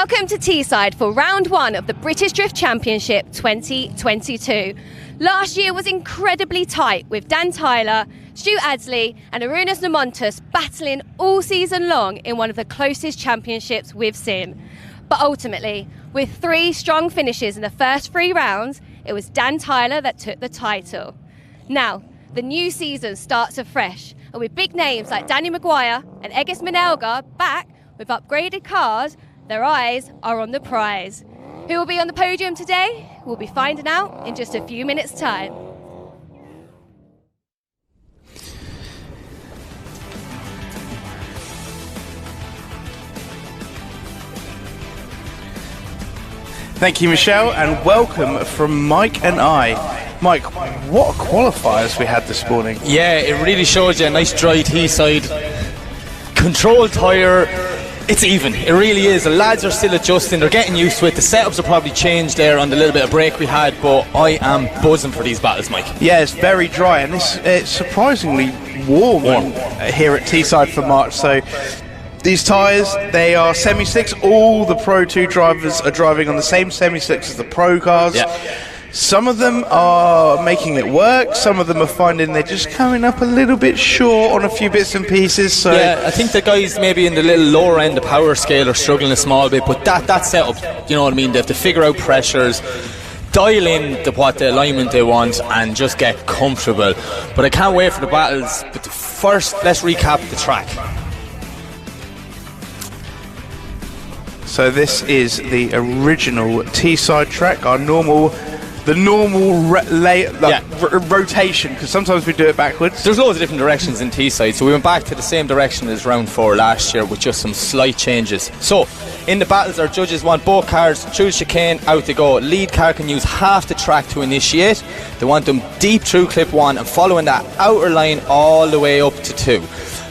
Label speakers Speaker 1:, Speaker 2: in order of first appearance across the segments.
Speaker 1: Welcome to Teesside for round one of the British Drift Championship 2022. Last year was incredibly tight with Dan Tyler, Stu Adsley and Arunas Namontas battling all season long in one of the closest championships we've seen. But ultimately, with 3 strong finishes in the first 3 rounds, it was Dan Tyler that took the title. Now, the new season starts afresh, and with big names like Danny Mcguire and Egis Manilga back with upgraded cars, their eyes are on the prize. Who will be on the podium today? We'll be finding out in just a few minutes' time.
Speaker 2: Thank you, Michelle, and welcome from Mike and I. Mike, what qualifiers we had this morning.
Speaker 3: Yeah, it really shows you a nice dry Teesside. Control tyre, it's even. It really is. The lads are still adjusting, they're getting used to it. The setups have probably changed there on the little bit of break we had, but I am buzzing for these battles, Mike.
Speaker 2: Yeah, it's very dry, and it's surprisingly warm. Here at Teesside for March. So these tyres, they are semi-slicks. All the Pro 2 drivers are driving on the same semi-slicks as the Pro cars.
Speaker 3: Yeah.
Speaker 2: Some of them are making it work, some of them are finding they're just coming up a little bit short on a few bits and pieces. So
Speaker 3: yeah, I think the guys maybe in the little lower end of power scale are struggling a small bit, but that setup, you know what I mean, they have to figure out pressures, dial in what the alignment they want and just get comfortable. But I can't wait for the battles. But first, let's recap the track.
Speaker 2: So this is the original Teesside track, the normal rotation, because sometimes we do it backwards.
Speaker 3: There's loads of different directions in Teesside, so we went back to the same direction as round 4 last year with just some slight changes. So in the battles, our judges want both cars through the chicane, out they go. Lead car can use half the track to initiate. They want them deep through clip 1 and following that outer line all the way up to 2.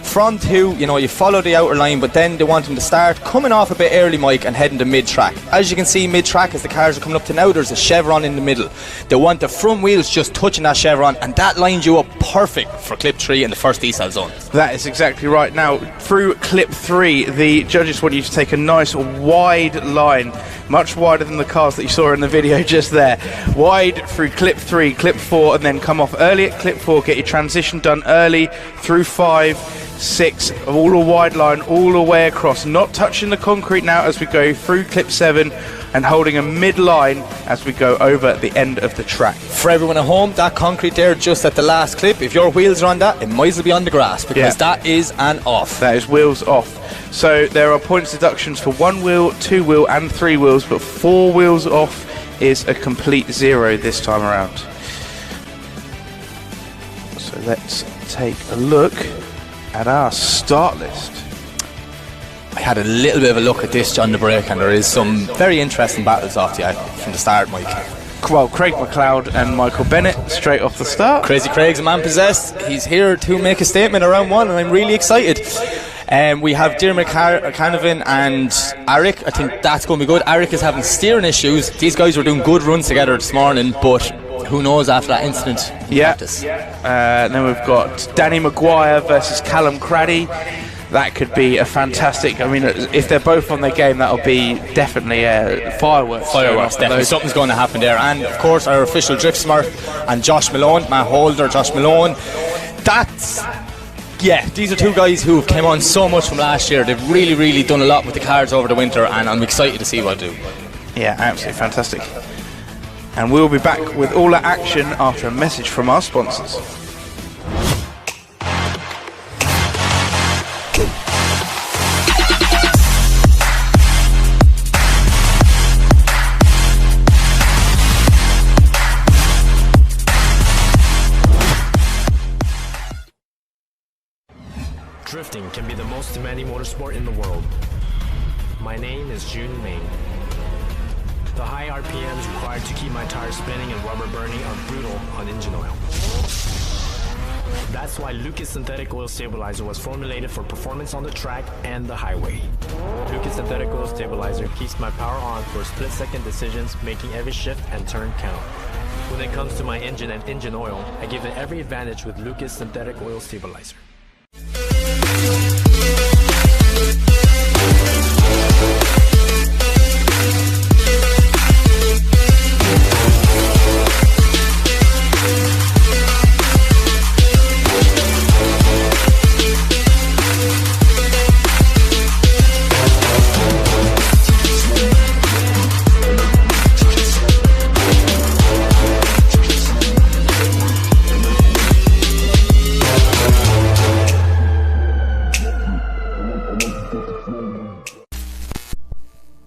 Speaker 3: From 2, you follow the outer line, but then they want them to start coming off a bit early, Mike, and heading to mid-track. As you can see, mid-track, as the cars are coming up to now, there's a chevron in the middle. They want the front wheels just touching that chevron, and that lines you up perfect for clip 3 in the first desal zone.
Speaker 2: That is exactly right. Now, through clip 3, the judges want you to take a nice wide line, much wider than the cars that you saw in the video just there. Wide through clip 3, clip 4, and then come off early at clip 4, get your transition done early through 5, 6, all a wide line all the way across, not touching the concrete now as we go through clip 7 and holding a mid-line as we go over the end of the track.
Speaker 3: For everyone at home, that concrete there just at the last clip, if your wheels are on that, it might as well be on the grass, because that is an off.
Speaker 2: That is wheels off. So there are points deductions for 1 wheel, 2 wheel and 3 wheels, but 4 wheels off is a complete 0 this time around. So let's take a look at our start list.
Speaker 3: I had a little bit of a look at this on the break, and there is some very interesting battles off from the start, Mike.
Speaker 2: Well, Craig Mcleod and Michael Bennett straight off the start.
Speaker 3: Crazy Craig's a man possessed. He's here to make a statement around 1, and I'm really excited. We have Mchanoven and Eric. I think that's going to be good. Eric is having steering issues. These guys were doing good runs together this morning, but who knows after that incident in practice.
Speaker 2: Then we've got Danny Mcguire versus Callum Craddy. That could be a fantastic, if they're both on their game, that'll be definitely fireworks.
Speaker 3: Definitely. Something's going to happen there. And of course our official drift smart and Josh Malone, Matt Holder, Josh Malone. These are 2 guys who have came on so much from last year. They've really, really done a lot with the cars over the winter, and I'm excited to see what they do.
Speaker 2: Yeah, absolutely fantastic. And we'll be back with all that action after a message from our sponsors.
Speaker 4: Drifting can be the most demanding motorsport in the world. My name is Jun Ming. The high RPMs required to keep my tires spinning and rubber burning are brutal on engine oil. That's why Lucas Synthetic Oil Stabilizer was formulated for performance on the track and the highway. Lucas Synthetic Oil Stabilizer keeps my power on for split-second decisions, making every shift and turn count. When it comes to my engine and engine oil, I give it every advantage with Lucas Synthetic Oil Stabilizer.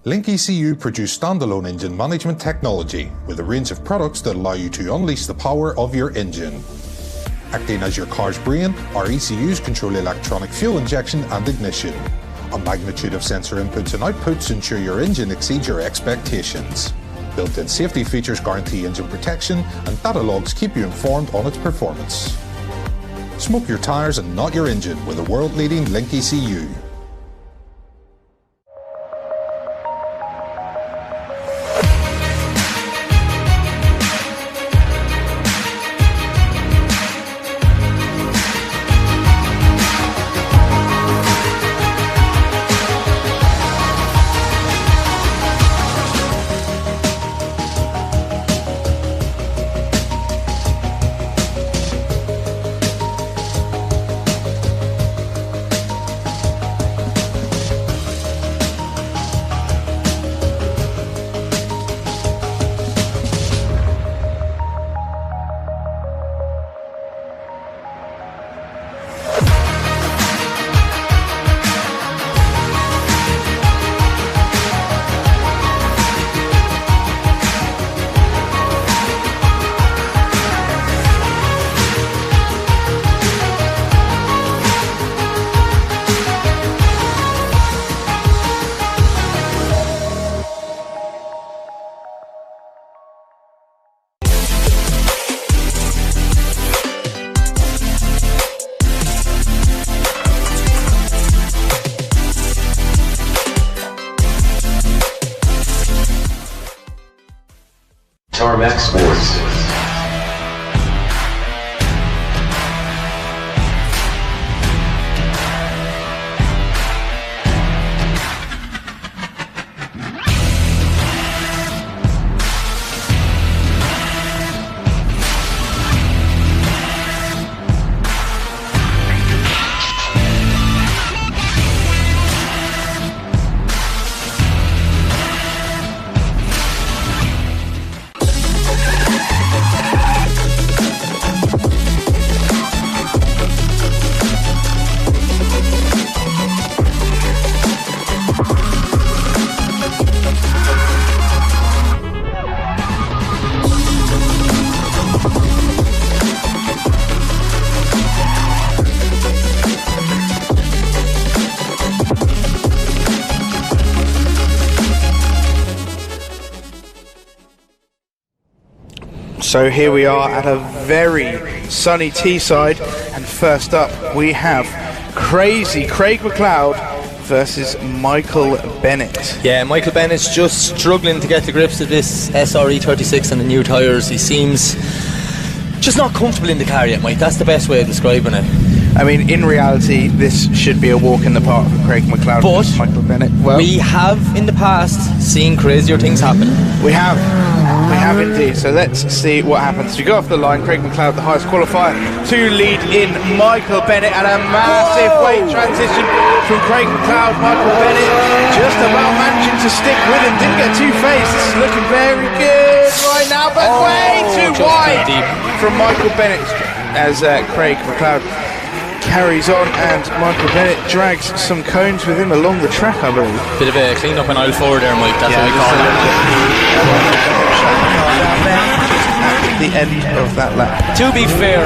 Speaker 5: Link ECU produce standalone engine management technology with a range of products that allow you to unleash the power of your engine. Acting as your car's brain, our ECUs control electronic fuel injection and ignition. A magnitude of sensor inputs and outputs ensure your engine exceeds your expectations. Built-in safety features guarantee engine protection, and data logs keep you informed on its performance. Smoke your tyres and not your engine with a world-leading Link ECU.
Speaker 6: Tarmac Sports.
Speaker 2: So here we are at a very sunny Teesside, and first up we have crazy Craig Mcleod versus Michael Bennett.
Speaker 3: Yeah, Michael Bennett's just struggling to get to grips with this SRE 36 and the new tyres. He seems just not comfortable in the car yet, Mike. That's the best way of describing it.
Speaker 2: I mean, in reality, this should be a walk in the park for Craig Mcleod versus Michael Bennett. Well,
Speaker 3: we have in the past seen crazier things happen.
Speaker 2: We have indeed. So let's see what happens. We go off the line, Craig Mcleod, the highest qualifier, to lead in Michael Bennett, and a massive weight transition from Craig Mcleod. Michael Bennett just about managing to stick with him, didn't get too phased. This is looking very good right now, but way too wide from Michael Bennett as Craig Mcleod carries on, and Michael Bennett drags some cones with him along the track, I believe.
Speaker 3: Bit of a clean up on aisle 4 there, Mike. That's what we call it.
Speaker 2: At the end of that lap.
Speaker 3: To be fair,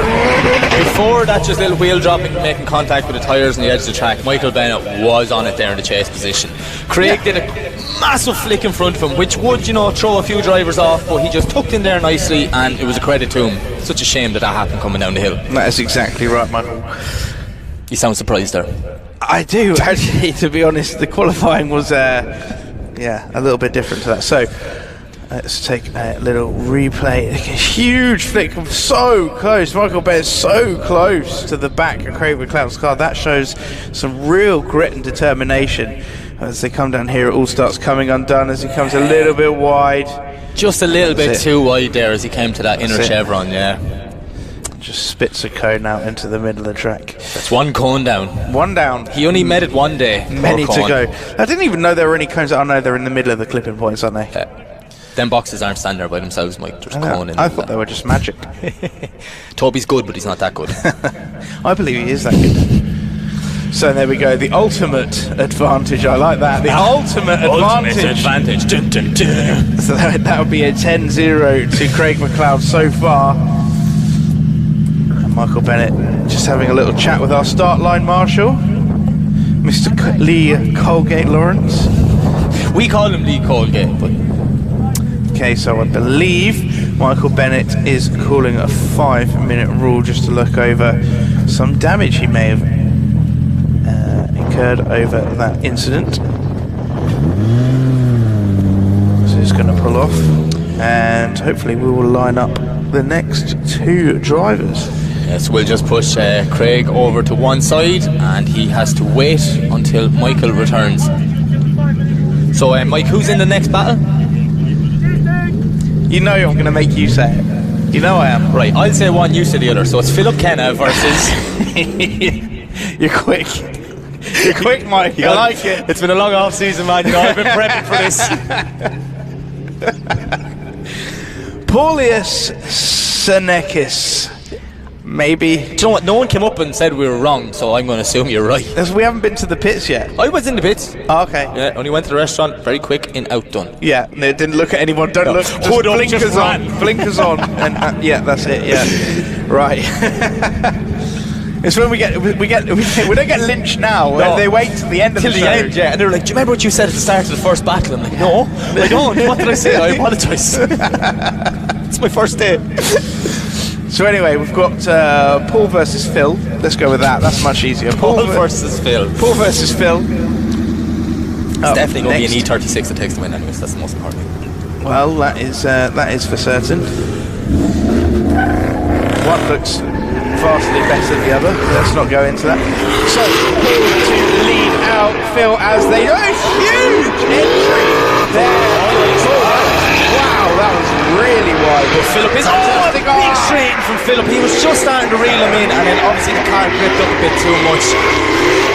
Speaker 3: before that just little wheel dropping, making contact with the tyres on the edge of the track, Michael Bennett was on it there in the chase position. Craig did a massive flick in front of him, which would, throw a few drivers off, but he just tucked in there nicely, and it was a credit to him. Such a shame that happened coming down the hill.
Speaker 2: That is exactly right, Michael.
Speaker 3: You sound surprised there.
Speaker 2: I do, actually, to be honest. The qualifying was a little bit different to that. So let's take a little replay. A huge flick, so close. Michael Bennett so close to the back of Craig Mcleod's car. That shows some real grit and determination. As they come down here, it all starts coming undone as he comes a little bit wide.
Speaker 3: Just a little bit too wide there as he came to that inner chevron,
Speaker 2: Just spits a cone out into the middle of the track.
Speaker 3: That's one cone down.
Speaker 2: One down.
Speaker 3: He only made it one day.
Speaker 2: Many to go. I didn't even know there were any cones. Oh no, they're in the middle of the clipping points, aren't they?
Speaker 3: Them boxes aren't standing there by themselves, Mike. There's cone in them.
Speaker 2: I thought they were just magic.
Speaker 3: Toby's good, but he's not that good.
Speaker 2: I believe he is that good. So there we go, the ultimate advantage. I like that. The ultimate advantage.
Speaker 3: Dun, dun, dun.
Speaker 2: So that would be a 10-0 to Craig Mcleod so far. And Michael Bennett just having a little chat with our start line marshal, Mr. Lee Colgate Lawrence.
Speaker 3: We call him Lee Colgate, but
Speaker 2: okay, so I believe Michael Bennett is calling a 5-minute rule just to look over some damage he may have incurred over that incident. So he's going to pull off, and hopefully we will line up the next 2 drivers.
Speaker 3: yes, we'll just push Craig over to one side, and he has to wait until Michael returns. So Mike, who's in the next battle?
Speaker 2: You know I'm going to make you say it. You know I am.
Speaker 3: Right, I'll say one, you say the other. So it's Philip Kenna versus...
Speaker 2: You're quick. You're quick, Mike. I like it.
Speaker 3: It's been a long off season, man. You know, I've been prepping for this.
Speaker 2: Paulius Senecas. Maybe.
Speaker 3: Do you know what? No one came up and said we were wrong, so I'm going to assume you're right.
Speaker 2: As we haven't been to the pits yet.
Speaker 3: I was in the pits.
Speaker 2: Oh, okay.
Speaker 3: Yeah, only went to the restaurant, very quick in, out, done.
Speaker 2: Yeah, no, didn't look at anyone. Don't look. Just
Speaker 3: Hood up,
Speaker 2: blinkers
Speaker 3: just
Speaker 2: on.
Speaker 3: ran.
Speaker 2: Blinkers on. And yeah, that's it. Yeah. Right. It's when we don't get lynched now.
Speaker 3: No.
Speaker 2: They wait till the end of
Speaker 3: Till
Speaker 2: the
Speaker 3: the
Speaker 2: show.
Speaker 3: end, yeah. And they were like, do you remember what you said at the start of the first battle? I'm like, no, I don't. What did I say? I apologise. It's my first day.
Speaker 2: So anyway, we've got Paul versus Phil. Let's go with that. That's much easier.
Speaker 3: Paul versus Phil.
Speaker 2: Paul versus Phil.
Speaker 3: It's definitely going to be an E36 that takes the win anyways. That's the most important thing.
Speaker 2: Well, that is for certain. One looks vastly better than the other. Let's not go into that. So Paul to lead out Phil as they huge entry there. Wow, that was really wide.
Speaker 3: But Philip is big straight from Philip. He was just starting to reel him in, and then obviously the car gripped up a bit too much.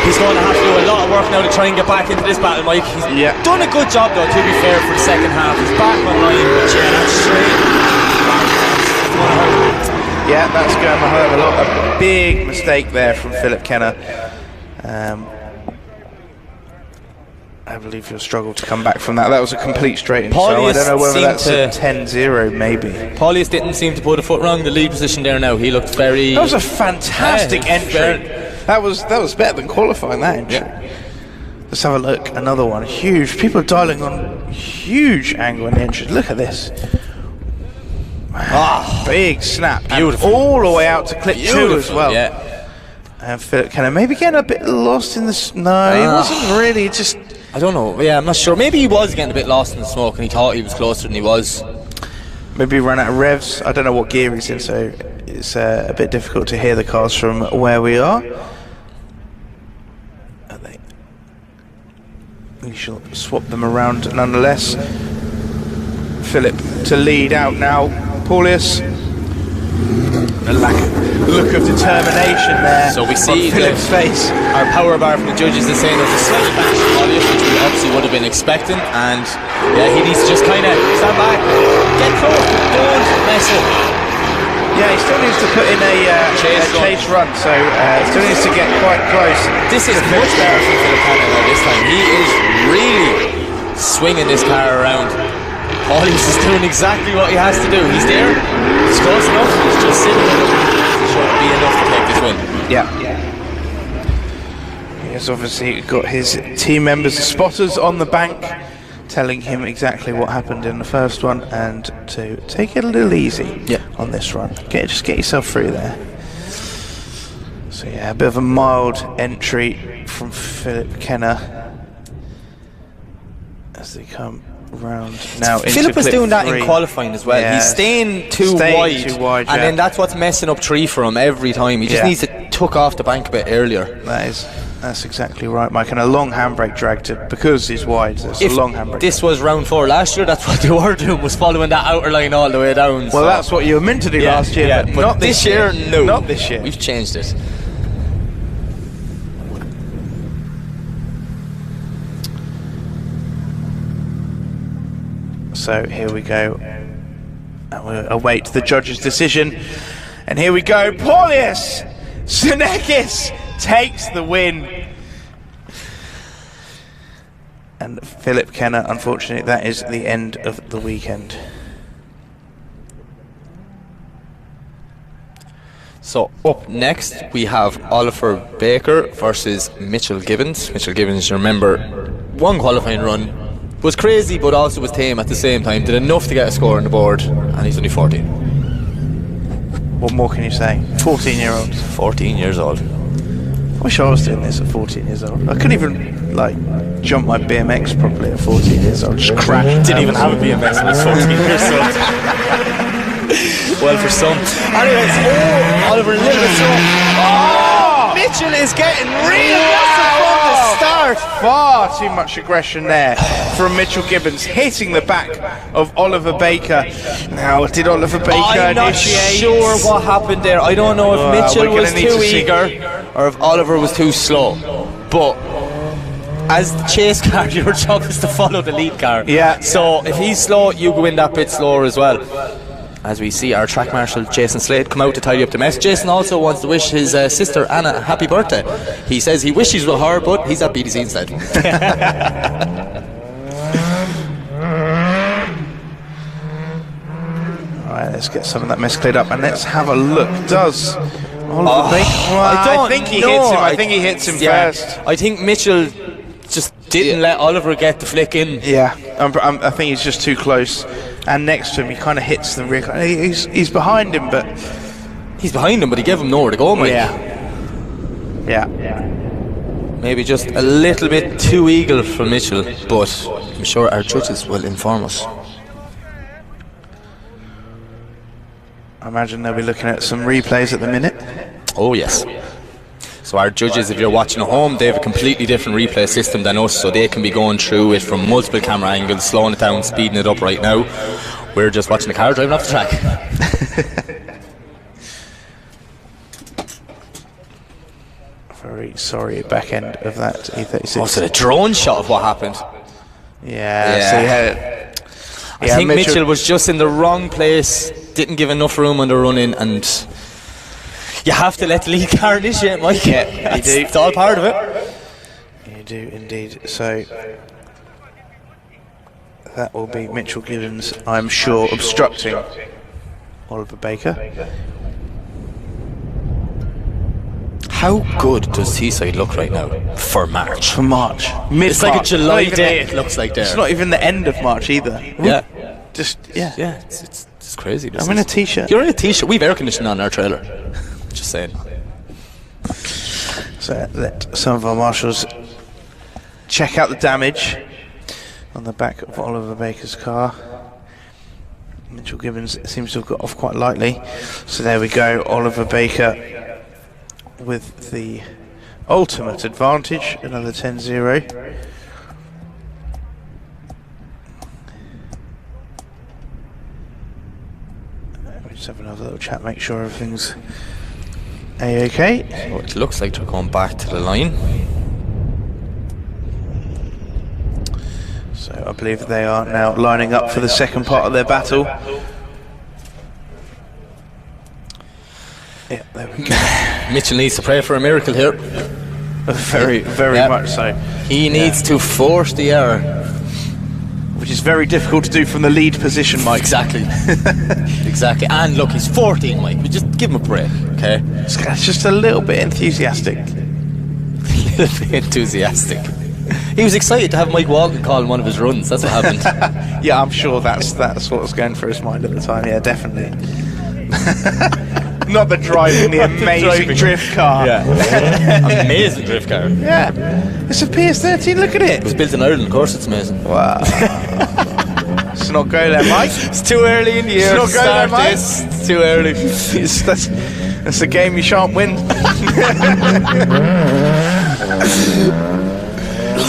Speaker 3: He's going to have to do a lot of work now to try and get back into this battle, Mike. He's done a good job though, to be fair, for the second half. He's back on line, but yeah, that's straight.
Speaker 2: Yeah, that's going to hurt a lot. A big mistake there from Philip Kenna. I believe he'll struggle to come back from that. That was a complete straight-in, so I don't know whether that's a 10-0 maybe.
Speaker 3: Paulius didn't seem to put a foot wrong in the lead position there now. He looked very...
Speaker 2: That was a fantastic entry. That was better than qualifying, that entry. Yeah. Let's have a look. Another one. Huge. People are dialing on huge angle in the entry. Look at this. Big snap. Beautiful. And all the way out to clip 2 as well. Yeah. And Philip Kenna maybe getting a bit lost in the... No, he wasn't really. Just...
Speaker 3: I don't know. Yeah, I'm not sure. Maybe he was getting a bit lost in the smoke and he thought he was closer than he was.
Speaker 2: Maybe he ran out of revs. I don't know what gear he's in, so it's a bit difficult to hear the cars from where we are. We shall swap them around nonetheless. Philip to lead out now. Paulius. A look of determination there.
Speaker 3: So we see
Speaker 2: Philip's face.
Speaker 3: Our power bar from the judges is saying there's a slight bash to Paulius, which we obviously would have been expecting, and yeah, he needs to just kind of stand back, get close, don't mess up.
Speaker 2: Yeah, he still needs to put in a chase run, so still needs to get quite close.
Speaker 3: This is much better from Philip Parnell this time. He is really swinging this car around. Paulius is doing exactly what he has to do. He's there, it's close enough, he's just sitting there. Should be enough to take this win.
Speaker 2: Yeah. He has obviously got his team members, the spotters, on the bank, telling him exactly what happened in the first one and to take it a little easy on this run. Just get yourself through there. So yeah, a bit of a mild entry from Philip Kenna as they come round now.
Speaker 3: Philip was doing that in qualifying as well.
Speaker 2: Yeah.
Speaker 3: He's staying too wide, and then that's what's messing up 3 for him every time. He just needs to tuck off the bank a bit earlier.
Speaker 2: That's exactly right, Mike. And a long handbrake drag because he's wide. It's a long handbrake.
Speaker 3: This was round 4 last year. That's what they were doing, was following that outer line all the way down.
Speaker 2: Well, that's what you were meant to do last year, but not this year.
Speaker 3: No,
Speaker 2: not this year.
Speaker 3: We've changed it.
Speaker 2: So here we go, and we'll await the judge's decision. And here we go, Paulius Senecas takes the win. And Philip Kenner, unfortunately, that is the end of the weekend.
Speaker 3: So up next we have Oliver Baker versus Mitchell Gibbons. Mitchell Gibbons, you remember, one qualifying run, was crazy but also was tame at the same time, did enough to get a score on the board, and he's only 14.
Speaker 2: What more can you say? 14-year-olds.
Speaker 3: 14 years old.
Speaker 2: I wish I was doing this at 14 years old. I couldn't even jump my BMX properly at 14 years old. Just crashed.
Speaker 3: Didn't even have a BMX when I was 14 years old. Well, for some. Anyways, Oliver, a little bit slow. Mitchell is getting real aggressive from the start.
Speaker 2: Far too much aggression there from Mitchell Gibbons, hitting the back of Oliver Baker. Now, did Oliver Baker
Speaker 3: I'm not sure what happened there. I don't know if Mitchell was too eager or if Oliver was too slow. But as the chase car, your job is to follow the lead car.
Speaker 2: Yeah.
Speaker 3: So if he's slow, you go in that bit slower as well. As we see our track marshal Jason Slade come out to tidy up the mess. Jason also wants to wish his sister Anna a happy birthday. He says he wishes with her, but he's at BDC instead.
Speaker 2: Alright, let's get some of that mess cleared up and let's have a look. Does Oliver Baker? Well, I think he hits him. I think he hits him first.
Speaker 3: I think Mitchell just didn't let Oliver get the flick in.
Speaker 2: Yeah, I think he's just too close. And next to him, he kind of hits the rear. He's behind him, but
Speaker 3: he gave him nowhere to go, Mike.
Speaker 2: Yeah.
Speaker 3: Maybe just a little bit too eager for Mitchell, but I'm sure our judges will inform us.
Speaker 2: I imagine they'll be looking at some replays at the minute.
Speaker 3: Oh yes. So our judges, if you're watching at home, they have a completely different replay system than us, so they can be going through it from multiple camera angles, slowing it down, speeding it up right now. We're just watching the car driving off the track.
Speaker 2: Very sorry back end of that E36.
Speaker 3: Also the drone shot of what happened.
Speaker 2: Yeah.
Speaker 3: I think Mitchell was just in the wrong place, didn't give enough room on the run-in, and you have to let the lead car initiate, Mike.
Speaker 2: Yeah, you do.
Speaker 3: It's all part of it.
Speaker 2: You do indeed. So that will be Mitchell Gibbons, I'm sure, obstructing Oliver Baker.
Speaker 3: How good does Teesside look right now for March?
Speaker 2: For March. Mid-March.
Speaker 3: It's like a July day, it looks like there.
Speaker 2: It's not even the end of March either.
Speaker 3: Yeah.
Speaker 2: Yeah,
Speaker 3: it's crazy.
Speaker 2: I'm in a t-shirt.
Speaker 3: You're in a t-shirt. We've air conditioning on our trailer. Just saying.
Speaker 2: So let some of our marshals check out the damage on the back of Oliver Baker's car. Mitchell Gibbons seems to have got off quite lightly. So there we go, Oliver Baker with the ultimate advantage, another 10-0. Just have another little chat, make sure everything's A-OK.
Speaker 3: So it looks like they're going back to the line.
Speaker 2: So I believe they are now lining up for the second part of their battle. Yeah, there we go.
Speaker 3: Mitchell needs to pray for a miracle here.
Speaker 2: Very much so.
Speaker 3: He needs to force the error.
Speaker 2: Which is very difficult to do from the lead position, Mike.
Speaker 3: Exactly. Exactly. And look, he's 14, Mike. We just give him a break, okay?
Speaker 2: It's just a little bit enthusiastic.
Speaker 3: A little bit enthusiastic. He was excited to have Mike Walton call one of his runs. That's what happened.
Speaker 2: Yeah, I'm sure that's what was going through his mind at the time. Yeah, definitely. Not the driving the amazing drift car.
Speaker 3: Yeah. Amazing drift car.
Speaker 2: Yeah. It's a PS13, look at it.
Speaker 3: It was built in Ireland, of course it's amazing.
Speaker 2: Wow. Let's not go there, Mike.
Speaker 3: It's too early in the year to start this. It's too early.
Speaker 2: That's a game you shan't win.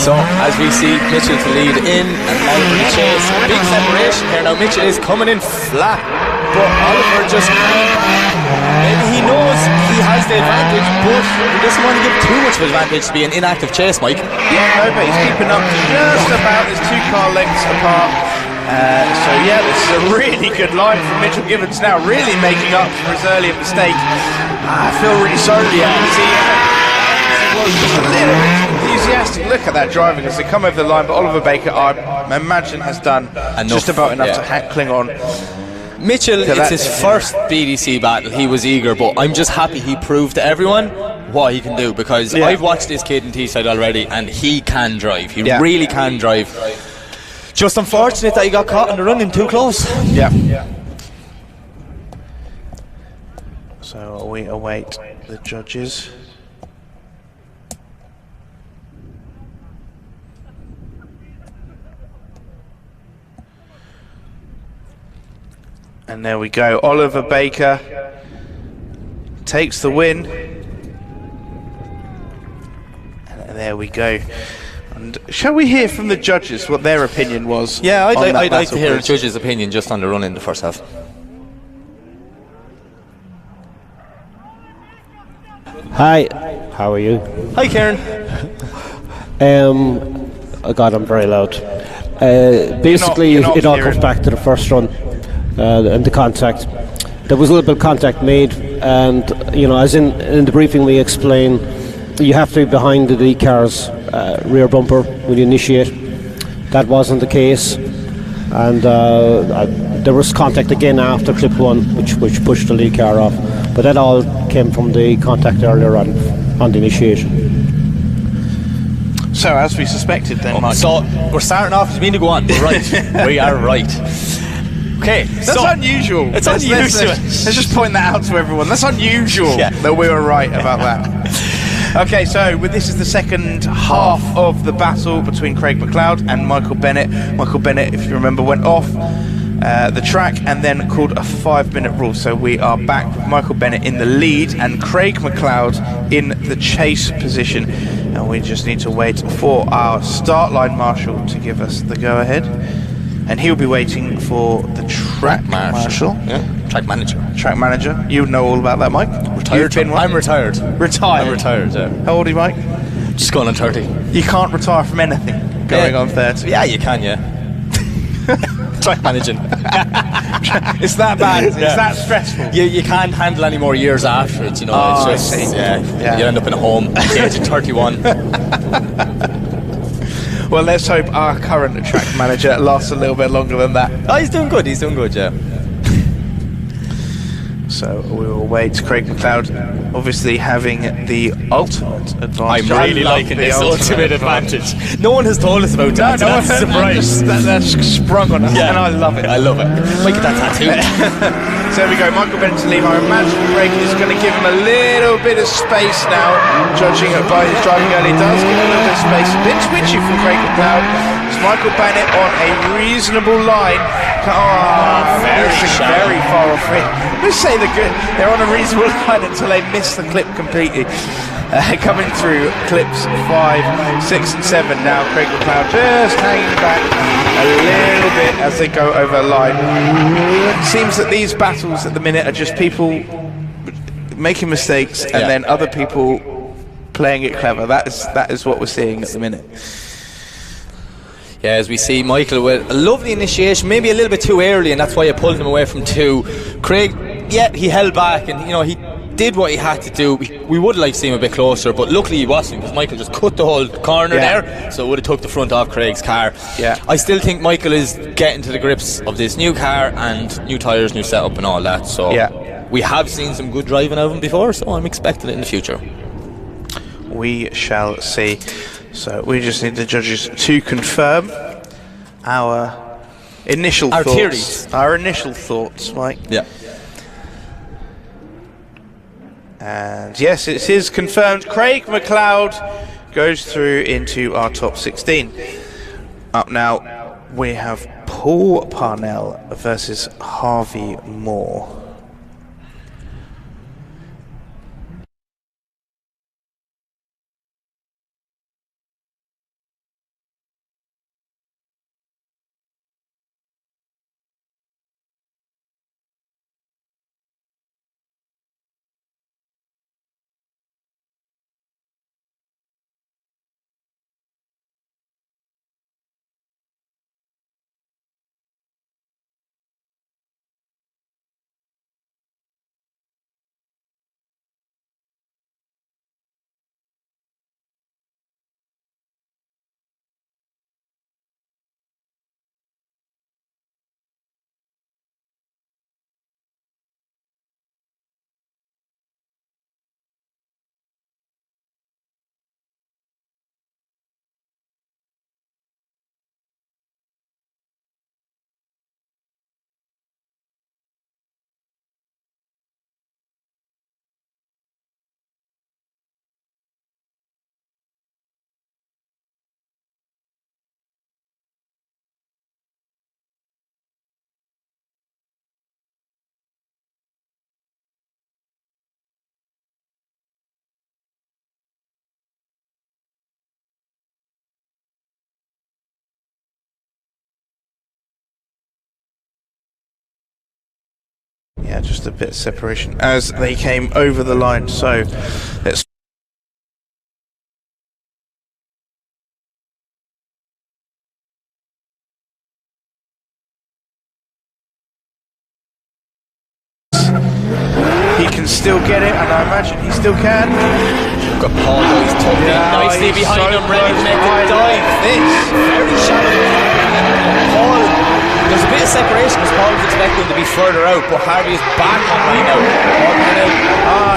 Speaker 3: So, as we see Mitchell to lead in and Oliver to chase. Big separation here now. Mitchell is coming in flat, but Oliver just maybe he knows he has the advantage, but he doesn't want to give too much of advantage to be an inactive chase, Mike.
Speaker 2: Yeah, no, but he's keeping up just about his 2 car lengths apart. So yeah, this is a really good line from Mitchell Gibbons now, really making up for his earlier mistake. I feel really sorry for him. was just a little bit enthusiastic. Look at that driving as they come over the line, but Oliver Baker, I imagine, has done just about enough to cling on.
Speaker 3: Mitchell, it's his first BDC battle. He was eager, but I'm just happy he proved to everyone what he can do, because I've watched this kid in Teesside already, and he can drive. He really can drive. Just unfortunate that he got caught on the running too close.
Speaker 2: Yeah. So we await the judges. And there we go. Oliver Baker takes the win. And there we go. And shall we hear from the judges what their opinion was?
Speaker 3: Yeah, I'd like to hear the judges' opinion just on the run in the first half.
Speaker 6: Hi, how are you?
Speaker 3: Hi, Kieran.
Speaker 6: Oh God, I'm very loud. Basically,
Speaker 2: you're not
Speaker 6: it all comes back to the first run and the contact. There was a little bit of contact made, and as in the briefing we explain, you have to be behind the lead car's rear bumper when you initiate. That wasn't the case, and there was contact again after clip 1, which pushed the lead car off. But that all came from the contact earlier on the initiation.
Speaker 2: So, as we suspected then, Mike.
Speaker 3: So, we're starting off as we need to go on. We're right. We are right. Okay,
Speaker 2: that's unusual.
Speaker 3: It's unusual.
Speaker 2: Let's just point that out to everyone. That's unusual that we were right about that. Okay, so this is the second half of the battle between Craig Mcleod and Michael Bennett. Michael Bennett, if you remember, went off the track and then called a 5-minute rule. So we are back with Michael Bennett in the lead and Craig Mcleod in the chase position. And we just need to wait for our start line marshal to give us the go-ahead. And he'll be waiting for the track marshal.
Speaker 3: Yeah, track manager.
Speaker 2: Track manager. You know all about that, Mike.
Speaker 3: Retired. I'm retired.
Speaker 2: Retired?
Speaker 3: I'm retired, yeah.
Speaker 2: How old are you, Mike?
Speaker 3: Just going on 30.
Speaker 2: You can't retire from anything going on 30.
Speaker 3: Yeah, you can, yeah. Track managing.
Speaker 2: It's that bad, it's that stressful.
Speaker 3: You can't handle any more years after it,
Speaker 2: Oh,
Speaker 3: it's just, you end up in a home at the age of 31.
Speaker 2: Well, let's hope our current track manager lasts a little bit longer than that.
Speaker 3: Oh, he's doing good, yeah.
Speaker 2: So we will wait. Craig Mcleod obviously having the ultimate advantage.
Speaker 3: I'm really liking this ultimate advantage. No one has told us about that.
Speaker 2: No,
Speaker 3: that's a surprise.
Speaker 2: That's sprung on us, and I love it.
Speaker 3: I love it. Might get that tattoo.
Speaker 2: So there we go. Michael Bennett to leave. I imagine Craig is going to give him a little bit of space now, judging by his driving early. He does give him a little bit of space. A bit twitchy from Craig Mcleod. It's Michael Bennett on a reasonable line. Very far off it. Let's say they're on a reasonable line until they miss the clip completely. Coming through clips 5, 6 and 7 now. Craig Mcleod just hanging back a little bit as they go over the line. It seems that these battles at the minute are just people making mistakes and then other people playing it clever. That is what we're seeing at the minute.
Speaker 3: Yeah, as we see Michael with a lovely initiation, maybe a little bit too early, and that's why I pulled him away from 2. Craig, he held back, and he did what he had to do. We would like to see him a bit closer, but luckily he wasn't, because Michael just cut the whole corner there, so it would have took the front off Craig's car.
Speaker 2: Yeah.
Speaker 3: I still think Michael is getting to the grips of this new car and new tyres, new setup and all that, so we have seen some good driving of him before, so I'm expecting it in the future.
Speaker 2: We shall see. So we just need the judges to confirm our initial thoughts.
Speaker 3: Theories.
Speaker 2: Our initial thoughts, Mike.
Speaker 3: Yeah.
Speaker 2: And yes, it is confirmed. Craig Mcleod goes through into our top 16. Up now, we have Paul Parnell versus Harvey Moore. yeah, just a bit of separation as they came over the line. So let's he can still get it, and I imagine he still can.
Speaker 3: Got Paul Doy's tucked in nicely behind him, ready to make a dive.
Speaker 2: This
Speaker 3: Very shallow. Paul, there's a bit of separation because Paul was expecting him to be further out, but Harvey is back on right now.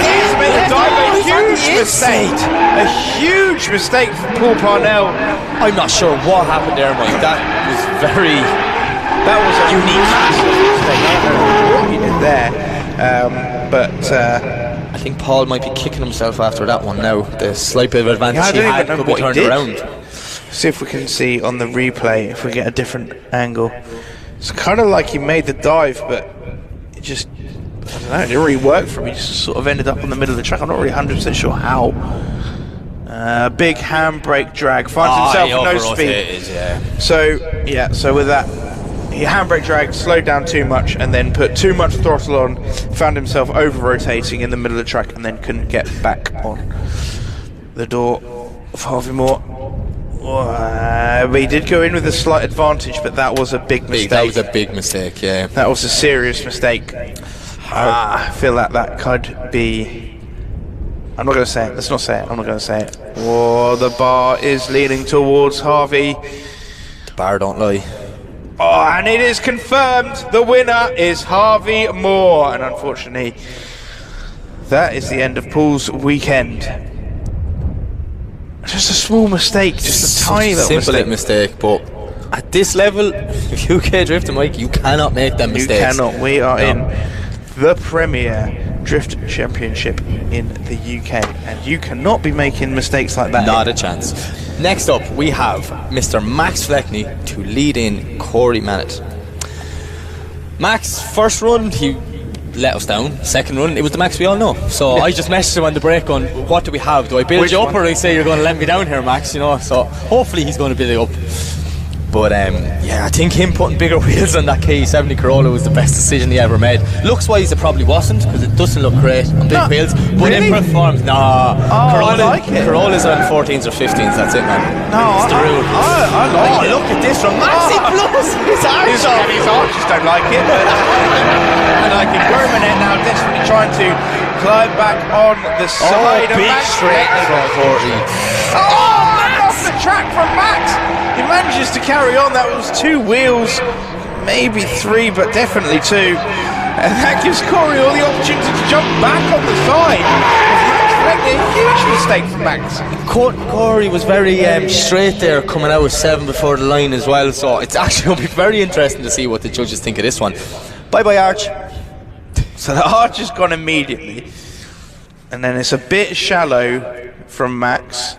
Speaker 2: he's made a dive, a huge mistake. A huge mistake from Paul Parnell.
Speaker 3: I'm not sure what happened there, Mike. That was very
Speaker 2: a unique mistake. I don't know what he did there, but
Speaker 3: I think Paul might be kicking himself after that one now. The slight bit of advantage he had could be turned around.
Speaker 2: See if we can see on the replay if we get a different angle. It's kind of like he made the dive, but it just, I don't know, it didn't really work for him. He just sort of ended up in the middle of the track. I'm not really 100% sure how. Big handbrake drag, finds himself with no speed. So with that, he handbrake dragged, slowed down too much, and then put too much throttle on, found himself over-rotating in the middle of the track, and then couldn't get back on the door of Harvey Moore. He did go in with a slight advantage, but that was a big mistake.
Speaker 3: That was a big mistake, yeah.
Speaker 2: That was a serious mistake. I feel that could be... I'm not going to say it. Let's not say it. I'm not going to say it. Oh, the bar is leaning towards Harvey.
Speaker 3: The bar don't lie.
Speaker 2: Oh, and it is confirmed. The winner is Harvey Moore. And unfortunately, that is the end of Paul's weekend. Just a small mistake, just a tiny little
Speaker 3: mistake. But at this level, if UK drifting, Mike, you cannot make them mistakes.
Speaker 2: You cannot. We are in the Premier Drift Championship in the UK, and you cannot be making mistakes like that.
Speaker 3: Not a chance. Next up, we have Mr. Max Fleckney to lead in Corey Manett. Max, first run, he let us down. Second run, it was the Max we all know. So I just messaged him on the break on, what do we have? Do I build you up, or do I say you're going to let me down here, Max? You know, so hopefully he's going to build you up. But yeah, I think him putting bigger wheels on that KE70 Corolla was the best decision he ever made. Looks wise, it probably wasn't, because it doesn't look great on big wheels. But
Speaker 2: really?
Speaker 3: it performs.
Speaker 2: I like it.
Speaker 3: Corollas on 14s or 15s, that's it, man.
Speaker 2: No,
Speaker 3: it's the rule.
Speaker 2: I like it.
Speaker 3: Look at this from Max. He blows his arms off.
Speaker 2: His arches don't like it, but I like it. Manett now desperately trying to climb back on the side of
Speaker 3: big
Speaker 2: Max.
Speaker 3: straight from 40.
Speaker 2: Off the track from Max. He manages to carry on. That was 2 wheels, maybe 3, but definitely 2. And that gives Corey all the opportunity to jump back on the side. A huge mistake from Max.
Speaker 3: Corey was very straight there, coming out with 7 before the line as well. So it's actually going to be very interesting to see what the judges think of this one. Bye Arch.
Speaker 2: So the arch has gone immediately, and then it's a bit shallow from Max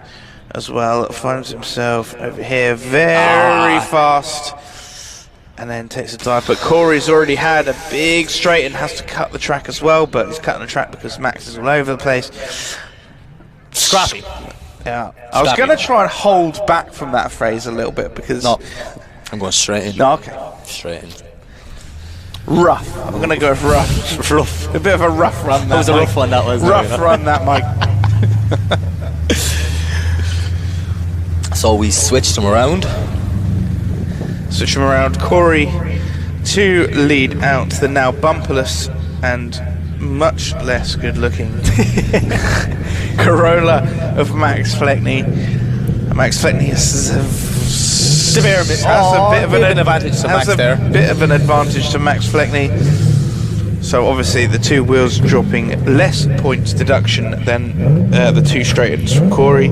Speaker 2: as well. Finds himself over here very fast, and then takes a dive. But Corey's already had a big straight and has to cut the track as well, but he's cutting the track because Max is all over the place.
Speaker 3: Scrappy.
Speaker 2: Yeah, I was going to try and hold back from that phrase a little bit because...
Speaker 3: No, I'm going straight in.
Speaker 2: No, okay.
Speaker 3: Straight in.
Speaker 2: Rough. I'm going to go for rough. Rough. A bit of a rough run.
Speaker 3: That was a rough one, that was.
Speaker 2: Rough run, that, Mike.
Speaker 3: So we switched him around.
Speaker 2: Switch him around. Corey to lead out the now bumperless and much less good-looking Corolla of Max Fleckney. Max Fleckney has a bit of an advantage to Max there. Bit of an advantage to Max Fleckney. So obviously the 2 wheels dropping less points deduction than the 2 straight-ins from Corey.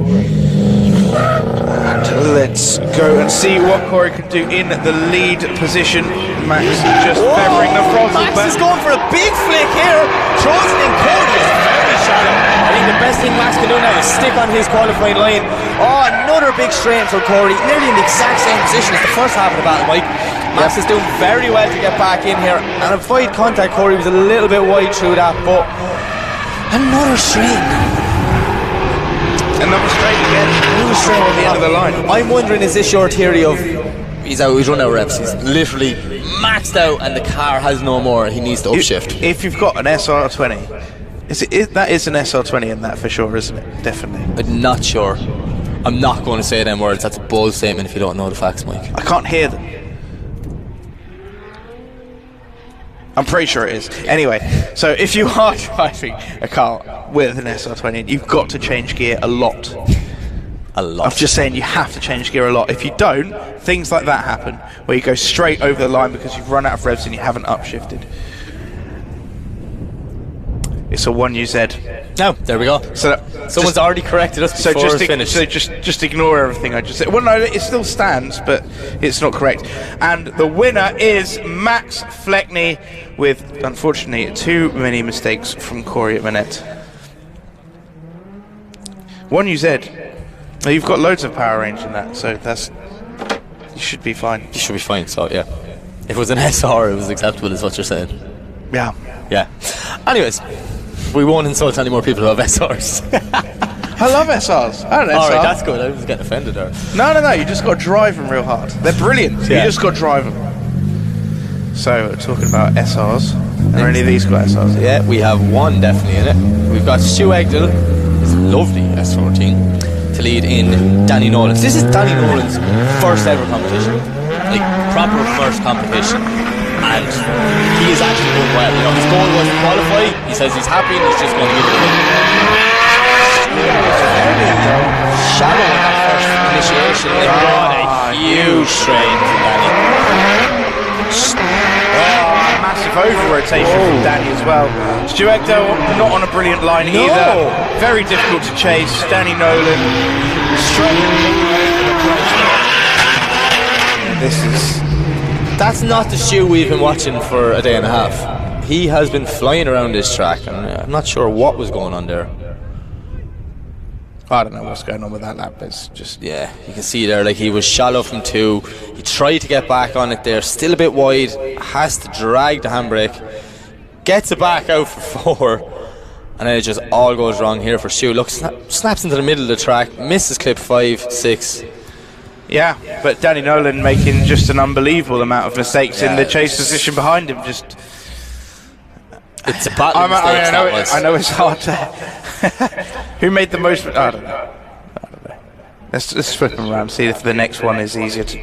Speaker 2: And let's go and see what Corey can do in the lead position. Max just feathering the throttle.
Speaker 3: Max is going for a big flick here. Throws it in. Corey is very shallow. I think the best thing Max can do now is stick on his qualifying line. Oh, another big straight for Corey. Nearly in the exact same position as the first half of the battle, Mike. Max is doing very well to get back in here. And avoid contact. Corey was a little bit wide through that, but another straight.
Speaker 2: Another straight again.
Speaker 3: Another straight
Speaker 2: at the end of the line.
Speaker 3: I'm wondering, is this your theory of He's out. He's run out of reps. He's literally maxed out, and the car has no more. He needs to upshift.
Speaker 2: If you've got an SR20, that is an SR20 in that for sure, isn't it? Definitely.
Speaker 3: I'm not sure. I'm not going to say them words. That's a bold statement if you don't know the facts, Mike.
Speaker 2: I can't hear them. I'm pretty sure it is. Anyway, so if you are driving a car with an SR20, you've got to change gear a lot.
Speaker 3: A lot.
Speaker 2: I'm just saying you have to change gear a lot. If you don't, things like that happen, where you go straight over the line because you've run out of revs and you haven't upshifted. It's a 1UZ.
Speaker 3: No, there we go. So someone's already corrected us before it's finished.
Speaker 2: So just ignore everything I just said. Well, no, it still stands, but it's not correct. And the winner is Max Fleckney, with, unfortunately, too many mistakes from Corey at Manett. 1UZ. Now, you've got loads of power range in that, so you should be fine.
Speaker 3: You should be fine, so yeah. If it was an SR, it was acceptable, is what you're saying.
Speaker 2: Yeah.
Speaker 3: Yeah. Anyways, we won't insult any more people who have SRs.
Speaker 2: I love SRs. I don't know.
Speaker 3: Alright, that's good. I was getting offended there.
Speaker 2: No. You just got to drive them real hard. They're brilliant. Yeah. You just got to drive them. So, talking about SRs. Are any of these got SRs?
Speaker 3: Yeah, we have one definitely in it. We've got Stu Egdel, his lovely S14, to lead in Danny Nolan. This is Danny Nolan's first ever competition. Like, proper first competition. And he is actually doing well. You know, his goal was to qualify. He says he's happy and he's just going to give it a go. Shallow in that first initiation. They got a huge strain from Danny.
Speaker 2: Massive over rotation from Danny as well. Stu Egdel not on a brilliant line either. Very difficult to chase. Danny Nolan straight.
Speaker 3: That's not the Stu we've been watching for a day and a half. He has been flying around this track, and I'm not sure what was going on there.
Speaker 2: I don't know what's going on with that lap. It's just,
Speaker 3: yeah, you can see there, like, he was shallow from 2. He tried to get back on it there, still a bit wide, has to drag the handbrake, gets it back out for 4, and then it just all goes wrong here for Stu. Look, snaps into the middle of the track, misses clip 5, 6.
Speaker 2: Yeah, but Danny Nolan making just an unbelievable amount of mistakes in the chase position behind him. Just,
Speaker 3: it's a battle of mistakes.
Speaker 2: I know it's hard to. Who made the most? I don't know. Let's flip him around, see if the next one is easier to.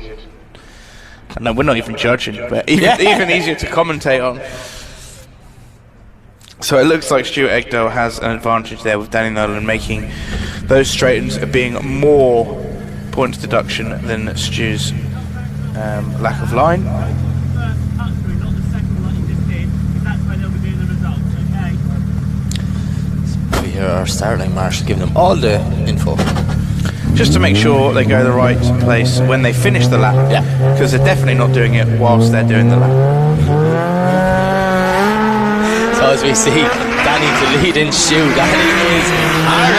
Speaker 2: No, we're not even judging, but even easier to commentate on. So it looks like Stuart Egdel has an advantage there, with Danny Nolan making those straight-ins being more points deduction than Stu's lack of line.
Speaker 3: We hear our starting marshal giving them all the info.
Speaker 2: Just to make sure they go the right place when they finish the lap.
Speaker 3: Yeah.
Speaker 2: Because they're definitely not doing it whilst they're doing the lap.
Speaker 3: So as we see Danny to lead in Stu, Danny is hard.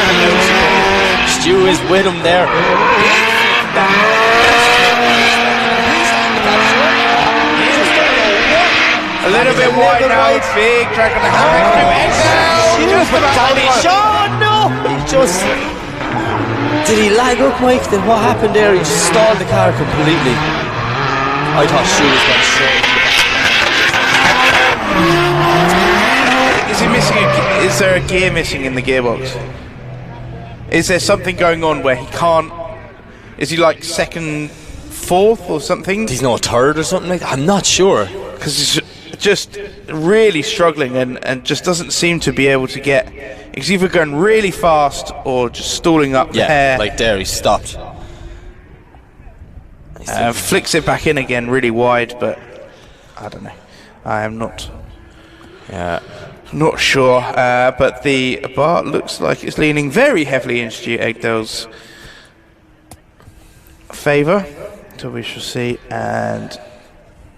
Speaker 3: Stu is with him there.
Speaker 2: A little bit wide now, big track on the handbrake.
Speaker 3: Just with Danny. Oh no! He just. Did he lag up, Mike? Then what happened there? He just stalled the car completely. I thought Stu was going straight.
Speaker 2: Is he missing? Is there a gear missing in the gearbox? Is there something going on where he can't? Is he like second, fourth, or something?
Speaker 3: He's not third or something like that. I'm not sure.
Speaker 2: Because he's just really struggling and just doesn't seem to be able to get. He's either going really fast or just stalling up the hair.
Speaker 3: Like there, he stopped.
Speaker 2: Flicks it back in again really wide, but I don't know. I am not. Not sure, but the bar looks like it's leaning very heavily in Stu Egdel's favour. So we shall see, and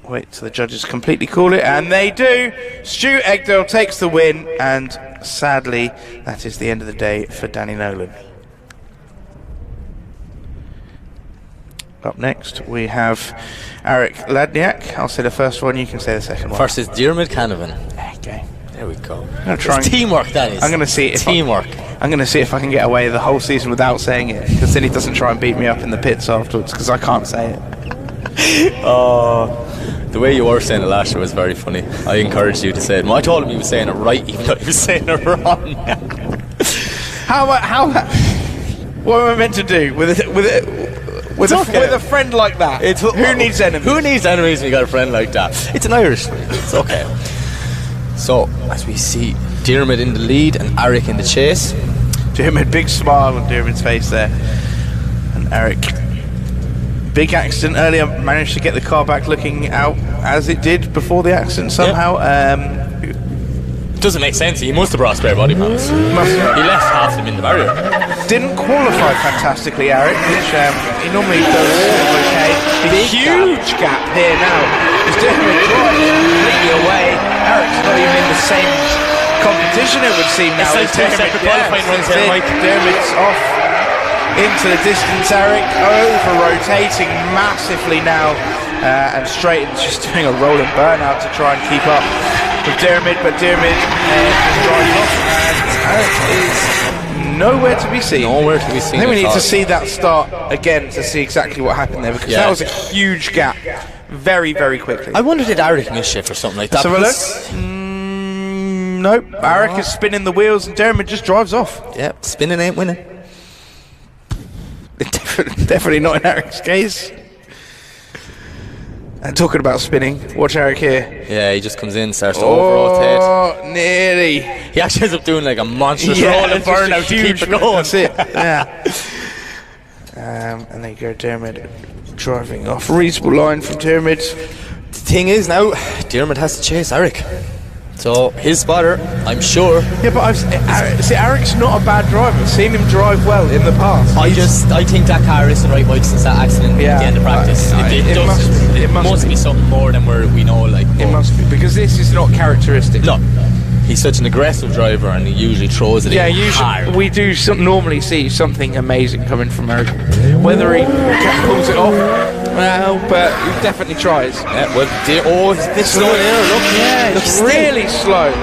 Speaker 2: wait till the judges completely call it, and they do. Stu Egdel takes the win, and sadly, that is the end of the day for Danny Nolan. Up next, we have Eric Ladniak. I'll say the first one, you can say the second one.
Speaker 3: First is Dear Mchanoven.
Speaker 2: Okay.
Speaker 3: There we go.
Speaker 2: It's
Speaker 3: teamwork, that is.
Speaker 2: I'm going to see if
Speaker 3: teamwork.
Speaker 2: I'm going to see if I can get away the whole season without saying it, because then he doesn't try and beat me up in the pits afterwards, because I can't say it.
Speaker 3: The way you were saying it last year was very funny. I encouraged you to say it. I told him he was saying it right, even though he was saying it wrong.
Speaker 2: What am I meant to do with a friend like that? Who needs enemies?
Speaker 3: Who needs enemies when you got a friend like that? It's an Irish thing. It's okay. So, as we see Dermot in the lead and Eric in the chase.
Speaker 2: Dermot, big smile on Dermot's face there. And Eric, big accident earlier, managed to get the car back looking out as it did before the accident somehow.
Speaker 3: Doesn't make sense. He must have brought spare body panels. He left half them in the barrier.
Speaker 2: Didn't qualify fantastically, Eric, which he normally does okay. The huge gap here now. As Dermot drives completely away. Eric's not even in the same competition, it would seem now.
Speaker 3: It's like 2 separate qualifying runs here, Mike.
Speaker 2: Dermot's off into the distance. Eric over-rotating massively now, and straight and just doing a rolling burnout to try and keep up with Dermot, but Dermot just drives off, and Eric is nowhere to be seen.
Speaker 3: Nowhere to be seen.
Speaker 2: I think we need to see that start again to see exactly what happened there, because that was a huge gap very, very quickly.
Speaker 3: I wonder, did Eric miss shift or something like that?
Speaker 2: Let's have a look. Nope. Eric is spinning the wheels and Dermot just drives off.
Speaker 3: Yep, spinning ain't winning.
Speaker 2: Definitely not in Eric's case. And talking about spinning, watch Eric here.
Speaker 3: Yeah, he just comes in, starts to over-rotate.
Speaker 2: Oh, nearly.
Speaker 3: He actually ends up doing like a monstrous roll and burnout to keep it going.
Speaker 2: That's it, yeah. And there you go, Dermot driving off. Reasonable line from Dermot.
Speaker 3: The thing is now, Dermot has to chase Eric. So his spotter, I'm sure.
Speaker 2: Yeah, but Eric's not a bad driver. I've seen him drive well in the past.
Speaker 3: I think that car isn't right, Mike, since that accident at the end of practice. It must be something more than we know. Like
Speaker 2: it must be, because this is not characteristic.
Speaker 3: No, he's such an aggressive driver, and he usually throws it.
Speaker 2: Usually we do normally see something amazing coming from Eric. Whether he pulls it off. Well, but he definitely tries.
Speaker 3: Yeah, he's a bit slow there. Look,
Speaker 2: it's really slow.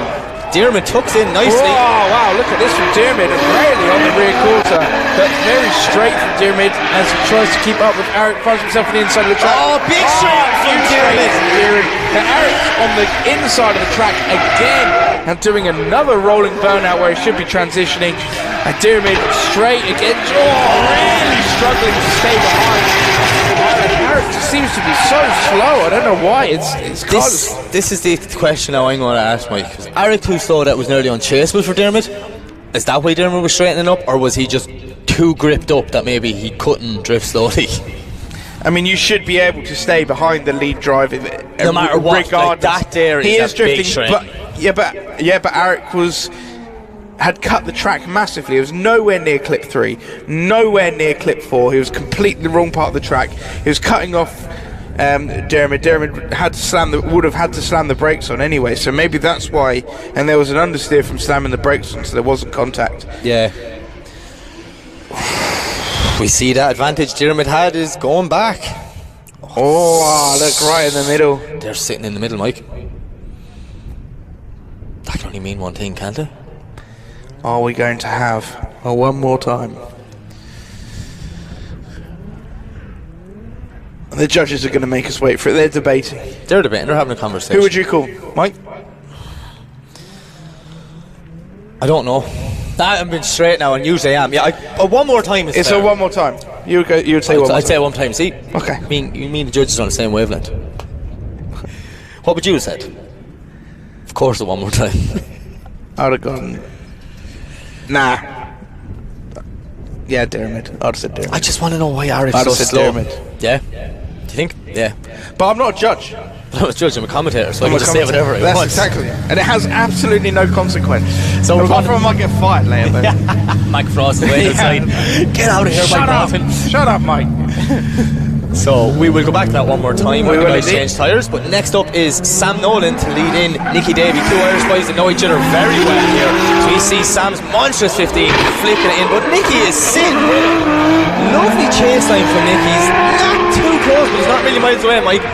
Speaker 3: Dermot tucks in nicely.
Speaker 2: Oh, wow, look at this from Dermot. Really on the rear quarter, but very straight from Dermot as he tries to keep up with Eric. Finds himself on the inside of the track.
Speaker 3: Oh, big shot from Dermot.
Speaker 2: Now Eric's on the inside of the track again and doing another rolling burnout where he should be transitioning. And Dermot straight again. Oh, really struggling to stay behind. Eric just seems to be so slow. I don't know why.
Speaker 3: This is the question now I'm going to ask, Mike. Was Eric too slow that was nearly unchaseable for Dermot? Is that why Dermot was straightening up, or was he just too gripped up that maybe he couldn't drift slowly?
Speaker 2: I mean, you should be able to stay behind the lead driver,
Speaker 3: no matter what.
Speaker 2: Regardless.
Speaker 3: Like that there
Speaker 2: he is drifting,
Speaker 3: but
Speaker 2: Eric had cut the track massively. It was nowhere near clip 3, nowhere near clip 4. He was completely the wrong part of the track. He was cutting off Dermot. Dermot would have had to slam the brakes on anyway, so maybe that's why. And there was an understeer from slamming the brakes on, so there wasn't contact.
Speaker 3: Yeah. We see that advantage Dermot had is going back.
Speaker 2: Oh, look, right in the middle.
Speaker 3: They're sitting in the middle, Mike. That can only mean one thing, can't it?
Speaker 2: Are we going to have one more time? The judges are going to make us wait for it. They're debating.
Speaker 3: They're debating. They're having a conversation.
Speaker 2: Who would you call, Mike?
Speaker 3: I don't know. I'm being straight now, and usually I am. Yeah, one more time is
Speaker 2: it's
Speaker 3: fair.
Speaker 2: A one more time. You would say one more time.
Speaker 3: I'd say one time. See?
Speaker 2: Okay.
Speaker 3: You mean the judges are on the same wavelength. What would you have said? Of course, one more time.
Speaker 2: I'd have gone. Nah. Yeah, Dermot. I'd have said Dermot.
Speaker 3: I just want to know why Eric's so slow.
Speaker 2: Dermot.
Speaker 3: Yeah? Do you think? Yeah.
Speaker 2: But I'm not a judge.
Speaker 3: I'm not a judge, I'm a commentator, so I can just say whatever I want.
Speaker 2: That's exactly it. And it has absolutely no consequence. So apart from I might get fired later, though.
Speaker 3: Mike Frost away outside. Get out of here, Mike Frost.
Speaker 2: Shut up, Mike.
Speaker 3: So we will go back to that one more time when the guys change tyres. But next up is Sam Nolan to lead in Nicky Davey. Two Irish boys that know each other very well here. So we see Sam's monstrous 15 flicking it in, but Nicky is sitting with him. Lovely chase line from Nicky. He's not too close, but he's not really miles away, Mike.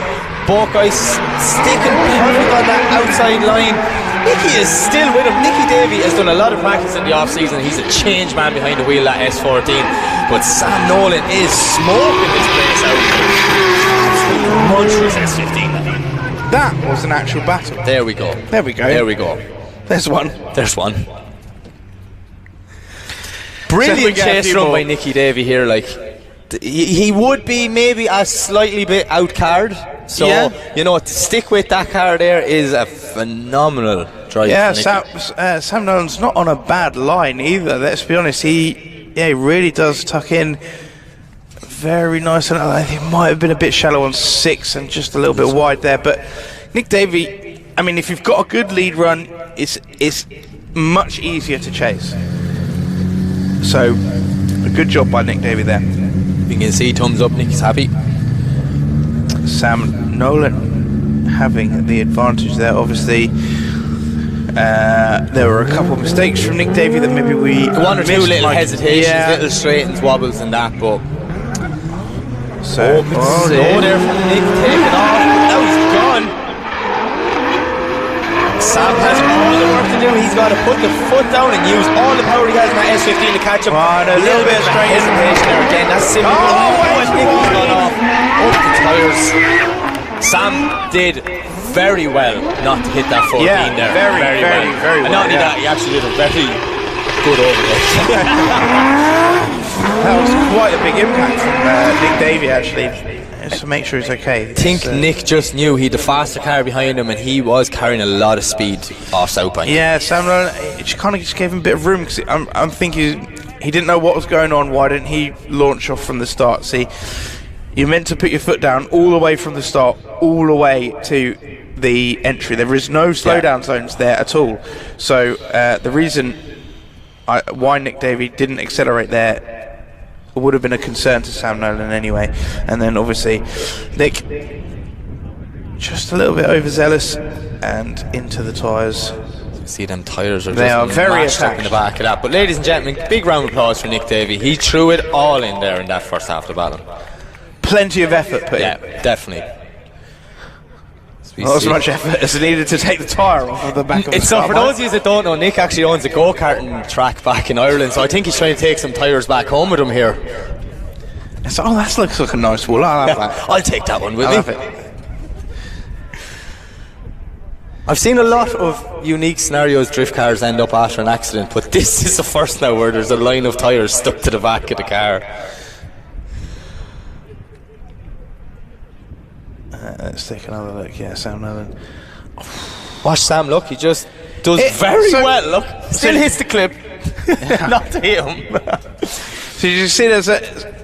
Speaker 3: Both guys sticking perfect on that outside line. Nicky is still with him. Nicky Davey has done a lot of practice in the off-season. He's a change man behind the wheel at S14. But Sam Nolan is smoking this place out. monstrous S15.
Speaker 2: That was an actual battle.
Speaker 3: There we go.
Speaker 2: There we go.
Speaker 3: There we go.
Speaker 2: There's one.
Speaker 3: There's one. Brilliant chase run by Nicky Davey here. Like, he would be maybe a slightly bit out card. So, you know, to stick with that car there is a phenomenal drive.
Speaker 2: Yeah, Sam Nolan's not on a bad line either. Let's be honest. He really does tuck in very nice. And I think it might have been a bit shallow on 6 and just a little bit wide there. But Nick Davey, I mean, if you've got a good lead run, it's much easier to chase. So, a good job by Nick Davey there.
Speaker 3: You can see thumbs up, Nick's happy.
Speaker 2: Sam Nolan having the advantage there. Obviously, there were a couple of mistakes from Nick Davey that maybe we
Speaker 3: one or two little hesitations, little straightens, wobbles and that, but
Speaker 2: so
Speaker 3: there from Nick, taking off. Now he's gone. Sam has all the work to do. He's got to put the foot down and use all the power he has in that S15 to catch up.
Speaker 2: A little bit of
Speaker 3: hesitation there again. That's simple. And Nicky's gone off. Up the tyres. Sam did very well not to hit that 14 there. Very well. And not only that, he actually did a very good overtake.
Speaker 2: That was quite a big impact from Nick Davey, actually. Just to make sure he's okay.
Speaker 3: I think Nick just knew he had the faster car behind him and he was carrying a lot of speed off Southbank.
Speaker 2: Yeah, Sam Nolan, it kind of just gave him a bit of room, because I'm thinking he didn't know what was going on. Why didn't he launch off from the start? See, you're meant to put your foot down all the way from the start, all the way to the entry. There is no slowdown zones there at all. So the reason why Nick Davey didn't accelerate there would have been a concern to Sam Nolan anyway. And then obviously Nick just a little bit overzealous and into the tyres.
Speaker 3: See, them tyres are
Speaker 2: very
Speaker 3: mashed up in the back of that. But ladies and gentlemen, big round of applause for Nick Davey. He threw it all in there in that first half of the battle.
Speaker 2: Plenty of effort put in.
Speaker 3: Yeah, definitely.
Speaker 2: Not as much effort as needed to take the tyre off of the back of the car.
Speaker 3: So for those of you that don't know, Nick actually owns a go-karting track back in Ireland, so I think he's trying to take some tyres back home with him here.
Speaker 2: So, that looks like a nice wall. I love that.
Speaker 3: I'll take that one with me.
Speaker 2: I love it.
Speaker 3: I've seen a lot of unique scenarios drift cars end up after an accident, but this is the first now where there's a line of tyres stuck to the back of the car.
Speaker 2: Let's take another look. Yeah, Sam Nolan.
Speaker 3: Watch Sam, look, he just does very well. Look, still hits the clip. Not to hit him.
Speaker 2: So you see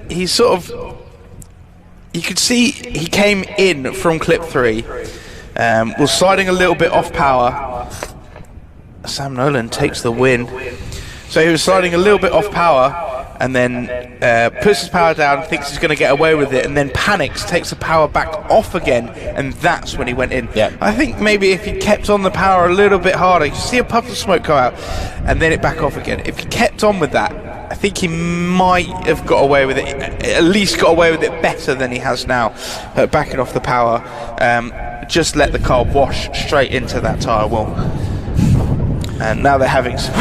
Speaker 2: he's sort of, you could see he came in from clip 3, was sliding a little bit off power. Sam Nolan takes the win. So he was sliding a little bit off power and then puts his power down, thinks he's going to get away with it, and then panics, takes the power back off again, and that's when he went in.
Speaker 3: Yeah.
Speaker 2: I think maybe if he kept on the power a little bit harder, you see a puff of smoke go out, and then it back off again. If he kept on with that, I think he might have got away with it, at least got away with it better than he has now, backing off the power. Just let the car wash straight into that tyre wall. And now they're having some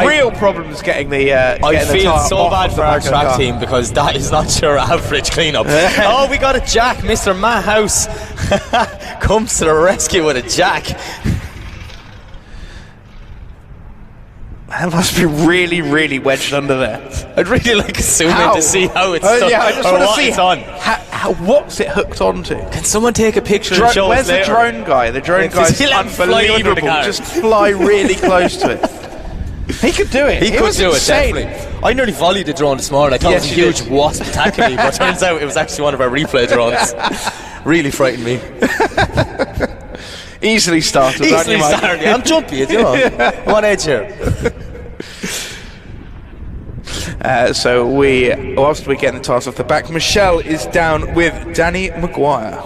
Speaker 2: real problems getting the
Speaker 3: I feel so bad for our track team, because that is not your average cleanup. Oh, we got a jack. Mr. Matt House comes to the rescue with a jack.
Speaker 2: That must be really, really wedged under there.
Speaker 3: I'd really like to zoom in to see how it's done.
Speaker 2: Yeah, I just want to see
Speaker 3: it's on.
Speaker 2: What's it hooked onto?
Speaker 3: Can someone take a picture and show
Speaker 2: Where's
Speaker 3: us
Speaker 2: the drone guy? The drone guy's unbelievable. Just fly really close to it. He could do it.
Speaker 3: He could do it, definitely. I nearly volleyed the drone this morning. I thought it was a huge wasp attacking me, but turns out it was actually one of our replay drones. Really frightened me.
Speaker 2: Easily started.
Speaker 3: Easily started. I'm jumpy, you know. I'm on edge here.
Speaker 2: So whilst we're getting the tires off the back, Michelle is down with Danny Mcguire.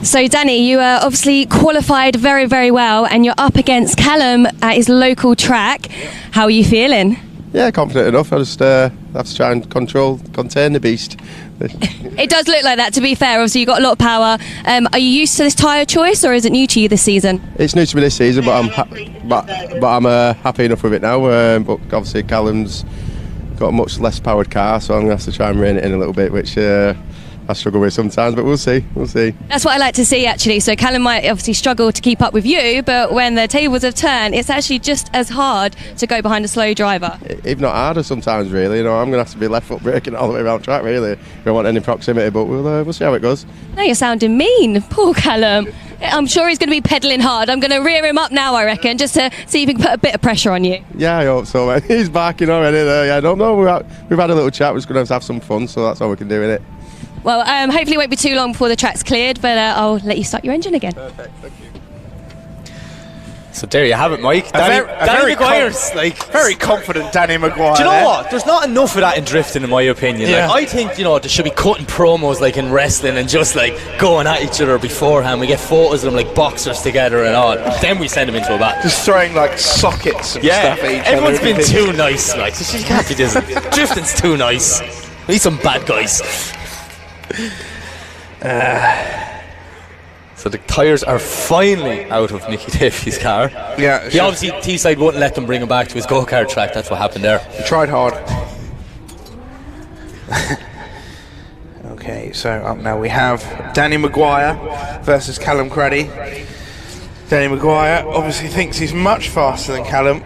Speaker 1: So Danny, you obviously qualified very, very well, and you're up against Callum at his local track. How are you feeling?
Speaker 7: Yeah, confident enough. I just have to try and contain the beast.
Speaker 1: It does look like that, to be fair. Obviously, you've got a lot of power. Are you used to this tyre choice, or is it new to you this season?
Speaker 7: It's new to me this season, but I'm happy enough with it now. But obviously, Callum's got a much less powered car, so I'm going to have to try and rein it in a little bit, which I struggle with sometimes, but we'll see.
Speaker 1: That's what I like to see, actually. So Callum might obviously struggle to keep up with you, but when the tables have turned, it's actually just as hard to go behind a slow driver.
Speaker 7: If not harder sometimes, really. I'm going to have to be left foot braking all the way around track, really. If I want any proximity, but we'll see how it goes.
Speaker 1: Now you're sounding mean. Poor Callum. I'm sure he's going to be pedalling hard. I'm going to rear him up now, I reckon, just to see if he can put a bit of pressure on you.
Speaker 7: Yeah, I hope so, man. He's barking already there. Yeah, I don't know. We've had a little chat. We're just going to have some fun, so that's all we can do with it.
Speaker 1: Well, hopefully it won't be too long before the track's cleared, but I'll let you start your engine again.
Speaker 7: Perfect, thank you.
Speaker 3: So there you have it, Mike. Danny Mcguire's
Speaker 2: very confident Danny Mcguire.
Speaker 3: Do you know what? There's not enough of that in drifting, in my opinion.
Speaker 2: Yeah.
Speaker 3: I think there should be cutting promos like in wrestling and just going at each other beforehand. We get photos of them like boxers together and all. Then we send them into a battle.
Speaker 2: Just throwing sockets and stuff at each
Speaker 3: everyone's
Speaker 2: other.
Speaker 3: been too nice. So she can't be this. Drifting's too nice. We need some bad guys. So the tyres are finally out of Nicky Davey's car.
Speaker 2: Yeah.
Speaker 3: He obviously, Teesside wouldn't let them bring him back to his go-kart track. That's what happened there.
Speaker 2: He tried hard. Okay, so up now we have Danny Mcguire versus Callum Craddy. Danny Mcguire obviously thinks he's much faster than Callum,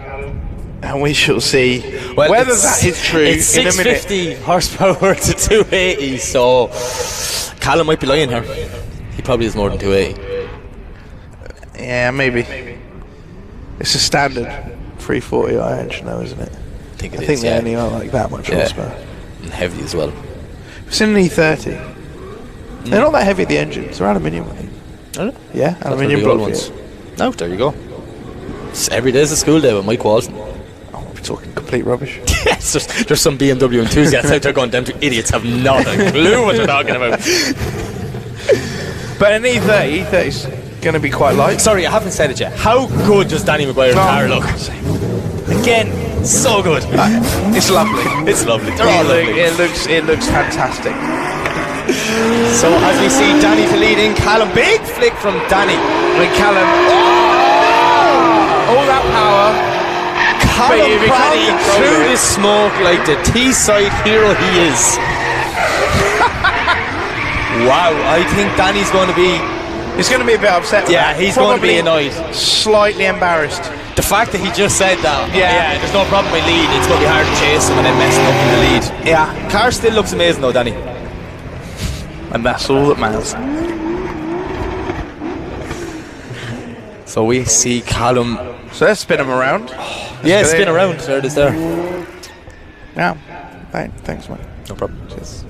Speaker 2: and we shall see whether that is true
Speaker 3: it's
Speaker 2: in a minute.
Speaker 3: 650 horsepower to 280, so Callum might be lying here. He probably has more than 280.
Speaker 2: Yeah, maybe. It's a standard 340i engine though, isn't it?
Speaker 3: I think
Speaker 2: they only are like that much horsepower.
Speaker 3: And heavy as well.
Speaker 2: It's in an E30. They're not that heavy, the engines. They're aluminium, I think.
Speaker 3: Are they?
Speaker 2: Yeah, aluminium block ones.
Speaker 3: No, there you go. Every day's a school day with Mike Walton.
Speaker 2: Oh, we're talking complete rubbish.
Speaker 3: Yes, there's some BMW enthusiasts out there going, them two idiots have not a clue what they're talking about.
Speaker 2: But an E30's going to be quite light.
Speaker 3: Sorry, I haven't said it yet. How good does Danny Mcguire's car look? Again, so good.
Speaker 2: It's lovely.
Speaker 3: It's lovely. They're all lovely.
Speaker 2: It looks fantastic.
Speaker 3: So as we see Danny to lead in, Callum, big flick from Danny.
Speaker 2: When Callum, all that power.
Speaker 3: Callum Craddy through the smoke like the Teesside hero he is. Wow, I think Danny's going to be...
Speaker 2: He's going to be a bit upset with that.
Speaker 3: He's going to be annoyed.
Speaker 2: Slightly embarrassed.
Speaker 3: The fact that he just said that, there's no problem with lead, it's going to be hard to chase him and then messing up in the lead.
Speaker 2: Yeah.
Speaker 3: Car still looks amazing though, Danny.
Speaker 2: And that's all that matters.
Speaker 3: So we see Callum...
Speaker 2: So let's spin him around.
Speaker 3: Spin around. There it is there.
Speaker 2: Yeah. Thanks, mate.
Speaker 3: No problem. Cheers.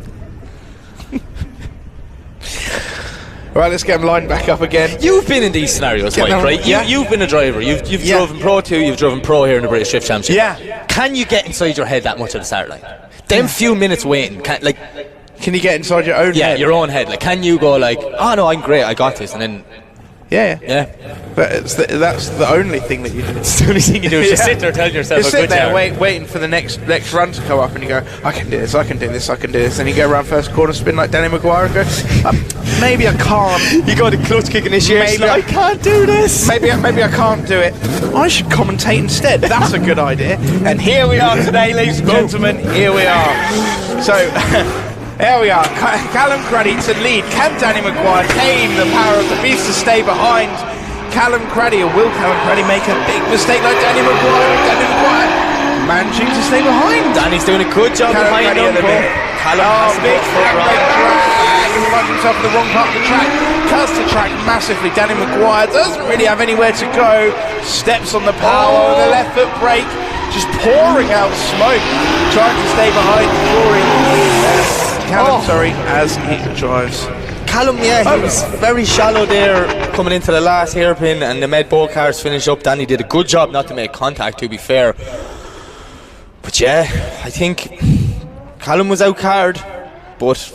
Speaker 2: Right, let's get him lined back up again.
Speaker 3: You've been in these scenarios, Mike, right?
Speaker 2: Yeah.
Speaker 3: You've been a driver. You've driven Pro 2, you've driven Pro here in the British Drift Championship.
Speaker 2: Yeah.
Speaker 3: Can you get inside your head that much at the start line? Them few minutes waiting,
Speaker 2: can you get inside your own head?
Speaker 3: Yeah, your own head. Can you go oh no, I'm great, I got this, and then...
Speaker 2: Yeah. But that's the only thing that you do.
Speaker 3: It's the only thing you do is just sit there telling yourself
Speaker 2: you sit there waiting for the next run to come up, and you go, I can do this, I can do this, I can do this. And you go around first corner, spin like Danny Mcguire, and go, maybe I can't.
Speaker 3: You go to clutch kick initiation.
Speaker 2: Maybe
Speaker 3: I can't do this.
Speaker 2: Maybe I can't do it. I should commentate instead. That's a good idea. And here we are today, ladies and gentlemen. Here we are. So. There we are, Callum Craddy to lead. Can Danny Mcguire tame the power of the beast to stay behind Callum Craddy, or will Callum Craddy make a big mistake like Danny Mcguire? Danny Mcguire managing to stay behind.
Speaker 3: Danny's doing a good job behind him. Callum
Speaker 2: big drag. He finds himself in the wrong part of the track. Cuts the track massively. Danny Mcguire doesn't really have anywhere to go. Steps on the power with a left foot brake, just pouring out smoke, trying to stay behind Callum, as he drives.
Speaker 3: Callum, he was very shallow there coming into the last hairpin, and the Med Bowl cars finish up. Danny did a good job not to make contact, to be fair. But I think Callum was outcarred, but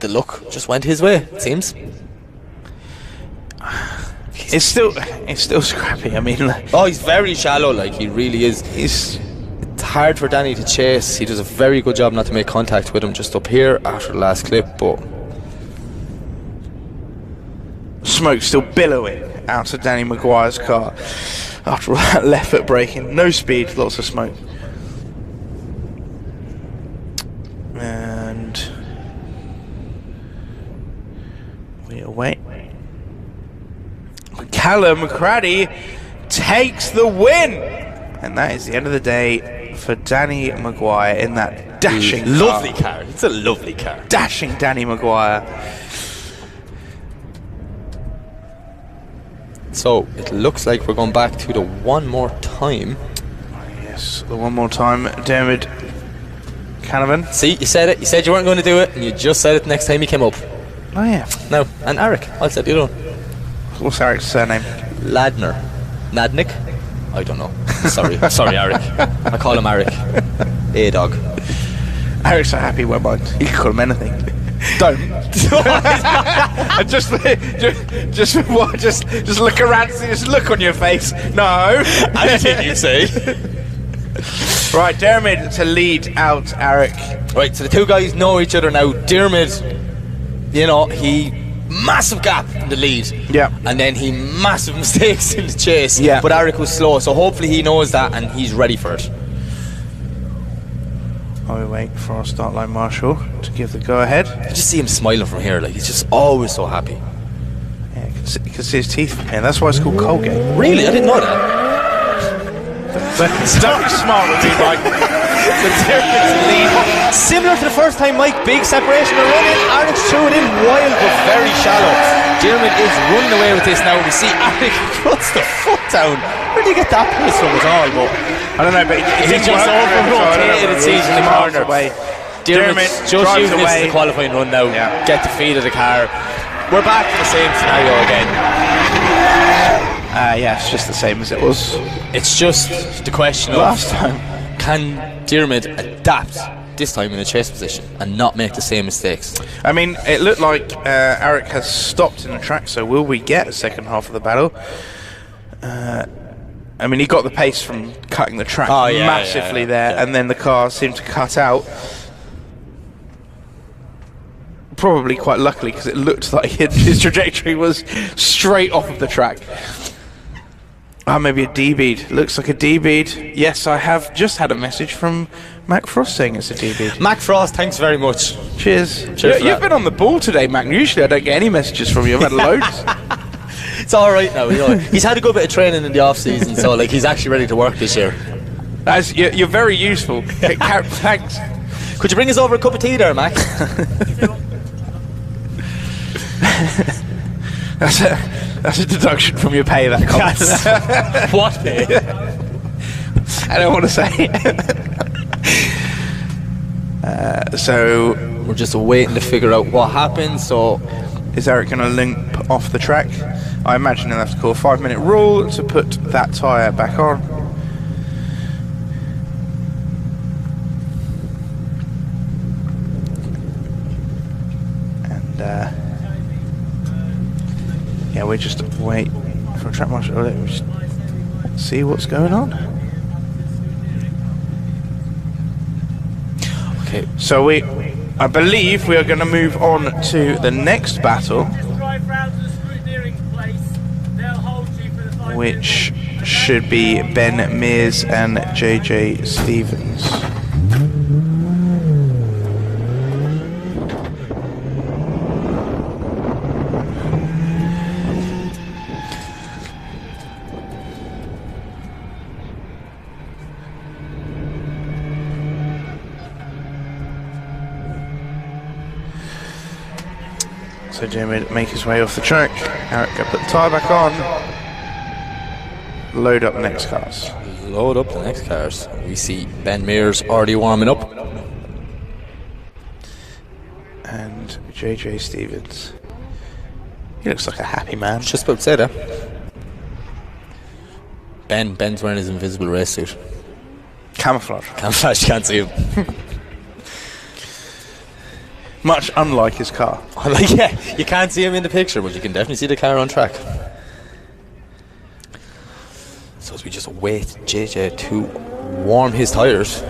Speaker 3: the luck just went his way, it seems.
Speaker 2: It's still scrappy. I mean,
Speaker 3: he's very shallow, he really is. It's hard for Danny to chase. He does a very good job not to make contact with him just up here after the last clip, but
Speaker 2: smoke still billowing out of Danny Mcguire's car after all that left foot braking. No speed, lots of smoke. And We await. Callum Craddy takes the win, and that is the end of the day for Danny Mcguire in that dashing
Speaker 3: lovely car. It's a lovely car.
Speaker 2: Dashing Danny Mcguire.
Speaker 3: So it looks like we're going back to the one more time.
Speaker 2: Yes, the one more time. Dermot Mchanoven.
Speaker 3: See, you said it. You said you weren't going to do it, and you just said it next time you came up.
Speaker 2: Oh yeah.
Speaker 3: No, and Eric. I'll say the other one.
Speaker 2: What's Eric's surname?
Speaker 3: Ladniak? I don't know. Sorry, Eric. I call him Eric. A-dog.
Speaker 2: Eric's a happy web mind. You can call him anything. Don't. just look around. Just look on your face. No.
Speaker 3: Anything you say.
Speaker 2: Right, Dermot to lead out Eric.
Speaker 3: Right, so the two guys know each other now. Dermot, you know, he massive gap in the lead.
Speaker 2: Yeah.
Speaker 3: And then he massive mistakes in the chase.
Speaker 2: Yeah.
Speaker 3: But Eric was slow, so hopefully he knows that and he's ready for it.
Speaker 2: While we wait for our start line marshal to give the go ahead.
Speaker 3: You just see him smiling from here, like he's just always so happy.
Speaker 2: Yeah, you can see his teeth from here. That's why it's called Colgate.
Speaker 3: Really? I didn't know that.
Speaker 2: Don't be smart with me, Mike.
Speaker 3: Similar to the first time, Mike, big separation of running. Eric's threw it in wild but very shallow. Dermot is running away with this now. We see Eric cuts the foot down. Where did he get that pace from at all? But
Speaker 2: I don't know, but
Speaker 3: he just over-rotated, it seems, in the corner. Dermot just using this as a qualifying run now. Yeah. Get the feed of the car. We're back to the same scenario again.
Speaker 2: Yeah, it's just the same as it was.
Speaker 3: It's just the question of
Speaker 2: last time.
Speaker 3: Can Dermot adapt this time in the chase position and not make the same mistakes?
Speaker 2: I mean, it looked like Eric has stopped in the track, so will we get a second half of the battle? I mean, he got the pace from cutting the track massively there, and then the car seemed to cut out. Probably quite luckily, because it looked like his trajectory was straight off of the track. Oh, maybe a D-bead. Looks like a D-bead. Yes, I have just had a message from Mac Frost saying it's a D-bead.
Speaker 3: Mac Frost, thanks very much.
Speaker 2: Cheers. You've been on the ball today, Mac. Usually I don't get any messages from you. I've had loads.
Speaker 3: It's all right now. You know, he's had a good bit of training in the off-season, so like he's actually ready to work this year.
Speaker 2: You're very useful. Thanks.
Speaker 3: Could you bring us over a cup of tea there, Mac?
Speaker 2: That's a deduction from your pay, that comment.
Speaker 3: What pay?
Speaker 2: I don't want to say. So
Speaker 3: we're just waiting to figure out what happened. So
Speaker 2: is Eric going to limp off the track? I imagine he'll have to call a 5-minute rule to put that tyre back on. And yeah, we just wait for a track marshal. We just see what's going on.
Speaker 3: Okay,
Speaker 2: so I believe we are going to move on to the next battle, which should be Ben Mears and JJ Stevens. So Jamie make his way off the track. Eric go put the tyre back on. Load up the next cars.
Speaker 3: Load up the next cars. We see Ben Mears already warming up.
Speaker 2: And JJ Stevens. He looks like a happy man.
Speaker 3: Just about to say that. Ben's wearing his invisible race suit.
Speaker 2: Camouflage.
Speaker 3: Camouflage, you can't see him.
Speaker 2: Much unlike his car.
Speaker 3: Like, yeah, you can't see him in the picture, but you can definitely see the car on track. So as we just wait JJ to warm his tyres.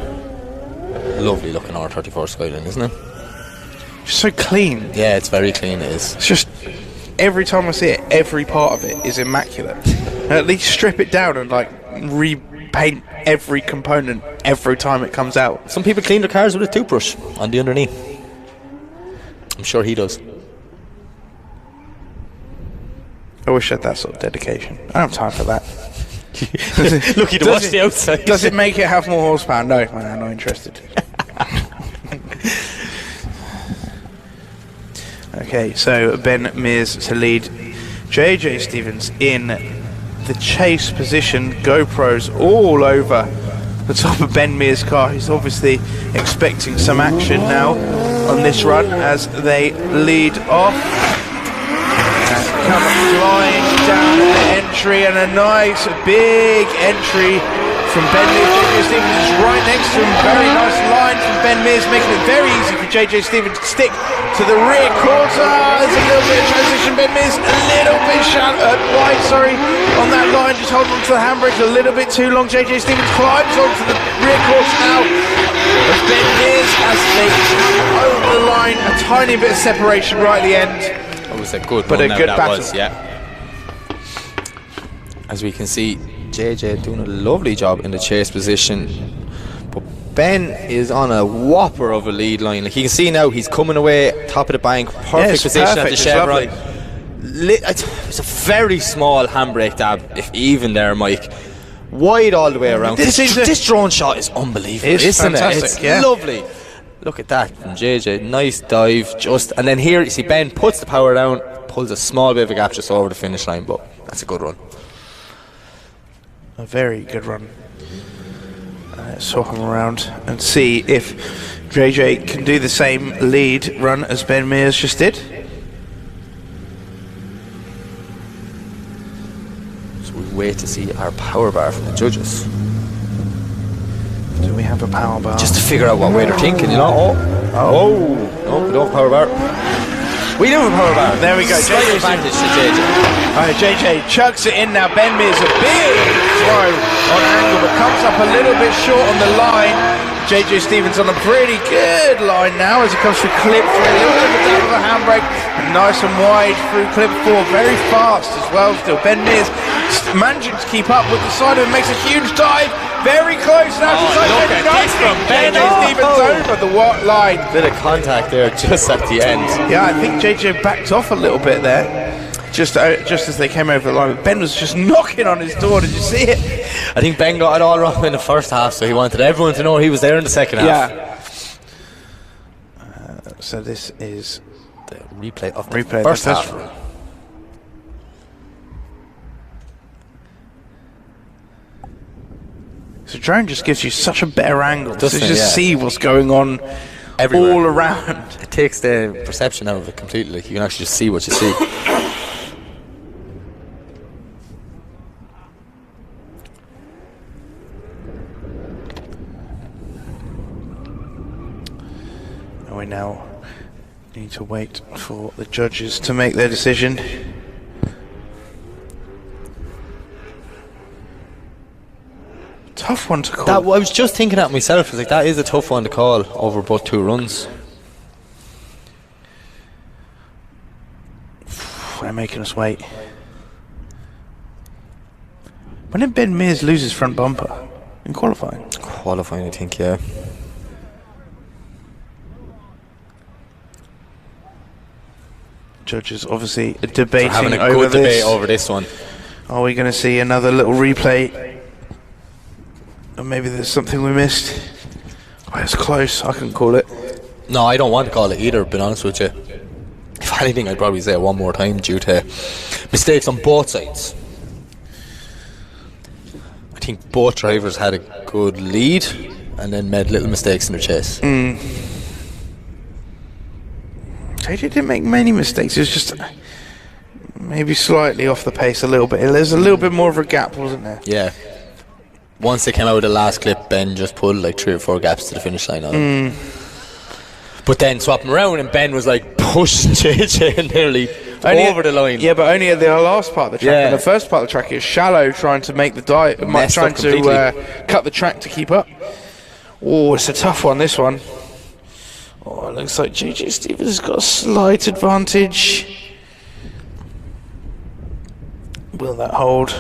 Speaker 3: Lovely looking R34 Skyline, isn't it?
Speaker 2: Just so clean.
Speaker 3: Yeah, it's very clean, it is.
Speaker 2: It's just, every time I see it, every part of it is immaculate. At least strip it down and like repaint every component every time it comes out.
Speaker 3: Some people clean their cars with a toothbrush on the underneath. I'm sure he does.
Speaker 2: I wish I had that sort of dedication. I don't have time for that.
Speaker 3: Lucky to watch the outside.
Speaker 2: Does it make it have more horsepower? No, I'm not interested. Okay, so Ben Mears to lead JJ Stevens in the chase position. GoPros all over the top of Ben Mears' car. He's obviously expecting some action now on this run as they lead off. Come flying down the entry, and a nice big entry from Ben Mears. JJ Stevens is right next to him. Very nice line from Ben Mears, making it very easy for JJ Stevens to stick to the rear quarter. There's a little bit of transition. Ben Mears a little bit wide, on that line, just holding on to the handbrake a little bit too long. JJ Stevens climbs onto the rear quarter now. As Ben Mears, as they over the line, a tiny bit of separation right at the end.
Speaker 3: It was a good
Speaker 2: but
Speaker 3: one.
Speaker 2: A good battle.
Speaker 3: Yeah. As we can see, JJ doing a lovely job in the chase position, but Ben is on a whopper of a lead line. Like you can see now, he's coming away top of the bank, perfect position at the chevron. It's a very small handbrake dab, if even there, Mike. Wide all the way around. This drone shot is unbelievable, isn't it? It's lovely. Look at that from JJ. Nice dive, and then here you see Ben puts the power down, pulls a small bit of a gap just over the finish line, but that's a good run.
Speaker 2: A very good run. Let's swap him around and see if JJ can do the same lead run as Ben Mears just did.
Speaker 3: So we wait to see our power bar from the judges.
Speaker 2: Do we have a power bar?
Speaker 3: Just to figure out what way they're thinking, you know. No, we don't have a power bar. We do have a power bar.
Speaker 2: There we go.
Speaker 3: Slight advantage to JJ.
Speaker 2: Alright, JJ chucks it in now. Ben Mears a big throw on angle, but comes up a little bit short on the line. JJ Stevens on a pretty good line now as he comes through clip 3. A little bit of a down of the handbrake. Nice and wide through clip 4. Very fast as well still. Ben Mears managing to keep up with the side of him. Makes a huge dive. Very close now to
Speaker 3: look at this from
Speaker 2: JJ Stevens over the line.
Speaker 3: Bit of contact there just at the end.
Speaker 2: Yeah, I think JJ backed off a little bit there. Just as they came over the line. Ben was just knocking on his door. Did you see it?
Speaker 3: I think Ben got it all wrong in the first half, so he wanted everyone to know he was there in the second half.
Speaker 2: Yeah. So this is
Speaker 3: the replay of the
Speaker 2: first
Speaker 3: half.
Speaker 2: So drone just gives you such a better angle to
Speaker 3: just
Speaker 2: see what's going on everywhere, all around.
Speaker 3: It takes the perception out of it completely. You can actually just see what you see.
Speaker 2: And we now need to wait for the judges to make their decision. Tough one to call.
Speaker 3: I was just thinking that myself. I was like, that is a tough one to call over both two runs.
Speaker 2: They're making us wait. When did Ben Mears lose his front bumper? In qualifying?
Speaker 3: Qualifying, I think, yeah.
Speaker 2: Judges obviously debating
Speaker 3: having a
Speaker 2: over
Speaker 3: good
Speaker 2: this.
Speaker 3: debate over this one.
Speaker 2: Are we going to see another little replay? Or maybe there's something we missed. Oh, it's close. I couldn't call it.
Speaker 3: No, I don't want to call it either, to be honest with you. If anything, I'd probably say it one more time due to mistakes on both sides. I think both drivers had a good lead and then made little mistakes in their chase.
Speaker 2: JJ didn't make many mistakes. It was just maybe slightly off the pace a little bit. There's a little bit more of a gap, wasn't there?
Speaker 3: Yeah. Once they came out with the last clip, Ben just pulled like 3 or 4 gaps to the finish line on him. But then swap him around and Ben was like pushing JJ nearly over the line.
Speaker 2: Yeah, but only at the last part of the track.
Speaker 3: Yeah.
Speaker 2: In the first part of the track, it was shallow, trying to make the dive, trying to cut the track to keep up. Oh, it's a tough one, this one. Oh, it looks like JJ Stevens has got a slight advantage. Will that hold?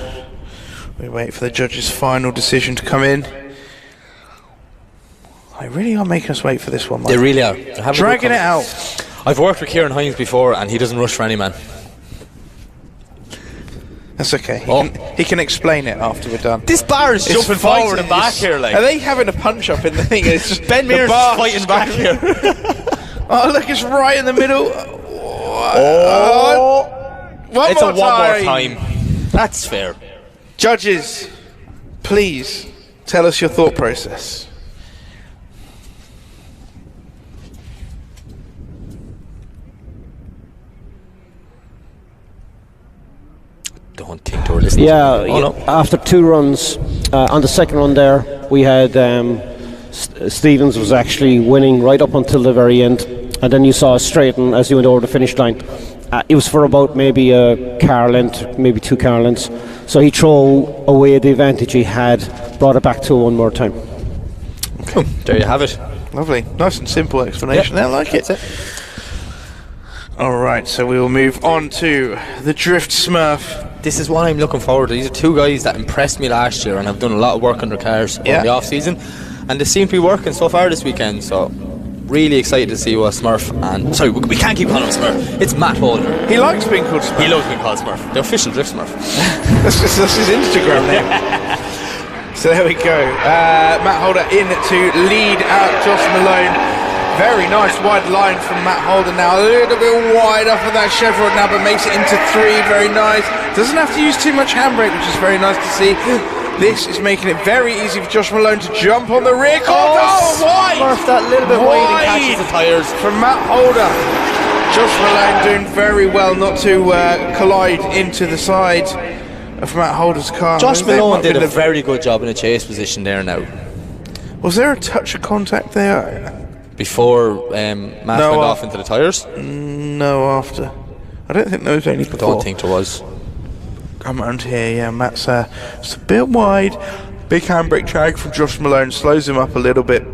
Speaker 2: We wait for the judges' final decision to come in. They really are making us wait for this one, Mike.
Speaker 3: They really are.
Speaker 2: Dragging it out.
Speaker 3: I've worked with Kieran Hines before and he doesn't rush for any man.
Speaker 2: That's okay.
Speaker 3: Oh.
Speaker 2: He can explain it after we're done.
Speaker 3: This bar is
Speaker 2: It's
Speaker 3: jumping forward and back
Speaker 2: It's-
Speaker 3: here, like.
Speaker 2: Are they having a punch up in the thing? It's just
Speaker 3: Ben
Speaker 2: the
Speaker 3: Mears is
Speaker 2: bar's
Speaker 3: fighting
Speaker 2: just
Speaker 3: back
Speaker 2: going-
Speaker 3: here.
Speaker 2: Oh, look, it's right in the middle.
Speaker 3: Oh.
Speaker 2: One
Speaker 3: It's
Speaker 2: more
Speaker 3: a one more
Speaker 2: time.
Speaker 3: time. That's fair.
Speaker 2: Judges, please tell us your thought process.
Speaker 3: Don't think they were listening.
Speaker 6: Yeah,
Speaker 3: Oh, no.
Speaker 6: after 2 runs, on the second run there, we had Stevens was actually winning right up until the very end, and then you saw a straighten as you went over the finish line. It was for about maybe a car length, maybe 2 car lengths. So he threw away the advantage he had, brought it back to one more time.
Speaker 3: Okay. There you have it.
Speaker 2: Lovely. Nice and simple explanation.
Speaker 3: Yep.
Speaker 2: I like it.
Speaker 3: That's
Speaker 2: All right, so we will move on to the Drift Smurf.
Speaker 3: This is what I'm looking forward to. These are 2 guys that impressed me last year and have done a lot of work on their cars
Speaker 2: Yeah.
Speaker 3: in the off season, and they seem to be working so far this weekend. So really excited to see what Smurf and sorry, we can't keep calling him Smurf. It's Matt Holder.
Speaker 2: He likes being called Smurf.
Speaker 3: He loves being called Smurf. The official Drift Smurf.
Speaker 2: That's his Instagram name. So there we go. Matt Holder in to lead out Josh Malone. Very nice wide line from Matt Holder now. A little bit wide off of that chevron now, but makes it into 3. Very nice. Doesn't have to use too much handbrake, which is very nice to see. This is making it very easy for Josh Malone to jump on the rear corner. Oh, wide!
Speaker 3: Smurf that little bit wide and catches the tyres.
Speaker 2: From Matt Holder. Josh Malone doing very well not to collide into the side of Matt Holder's car.
Speaker 3: Josh
Speaker 2: There
Speaker 3: Malone
Speaker 2: might
Speaker 3: did
Speaker 2: have
Speaker 3: a
Speaker 2: been
Speaker 3: very good job in a chase position there now.
Speaker 2: Was there a touch of contact there?
Speaker 3: Before Matt went off into the tyres?
Speaker 2: No, after. I don't think there was any before.
Speaker 3: Don't think there was.
Speaker 2: Come around here, yeah, Matt's just a bit wide. Big handbrake drag from Josh Malone, slows him up a little bit.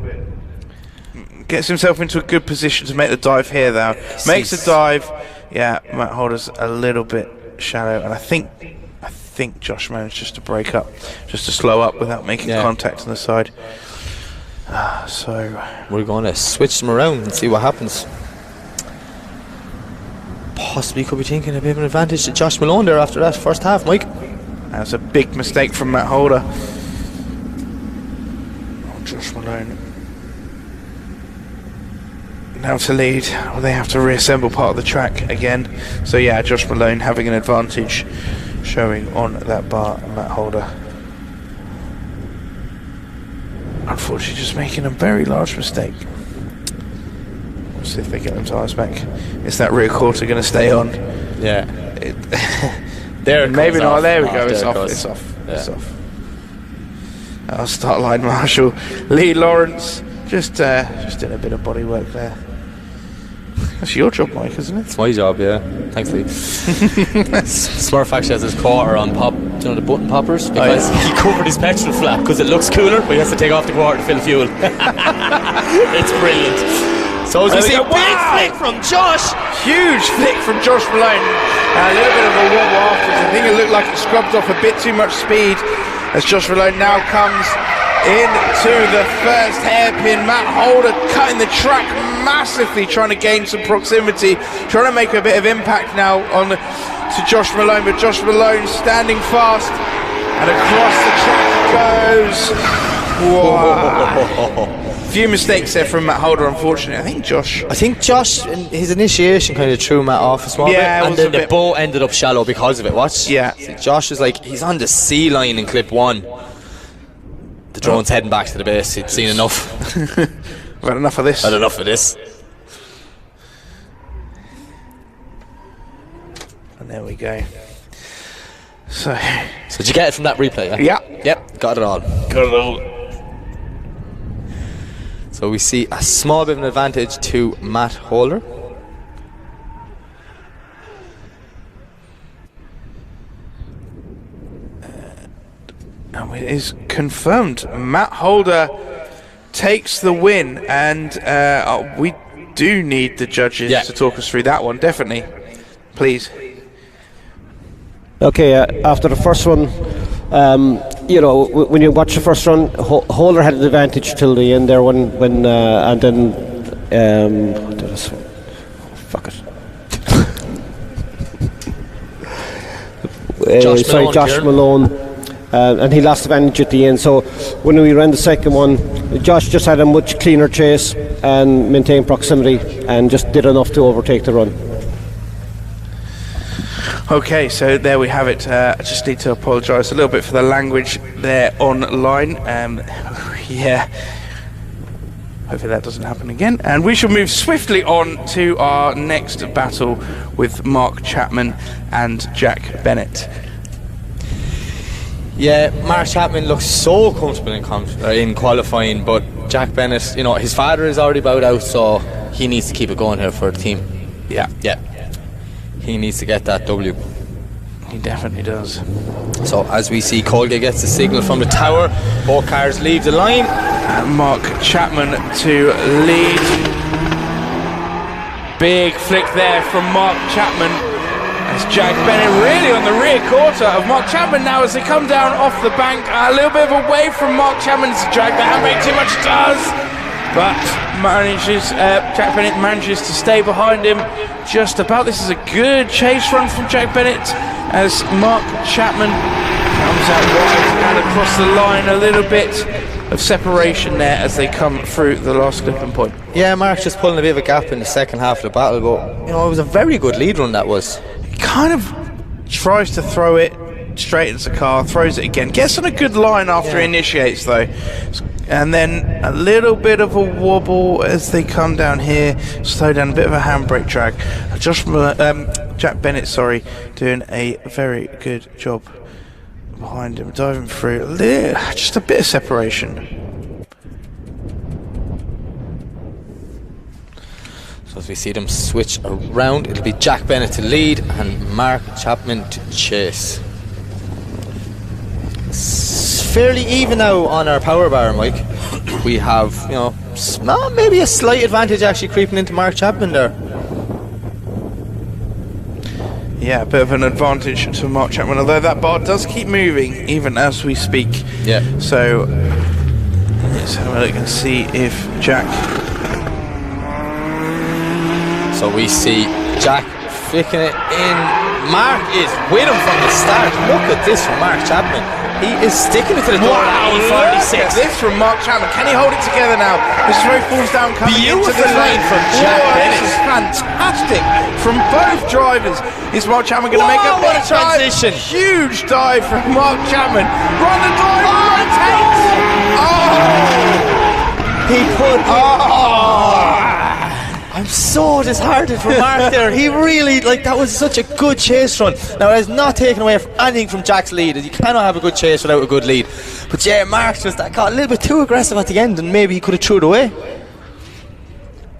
Speaker 2: Gets himself into a good position to make the dive here, though. Makes the dive. Yeah, Matt Holder's a little bit shallow, and I think Josh managed just to break up, just to slow up without making contact on the side. So
Speaker 3: we're going to switch them around and see what happens. Possibly could be thinking a bit of an advantage to Josh Malone there after that first half, Mike.
Speaker 2: That's a big mistake from Matt Holder. Oh, Josh Malone. Now to lead. Well, they have to reassemble part of the track again. So yeah, Josh Malone having an advantage, showing on that bar, and Matt Holder unfortunately just making a very large mistake. We'll see if they get them tyres back. Is that rear quarter going to stay on?
Speaker 3: Yeah. There it
Speaker 2: maybe not.
Speaker 3: off.
Speaker 2: There we go.
Speaker 3: There
Speaker 2: It's
Speaker 3: it
Speaker 2: off.
Speaker 3: goes.
Speaker 2: It's off.
Speaker 3: Yeah.
Speaker 2: It's off. Our start line marshal Lee Lawrence just doing a bit of body work there. That's your job, Mike, isn't it?
Speaker 3: It's my job, yeah. Thanks, Lee. Smurf actually has his quarter on pop, the button poppers, because he covered his petrol flap because it looks cooler, but he has to take off the quarter to fill fuel. It's brilliant. So as we see, big flick from Josh.
Speaker 2: Huge flick from Josh Malone. A little bit of a wobble afterwards. I think it looked like it scrubbed off a bit too much speed as Josh Malone now comes into the first hairpin. Matt Holder cutting the track massively, trying to gain some proximity, trying to make a bit of impact now on to Josh Malone, but Josh Malone standing fast, and across the track goes. Wow. Few mistakes there from Matt Holder, unfortunately. I think Josh,
Speaker 3: in his initiation kind of threw Matt off a small bit, and then the boat ended up shallow because of it. Watch.
Speaker 2: Yeah.
Speaker 3: See, Josh is like, he's on the C line in clip 1. The drone's heading back to the base. He'd seen enough.
Speaker 2: We've had enough of this.
Speaker 3: Had enough of this.
Speaker 2: And there we go. So
Speaker 3: did you get it from that replay?
Speaker 2: Yeah.
Speaker 3: Yep, got it all. So we see a small bit of an advantage to Matt Holder.
Speaker 2: And it is confirmed. Matt Holder takes the win, and we do need the judges to talk us through that one, definitely. Please.
Speaker 6: Okay, after the first one, when you watch the first run, Holder had an advantage till the end there when and then fuck it. Josh Malone. And he lost advantage at the end. So when we ran the second one, Josh just had a much cleaner chase and maintained proximity and just did enough to overtake the run.
Speaker 2: Okay, so there we have it. I just need to apologise a little bit for the language there online. Yeah, hopefully that doesn't happen again. And we shall move swiftly on to our next battle with Mark Chapman and Jack Bennett.
Speaker 3: Yeah, Mark Chapman looks so comfortable in qualifying, but Jack Bennett, you know, his father is already bowed out, so he needs to keep it going here for the team. Yeah. He needs to get that W.
Speaker 2: He definitely does.
Speaker 3: So as we see, Colgate gets the signal from the tower. Both cars leave the line.
Speaker 2: And Mark Chapman to lead. Big flick there from Mark Chapman. As Jack Bennett really on the rear quarter of Mark Chapman now as they come down off the bank. A little bit of away from Mark Chapman to drag the handbrake too much, does. But Jack Bennett manages to stay behind him just about. This is a good chase run from Jack Bennett as Mark Chapman comes out wide and across the line. A little bit of separation there as they come through the last clipping point.
Speaker 3: Yeah, Mark's just pulling a bit of a gap in the second half of the battle, but you know, it was a very good lead run that was.
Speaker 2: He kind of tries to throw it straight into the car, throws it again, gets on a good line after he initiates though, and then a little bit of a wobble as they come down here, slow down, a bit of a handbrake drag. Jack Bennett, doing a very good job behind him, diving through, just a bit of separation.
Speaker 3: So as we see them switch around, it'll be Jack Bennett to lead and Mark Chapman to chase. It's fairly even now on our power bar, Mike. We have, you know, maybe a slight advantage actually creeping into Mark Chapman there.
Speaker 2: Yeah, a bit of an advantage to Mark Chapman, although that bar does keep moving even as we speak.
Speaker 3: Yeah.
Speaker 2: So let's have a look and see if Jack...
Speaker 3: So we see Jack flicking it in. Mark is with him from the start. Look at this from Mark Chapman. He is sticking it to the door.
Speaker 2: Wow, look at this from Mark Chapman. Can he hold it together now? This is where he falls down coming into the lane
Speaker 3: from Jack Bennett.
Speaker 2: This is fantastic from both drivers. Is Mark Chapman going to make a big
Speaker 3: transition?
Speaker 2: Huge dive from Mark Chapman. Run the dive, rotates.
Speaker 3: He put I'm so disheartened for Mark there. He really, that was such a good chase run. Now, it has not taken away anything from Jack's lead. You cannot have a good chase without a good lead. But yeah, Mark just got a little bit too aggressive at the end and maybe he could have threw it away.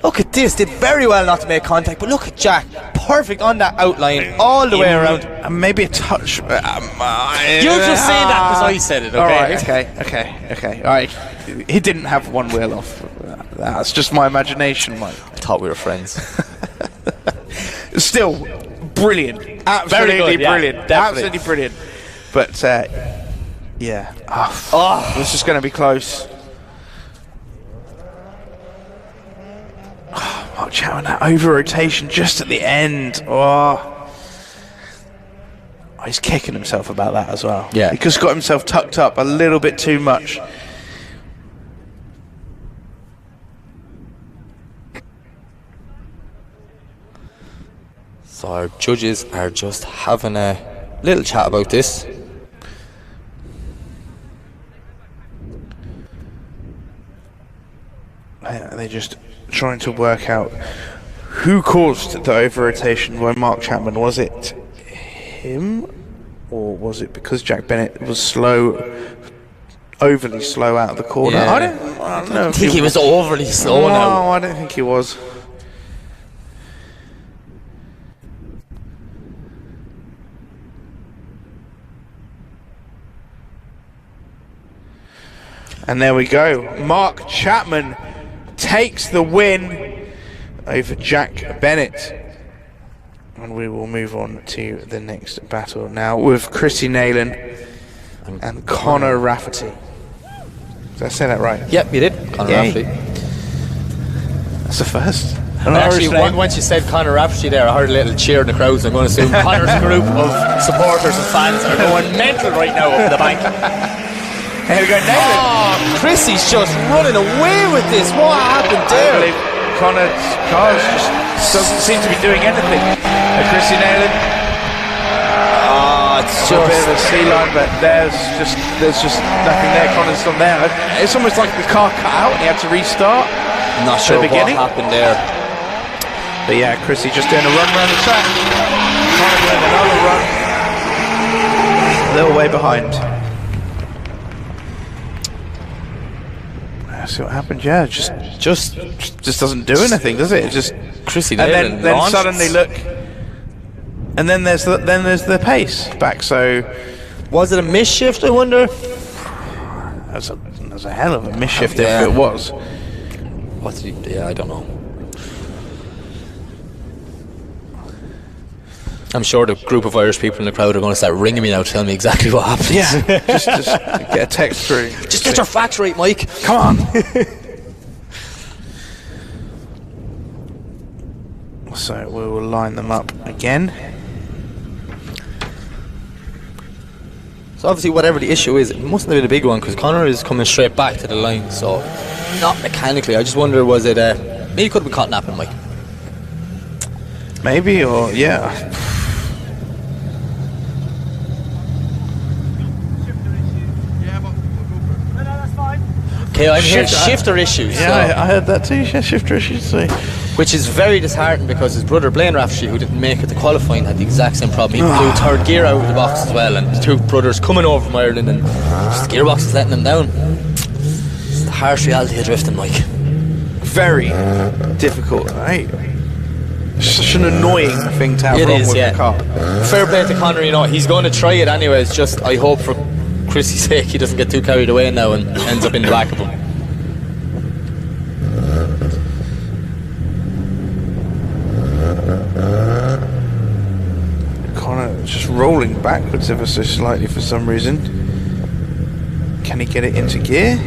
Speaker 3: Look at this, did very well not to make contact, but look at Jack, perfect on that outline all the way around.
Speaker 2: Maybe a touch.
Speaker 3: You're just saying that because I said it, okay?
Speaker 2: Alright, okay. Alright, he didn't have one wheel off. That's just my imagination, Mike.
Speaker 3: I thought we were friends.
Speaker 2: Still, brilliant. Absolutely brilliant. Absolutely brilliant. But, yeah. This is going to be close. Mark Chapman, that over rotation just at the end. He's kicking himself about that as well.
Speaker 3: Yeah.
Speaker 2: He just got himself tucked up a little bit too much.
Speaker 3: So our judges are just having a little chat about this.
Speaker 2: They're just trying to work out who caused the over rotation by Mark Chapman. Was it him, or was it because Jack Bennett was overly slow out of the corner?
Speaker 3: Yeah.
Speaker 2: I don't know.
Speaker 3: I think he was overly slow now.
Speaker 2: No, I don't think he was. And there we go. Mark Chapman takes the win over Jack Bennett. And we will move on to the next battle now with Chrissy Naylon and Connor Rafferty. Did I say that right?
Speaker 3: Yep, you did. Connor Rafferty.
Speaker 2: That's the first.
Speaker 3: And actually, once you said Conor Rafferty there, I heard a little cheer in the crowd, so I'm going to assume Conor's group of supporters and fans are going mental right now up the bank.
Speaker 2: Here we go, Naylon.
Speaker 3: Oh, Chrissy's just running away with this. What happened there?
Speaker 2: I believe Conor's cars just doesn't seem to be doing anything. Chrissy Naylon.
Speaker 3: It's
Speaker 2: a bit of a sea line, but there's just nothing there. Conor's not there. It's almost like the car cut out and he had to restart.
Speaker 3: I'm not sure what happened there.
Speaker 2: But yeah, Chrissy just doing a run around the track. Conor doing another run. A little way behind. See what happened? Yeah, just doesn't do anything, does it? It just
Speaker 3: Chrissy.
Speaker 2: And then suddenly look. And then there's the pace back. So
Speaker 3: was it a misshift? I wonder.
Speaker 2: That's a hell of a misshift if it was.
Speaker 3: Yeah, I don't know. I'm sure the group of Irish people in the crowd are going to start ringing me now to tell me exactly what happened.
Speaker 2: Yeah, just get a text through.
Speaker 3: Just get your facts right, Mike.
Speaker 2: Come on. So we will line them up again.
Speaker 3: So obviously whatever the issue is, it mustn't have been a big one because Conor is coming straight back to the line, so not mechanically. I just wonder, was it maybe it could have been caught napping, Mike.
Speaker 2: Maybe, or yeah.
Speaker 3: Okay, I'm hearing shifter issues.
Speaker 2: Yeah,
Speaker 3: so.
Speaker 2: I heard that too. Yeah, shifter issues too.
Speaker 3: Which is very disheartening because his brother Blaine Rafferty, who didn't make it to qualifying, had the exact same problem. He blew third gear out of the box as well, and the two brothers coming over from Ireland, and just the gearbox is letting them down. It's the harsh reality of drifting, Mike.
Speaker 2: Very difficult, right? Such an annoying thing to have wrong with the car.
Speaker 3: Fair play to Conor, you know, he's going to try it anyways. Just I hope for Chrissy's sake he doesn't get too carried away now and ends up in the back of him.
Speaker 2: Conor just rolling backwards ever so slightly for some reason. Can he get it into gear?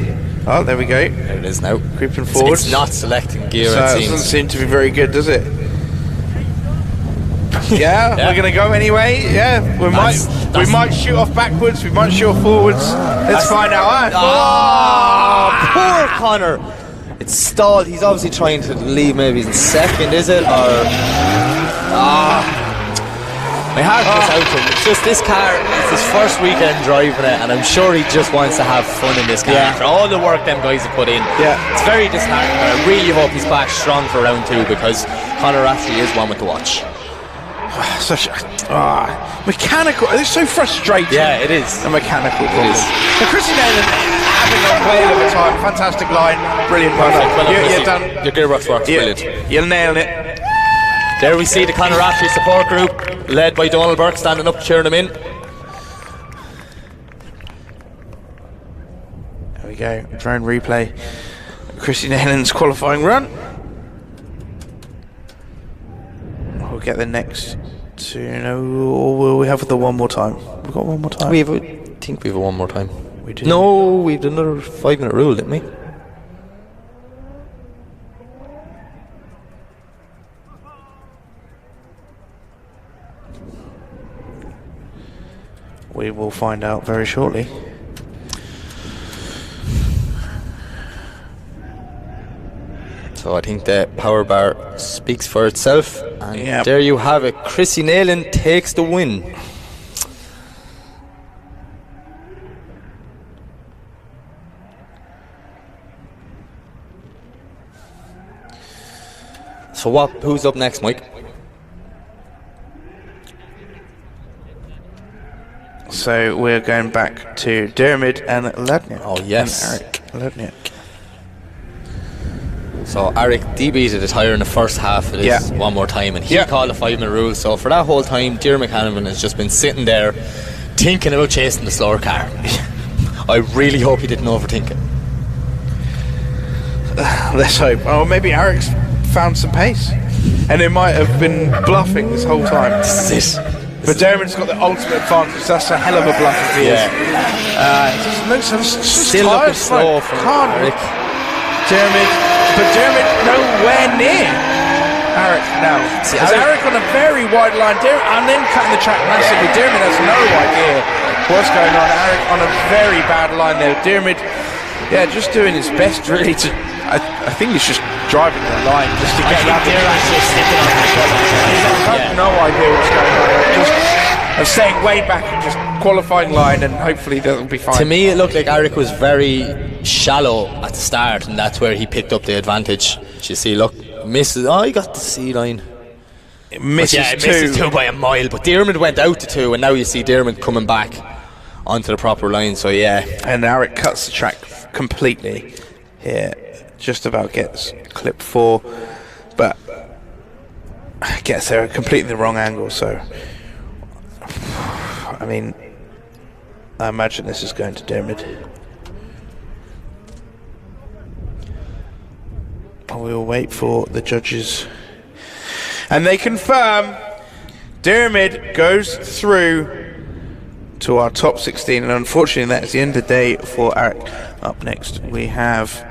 Speaker 2: Oh, there we go.
Speaker 3: There it is now.
Speaker 2: Creeping forward.
Speaker 3: It's not selecting gear,
Speaker 2: so
Speaker 3: it
Speaker 2: it
Speaker 3: seems.
Speaker 2: doesn't seem to be very good, does it? Yeah, we're going to go anyway. Yeah, we might shoot off backwards. We might shoot off forwards. Let's find out.
Speaker 3: Poor Conor. It's stalled. He's obviously trying to leave. Maybe he's in second, is it? Or my heart goes out to him. It's just this car. It's his first weekend driving it, and I'm sure he just wants to have fun in this car after all the work them guys have put in.
Speaker 2: Yeah,
Speaker 3: it's very disheartening. But I really hope he's back strong for round 2 because Conor Rafferty is one with the watch.
Speaker 2: Such mechanical. It's so frustrating.
Speaker 3: Yeah, it is.
Speaker 2: A mechanical problem.
Speaker 3: It is.
Speaker 2: So Chrissy Naylon having a whale of a time. Fantastic line. Brilliant.
Speaker 3: Perfect. Well,
Speaker 2: you're done.
Speaker 3: Your gearbox works. Brilliant.
Speaker 2: You're nailing it.
Speaker 3: There we see the Conor Rafferty support group led by Donald Burke standing up cheering him in.
Speaker 2: There we go. Drone replay. Chrissy Naylon's qualifying run. We'll get the next 2, or will we have the one more time? We've got one more time.
Speaker 3: I think we have one more time.
Speaker 2: We do.
Speaker 3: No, we had another 5-minute rule, didn't we?
Speaker 2: We will find out very shortly.
Speaker 3: So I think the power bar speaks for itself, and there you have it. Chrissy Naylon takes the win. So who's up next, Mike?
Speaker 2: So we're going back to Dermot and Ladniak.
Speaker 3: Oh yes,
Speaker 2: and Eric Ladniak.
Speaker 3: So Eric debeated a tyre in the first half of this one more time, and he called a 5-minute rule. So for that whole time, dear Mchanoven has just been sitting there thinking about chasing the slower car. I really hope he didn't overthink it.
Speaker 2: Let's hope. Oh, maybe Eric's found some pace, and it might have been bluffing this whole time.
Speaker 3: This is it.
Speaker 2: But Dermot's got the ultimate advantage. That's a hell of a bluff if he is.
Speaker 3: Still looking slow from Eric.
Speaker 2: Dermot, but Dermot nowhere near. Eric now. There's Eric on a very wide line, and then cutting the track massively. Dermot has no idea what's going on. Eric on a very bad line there. Dermot, just doing his best really to. I think he's just driving the line just to get around. I have no idea what's going on. Just staying way back and just qualifying line, and hopefully that'll be fine.
Speaker 3: To me, it looked like Eric was very shallow at the start, and that's where he picked up the advantage. You see, look, misses. Oh, he got the C line.
Speaker 2: It misses
Speaker 3: two by a mile. But Dermot went out to 2, and now you see Dermot coming back onto the proper line. So
Speaker 2: and Eric cuts the track completely here. Just about gets clip 4, but gets there at completely the wrong angle. So, I mean, I imagine this is going to Dermot. We'll wait for the judges, and they confirm Dermot goes through to our top 16, and unfortunately that is the end of the day for Eric. Up next we have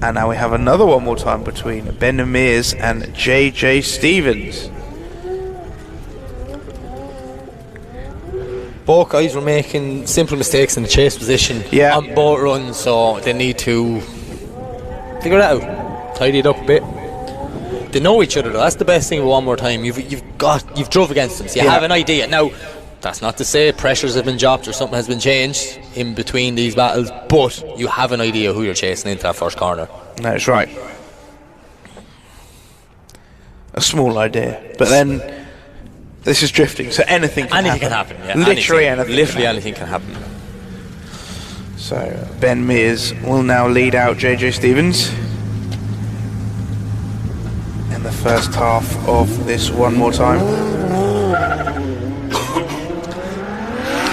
Speaker 2: and now we have another one more time between Bennett Mears and JJ Stevens.
Speaker 3: both guys were making simple mistakes in the chase position on both runs, so they need to figure it out, tidy it up a bit. They know each other though. That's the best thing. One more time, you've drove against them, so you have an idea. Now, that's not to say pressures have been dropped or something has been changed in between these battles, but you have an idea who you're chasing into that first corner.
Speaker 2: That's right. A small idea, but then this is drifting, so anything can happen.
Speaker 3: Yeah.
Speaker 2: Literally
Speaker 3: anything can happen.
Speaker 2: So Ben Mears will now lead out JJ Stevens in the first half of this one more time.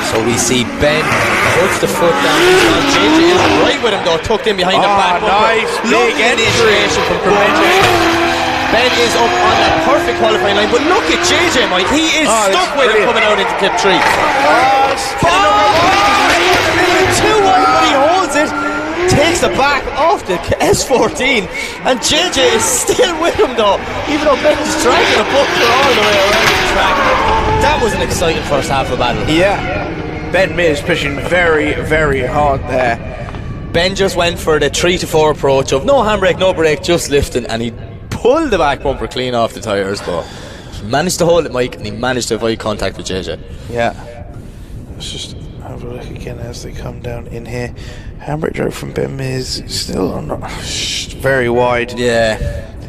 Speaker 3: So we see Ben puts the foot down. JJ is right with him though, tucked in behind the back.
Speaker 2: Nice big initiation from JJ.
Speaker 3: Ben is up on that perfect qualifying line, but look at JJ, Mike. He is stuck with him coming out into clip 3. Too wide, but he holds it. Takes the back off the S14, and JJ is still with him though, even though Ben is dragging a buckler all the way around the track. That was an exciting first half of battle.
Speaker 2: Yeah, Ben Mears pushing very, very hard there.
Speaker 3: Ben just went for the 3 to 4 approach of no handbrake, no brake, just lifting, and he pulled the back bumper clean off the tyres, but he managed to hold it, Mike, and he managed to avoid contact with JJ.
Speaker 2: Yeah. Let's just have a look again as they come down in here. Handbrake drove from Ben Mears, still not very wide.
Speaker 3: Yeah.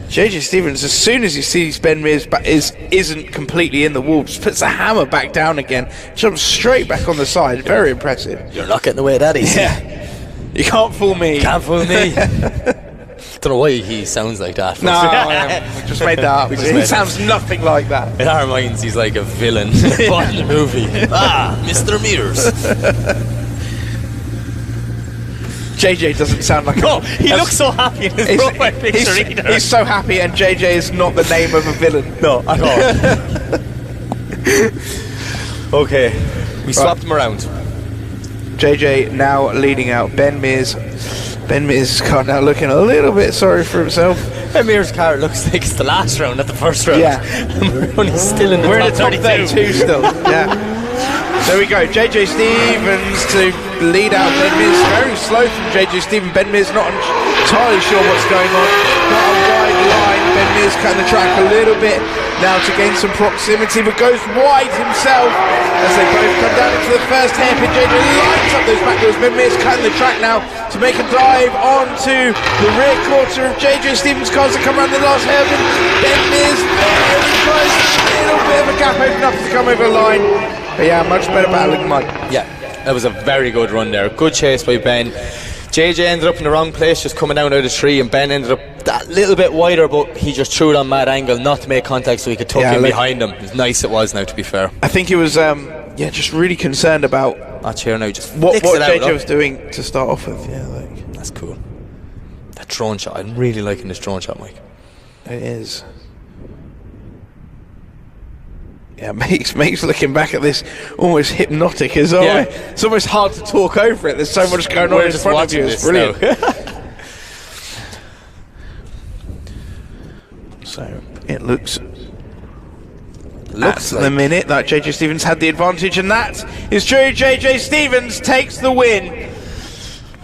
Speaker 2: JJ Stevens, as soon as he sees Ben Mears isn't completely in the wall, just puts the hammer back down again, jumps straight back on the side. Very impressive.
Speaker 3: You're not getting away with that easy.
Speaker 2: Yeah. You can't fool me.
Speaker 3: Can't fool me. Don't know why he sounds like that.
Speaker 2: No, we just made that up. He sounds nothing like that.
Speaker 3: In our minds, he's like a villain in a Bond movie. Mr. Mears.
Speaker 2: JJ doesn't sound like
Speaker 3: he looks so happy in his profile picture either.
Speaker 2: He's so happy, and JJ is not the name of a villain.
Speaker 3: No, at all. Okay, we swapped him around.
Speaker 2: JJ now leading out Ben Mears. Ben Mears' car now looking a little bit sorry for himself.
Speaker 3: Ben Mears' car looks like it's the last round, not the first round.
Speaker 2: Yeah.
Speaker 3: We're only still in the
Speaker 2: We're
Speaker 3: top
Speaker 2: in the top 32 still. Yeah. There we go. JJ Stevens to lead out Ben Mears. Very slow from JJ Stevens. Ben Mears not entirely sure what's going on. Not a wide line. Ben Mears cutting the track a little bit now to gain some proximity, but goes wide himself as they both come down into the first hairpin. JJ lights up those back wheels. Ben Mears cutting the track now to make a dive onto the rear quarter of JJ Stevens' cars to come around the last hairpin. Ben Mears very close. A little bit of a gap open up to come over the line. But yeah, much better battle than Mike.
Speaker 3: Yeah, that was a very good run there. Good chase by Ben. JJ ended up in the wrong place, just coming down out of the tree, and Ben ended up that little bit wider, but he just threw it on mad angle, not to make contact, so he could tuck in behind him. As nice it was now, to be fair.
Speaker 2: I think he was, just really concerned about
Speaker 3: watch here now, just
Speaker 2: what JJ was doing to start off with. Yeah,
Speaker 3: that's cool. That drone shot, I'm really liking this drone shot, Mike.
Speaker 2: It is. Yeah, makes looking back at this almost hypnotic as well.
Speaker 3: Yeah.
Speaker 2: It's almost hard to talk over it. There's so much going on in front of you. It's brilliant. So it looks at the minute that JJ Stevens had the advantage, and that is true. JJ Stevens takes the win.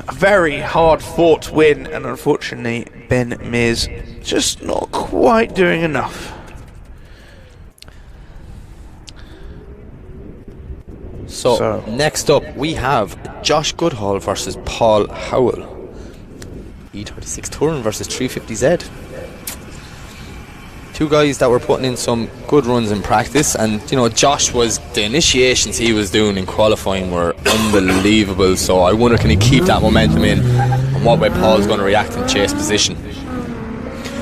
Speaker 2: A very hard fought win, and unfortunately Ben Mears just not quite doing enough.
Speaker 3: So next up we have Josh Goodall versus Paul Howell. E36 Touring versus 350Z. Two guys that were putting in some good runs in practice, and you know, Josh was, the initiations he was doing in qualifying were unbelievable, so I wonder can he keep that momentum in, and what way Paul's going to react in chase position.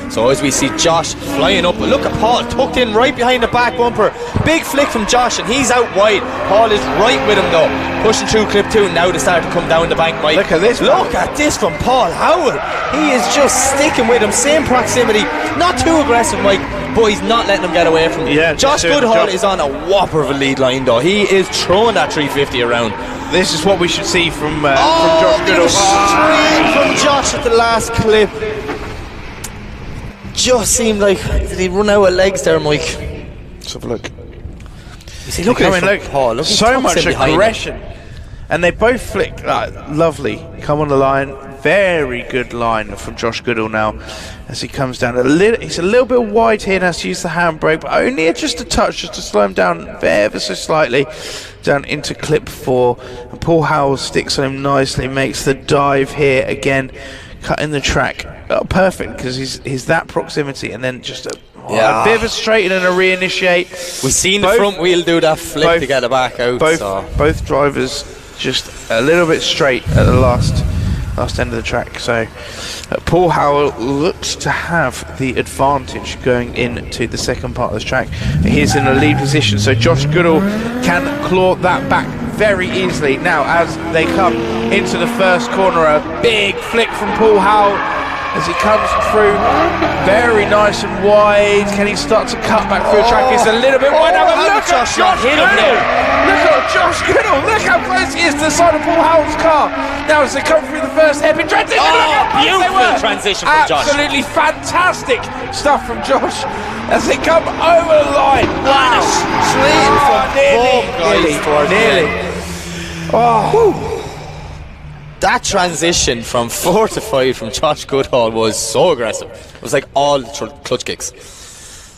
Speaker 3: So as we see Josh flying up, look at Paul tucked in right behind the back bumper. Big flick from Josh, and he's out wide. Paul is right with him though, pushing through clip 2. Now they start to come down the bank, Mike.
Speaker 2: Look at this.
Speaker 3: Look at this from Paul Howell. He is just sticking with him, same proximity, not too aggressive, Mike, but he's not letting him get away from him.
Speaker 2: Yeah,
Speaker 3: Josh Goodall is on a whopper of a lead line though. He is throwing that 350 around.
Speaker 2: This is what we should see from Josh Goodall.
Speaker 3: Straight from Josh at the last clip. Just seemed like, did he run out of legs there, Mike?
Speaker 2: Let's have a look.
Speaker 3: You see, look at it from Paul. Look,
Speaker 2: so much aggression. And they both flick. Lovely. Come on the line. Very good line from Josh Goodall now as he comes down a little. He's a little bit wide here and has to use the handbrake, but only just a touch, just to slow him down ever so slightly down into clip 4. And Paul Howell sticks on him nicely, makes the dive here again, cutting the track. Perfect, because he's that proximity, and then just a bit of a straighten and a reinitiate.
Speaker 3: We've seen the front wheel do that flip to get it back out.
Speaker 2: Both drivers just a little bit straight at the last end of the track. So Paul Howell looks to have the advantage going into the second part of this track. He's in a lead position, so Josh Goodall can claw that back very easily. Now as they come into the first corner, a big flick from Paul Howell as he comes through, very nice and wide. Can he start to cut back through the track? He's a little bit wide. Look at Josh Goodall! Look at Josh Goodall! Look how close he is to the side of Paul Howell's car. Now as they come through the first hairpin transition,
Speaker 3: beautiful transition from Josh.
Speaker 2: Absolutely fantastic stuff from Josh as they come over the line.
Speaker 3: Wow! Nearly.
Speaker 2: Oh.
Speaker 3: That transition from 4 to 5 from Josh Goodall was so aggressive. It was like all clutch kicks.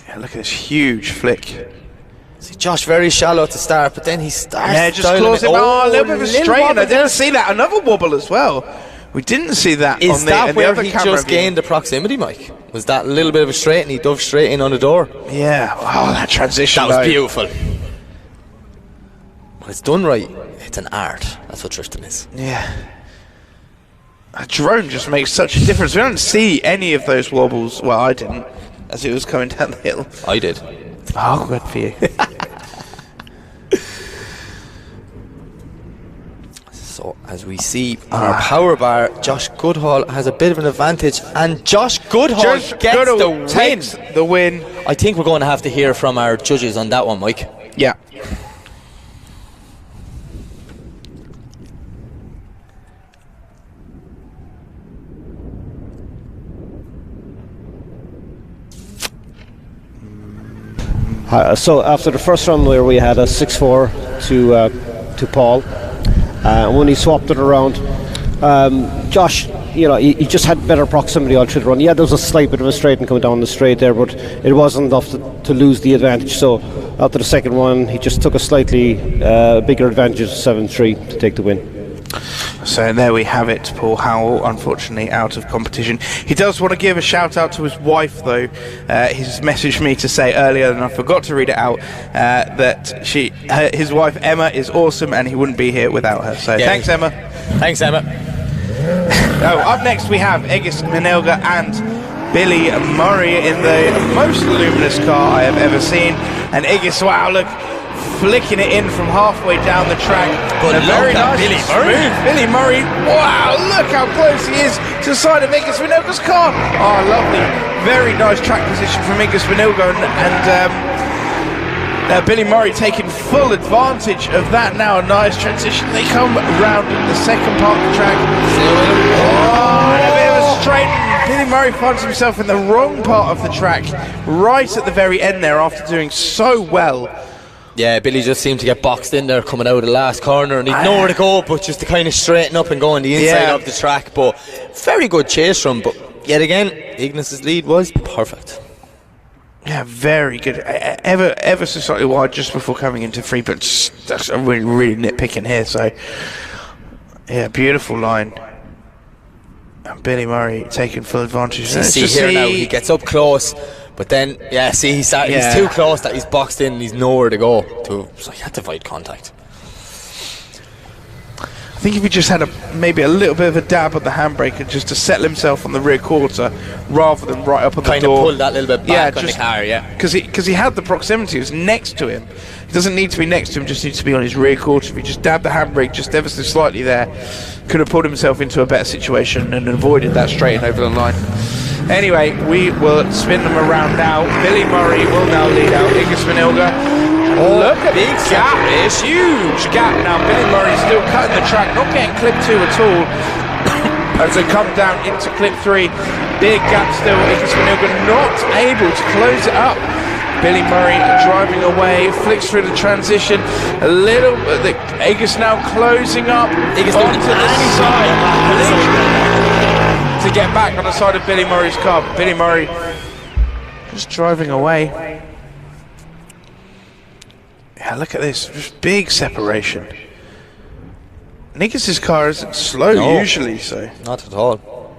Speaker 2: Yeah, look at this huge flick.
Speaker 3: See Josh very shallow to start, but then he starts.
Speaker 2: Yeah, just claws him. A little bit of a straighten. I didn't see that. Another wobble as well. We didn't see that.
Speaker 3: Is
Speaker 2: on
Speaker 3: that
Speaker 2: where
Speaker 3: he just gained the proximity, Mike? Was that a little bit of a straight and he dove straight in on the door?
Speaker 2: Yeah. Oh, that transition.
Speaker 3: That was beautiful. When it's done right, it's an art. That's what drifting is.
Speaker 2: Yeah. A drone just makes such a difference. We don't see any of those wobbles. Well, I didn't, as it was coming down the hill.
Speaker 3: I did.
Speaker 2: Oh, good for you.
Speaker 3: So, as we see on our power bar, Josh Goodall has a bit of an advantage, and Josh Goodall takes
Speaker 2: the win.
Speaker 3: I think we're going to have to hear from our judges on that one, Mike.
Speaker 2: Yeah.
Speaker 6: So after the first run where we had a 6-4 to Paul, when he swapped it around, Josh, you know, he just had better proximity all through the run. Yeah, there was a slight bit of a straighten coming down the straight there, but it wasn't enough to lose the advantage. So after the second one, he just took a slightly bigger advantage of 7-3 to take the win.
Speaker 2: So there we have it. Paul Howell, unfortunately, out of competition. He does want to give a shout out to his wife, though. He's messaged me to say earlier, and I forgot to read it out, that his wife Emma is awesome, and he wouldn't be here without her. So thanks, Emma.
Speaker 3: Thanks, Emma.
Speaker 2: Up next we have Egis Manilga and Billy Murray in the most luminous car I have ever seen. And Egis, wow, look, flicking it in from halfway down the track.
Speaker 3: But
Speaker 2: very nice
Speaker 3: Billy Murray.
Speaker 2: Billy Murray, wow, look how close he is to the side of Egis Manilga's car. Oh, lovely. Very nice track position from Egis Manilga, and Billy Murray taking full advantage of that now. A nice transition. They come round the second part of the track. And a bit of a straight. Billy Murray finds himself in the wrong part of the track right at the very end there after doing so well.
Speaker 3: Yeah, Billy just seemed to get boxed in there coming out of the last corner, and he'd nowhere to go but just to kind of straighten up and go on the inside of the track. But very good chase from him. But yet again, Ignis's lead was perfect.
Speaker 2: Yeah, very good. Ever so slightly wide just before coming into free, but that's really nitpicking here. So, yeah, beautiful line. And Billy Murray taking full advantage.
Speaker 3: See here now, he gets up close. But then, he's too close that he's boxed in and he's nowhere to go. So he had to fight contact.
Speaker 2: I think if he just had maybe a little bit of a dab at the handbrake just to settle himself on the rear quarter rather than right up on the door.
Speaker 3: Kind of pull that little bit back on the car,
Speaker 2: Because he had the proximity, it was next to him. He doesn't need to be next to him, just needs to be on his rear quarter. If he just dabbed the handbrake just ever so slightly there, could have pulled himself into a better situation and avoided that straight over the line. Anyway, we will spin them around now. Billy Murray will now lead out Ignis Manilga. Look at big gap, it's huge gap now. Billy Murray still cutting the track, not getting clip 2 at all. As they come down into clip 3, big gap still. Ignis Manilga not able to close it up. Billy Murray driving away, flicks through the transition. A little, Ignis now closing up
Speaker 3: Ignis
Speaker 2: onto the side. To get back on the side of Billy Murray's car. Billy Murray just driving away. Yeah, look at this. Just big separation. Ignis's car isn't slow usually, so.
Speaker 3: Not at all.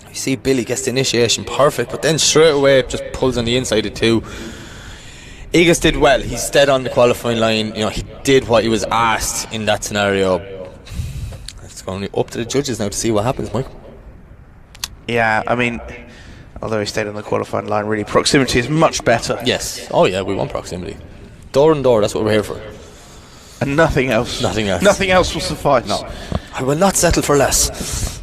Speaker 3: You see Billy gets the initiation perfect, but then straight away just pulls on the inside of 2. Ignis did well. He's dead on the qualifying line. He did what he was asked in that scenario. It's going up to the judges now to see what happens, Mike.
Speaker 2: Yeah, I mean, although he stayed on the qualifying line, really proximity is much better.
Speaker 3: Yes. Oh yeah, we want proximity. Door and door, that's what we're here for.
Speaker 2: And nothing else.
Speaker 3: Nothing else.
Speaker 2: Nothing else will suffice.
Speaker 3: No. I will not settle for less.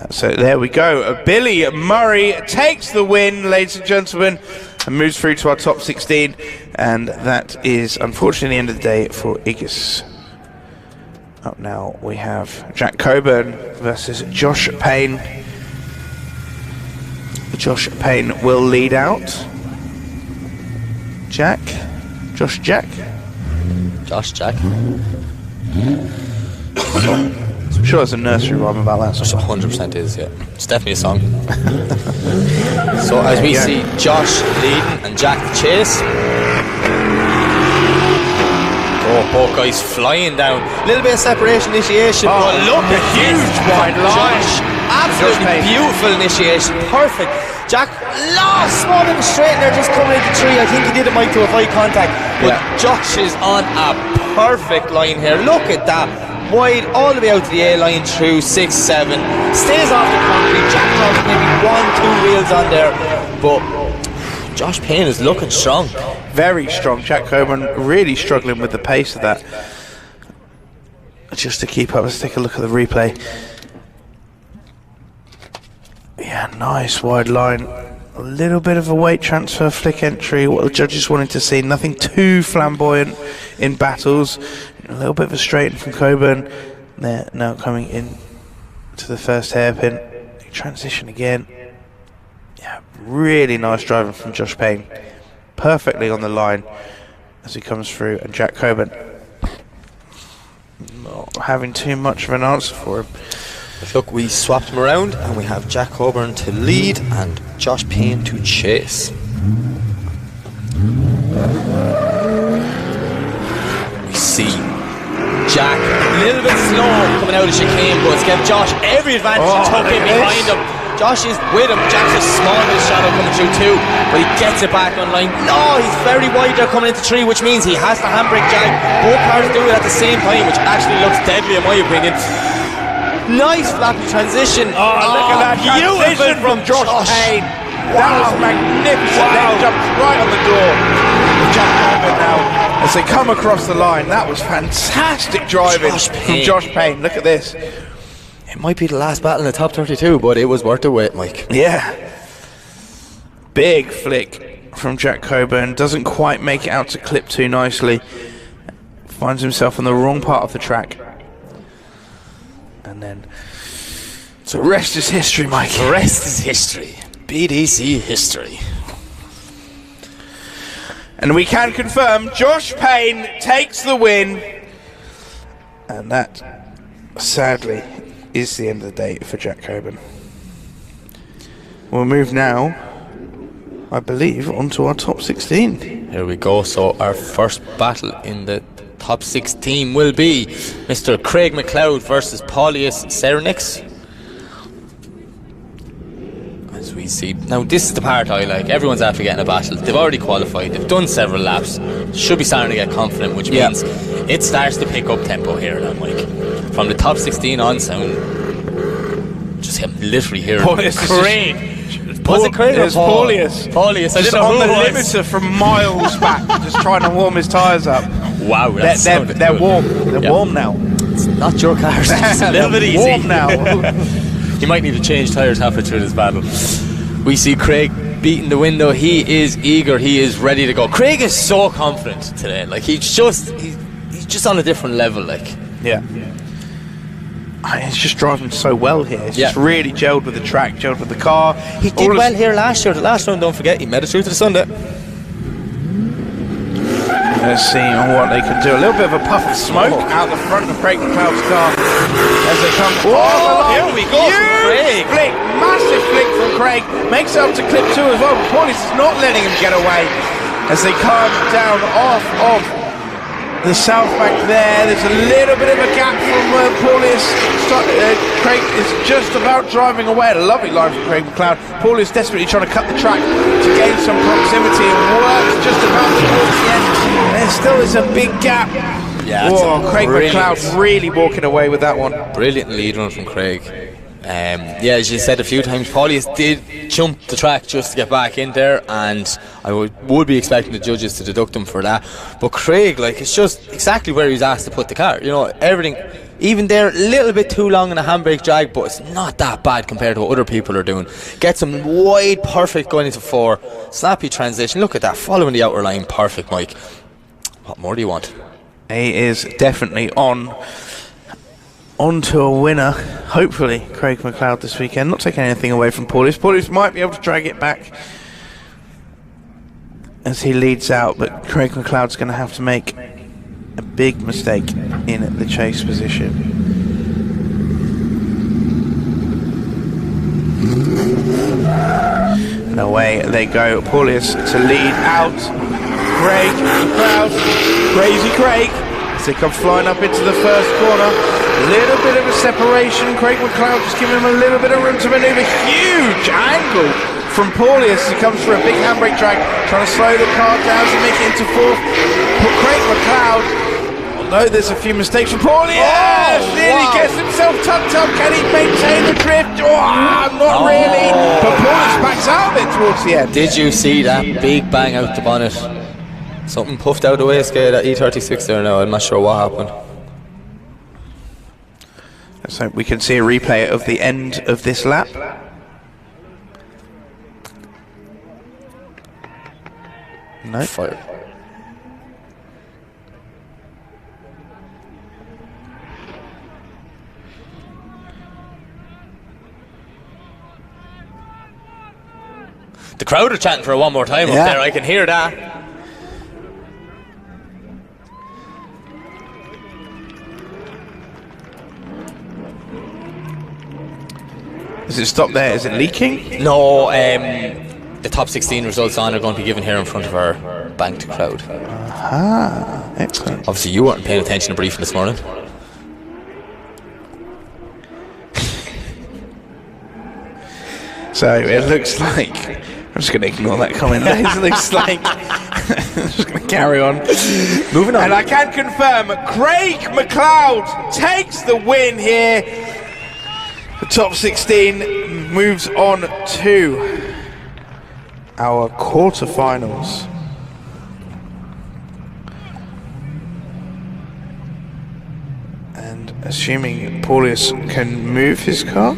Speaker 2: So there we go. Billy Murray takes the win, ladies and gentlemen, and moves through to our top 16. And that is, unfortunately, the end of the day for Ignis. Up now we have Jack Coburn versus Josh Payne. Josh Payne will lead out. Jack? Josh Jack?
Speaker 3: Josh Jack.
Speaker 2: I'm sure there's a nursery rhyme about that.
Speaker 3: 100% is, yeah. It's definitely a song. So as we see Josh leading and Jack the chase. Oh, both guys flying down. A little bit of separation initiation.
Speaker 2: Oh, look, a huge wide line.
Speaker 3: Absolutely beautiful initiation. Perfect. Jack lost small bit of straight there, just coming into 3. I think he did it, Mike, to avoid contact. But Josh is on a perfect line here. Look at that. Wide all the way out to the A line through 6, 7. Stays off the concrete. Jack drops maybe 1, 2 wheels on there. But Josh Payne is looking strong.
Speaker 2: Very strong. Jack Coburn really struggling with the pace of that. Just to keep up, let's take a look at the replay. Yeah, nice wide line. A little bit of a weight transfer, flick entry, what the judges wanted to see. Nothing too flamboyant in battles. A little bit of a straighten from Coburn. They're now coming in to the first hairpin. Transition again. Yeah, really nice driving from Josh Payne. Perfectly on the line as he comes through, and Jack Coburn not having too much of an answer for him.
Speaker 3: Look, we swapped them around and we have Jack Coburn to lead and Josh Payne to chase. We see Jack a little bit slow coming out of chicane, but it's given Josh every advantage. He took it behind him. Josh is with him. Jack's a small bit of shadow coming through too, but he gets it back on line. No, he's very wide there coming into 3, which means he has to handbrake Jack. Both cars do it at the same time, which actually looks deadly in my opinion. Nice flappy transition.
Speaker 2: Oh, look at that transition from Josh Payne. That was magnificent. Then jumped right on the door. Jack Coburn now as they come across the line. That was fantastic driving from Josh Payne. Look at this.
Speaker 3: It might be the last battle in the top 32, but it was worth the wait, Mike.
Speaker 2: Yeah. Big flick from Jack Coburn. Doesn't quite make it out to clip 2 nicely. Finds himself on the wrong part of the track. And then, so rest is history, Mike.
Speaker 3: The rest is history. BDC history.
Speaker 2: And we can confirm Josh Payne takes the win. And that, sadly, is the end of the day for Jack Coburn. We'll move now, I believe, onto our top 16.
Speaker 3: Here we go. So our first battle in the top 16 will be Mr. Craig Mcleod versus Paulius Senecas. As we see, now this is the part I like. Everyone's after getting a battle. They've already qualified. They've done several laps. Should be starting to get confident, which means it starts to pick up tempo here now, Mike. From the top 16 on sound, just literally hearing Craig. Was it Craig or
Speaker 2: Paulius?
Speaker 3: Paulius. I
Speaker 2: Just
Speaker 3: didn't know
Speaker 2: on
Speaker 3: who
Speaker 2: the
Speaker 3: it was.
Speaker 2: limiter from miles back, just trying to warm his tyres up.
Speaker 3: Wow,
Speaker 2: They're warm. They're warm now.
Speaker 3: It's not your car. It's a little bit easy.
Speaker 2: Warm now.
Speaker 3: You might need to change tyres halfway through this battle. We see Craig beating the window. He is eager. He is ready to go. Craig is so confident today. Like he's just on a different level. Like
Speaker 2: he's just driving so well here. He's just really gelled with the track, gelled with the car.
Speaker 3: He did well here last year. The last round, don't forget, he made it through to the Sunday.
Speaker 2: Let's see what they can do. A little bit of a puff of smoke out the front of Craig McLeod's car as they come.
Speaker 3: Here we go from Craig.
Speaker 2: Flick, massive flick from Craig. Makes it up to clip 2 as well. But Paulius is not letting him get away as they come down off of the south bank there. There's a little bit of a gap from Paulius. Craig is just about driving away. A lovely line from Craig McLeod. Paulius desperately trying to cut the track to gain some proximity and works just about towards the end. There still is a big gap. Craig McLeod really walking away with that one.
Speaker 3: Brilliant lead run from Craig. As you said a few times, Paulius did jump the track just to get back in there, and I would be expecting the judges to deduct him for that. But Craig, like, it's just exactly where he was asked to put the car. You know, everything, even there, a little bit too long in a handbrake drag, but it's not that bad compared to what other people are doing. Gets him wide, perfect going into 4. Snappy transition. Look at that, following the outer line, perfect, Mike. What more do you want?
Speaker 2: He is definitely on to a winner, hopefully, Craig McLeod this weekend. Not taking anything away from Paulius. Paulius might be able to drag it back as he leads out, but Craig McLeod's going to have to make a big mistake in the chase position. And away they go. Paulius to lead out. Craig McLeod, Crazy Craig, as they come flying up into the first corner. A little bit of a separation. Craig McLeod just giving him a little bit of room to manoeuvre. Huge angle from Paulius. He comes for a big handbrake drag, trying to slow the car down to make it into 4th. But Craig McLeod, although there's a few mistakes from Paulius, nearly gets himself tucked up. Can he maintain the drift? Not really. But Paulius backs out of it towards the end.
Speaker 3: Did you see that big bang out the bonnet? Something puffed out the wastegate at E36 there now. I'm not sure what happened.
Speaker 2: So we can see a replay of the end of this lap. No.
Speaker 3: Fire. The crowd are chanting for it one more time up there. I can hear that.
Speaker 2: Does it stop there? Is it leaking?
Speaker 3: No, the top 16 results on are going to be given here in front of our banked crowd.
Speaker 2: Excellent.
Speaker 3: Obviously you weren't paying attention to briefing this morning.
Speaker 2: So it looks like, I'm just going to ignore that comment. It looks like I'm just going to carry on.
Speaker 3: Moving on.
Speaker 2: And I can confirm Craig McLeod takes the win here. The top 16 moves on to our quarterfinals. And assuming Paulius can move his car.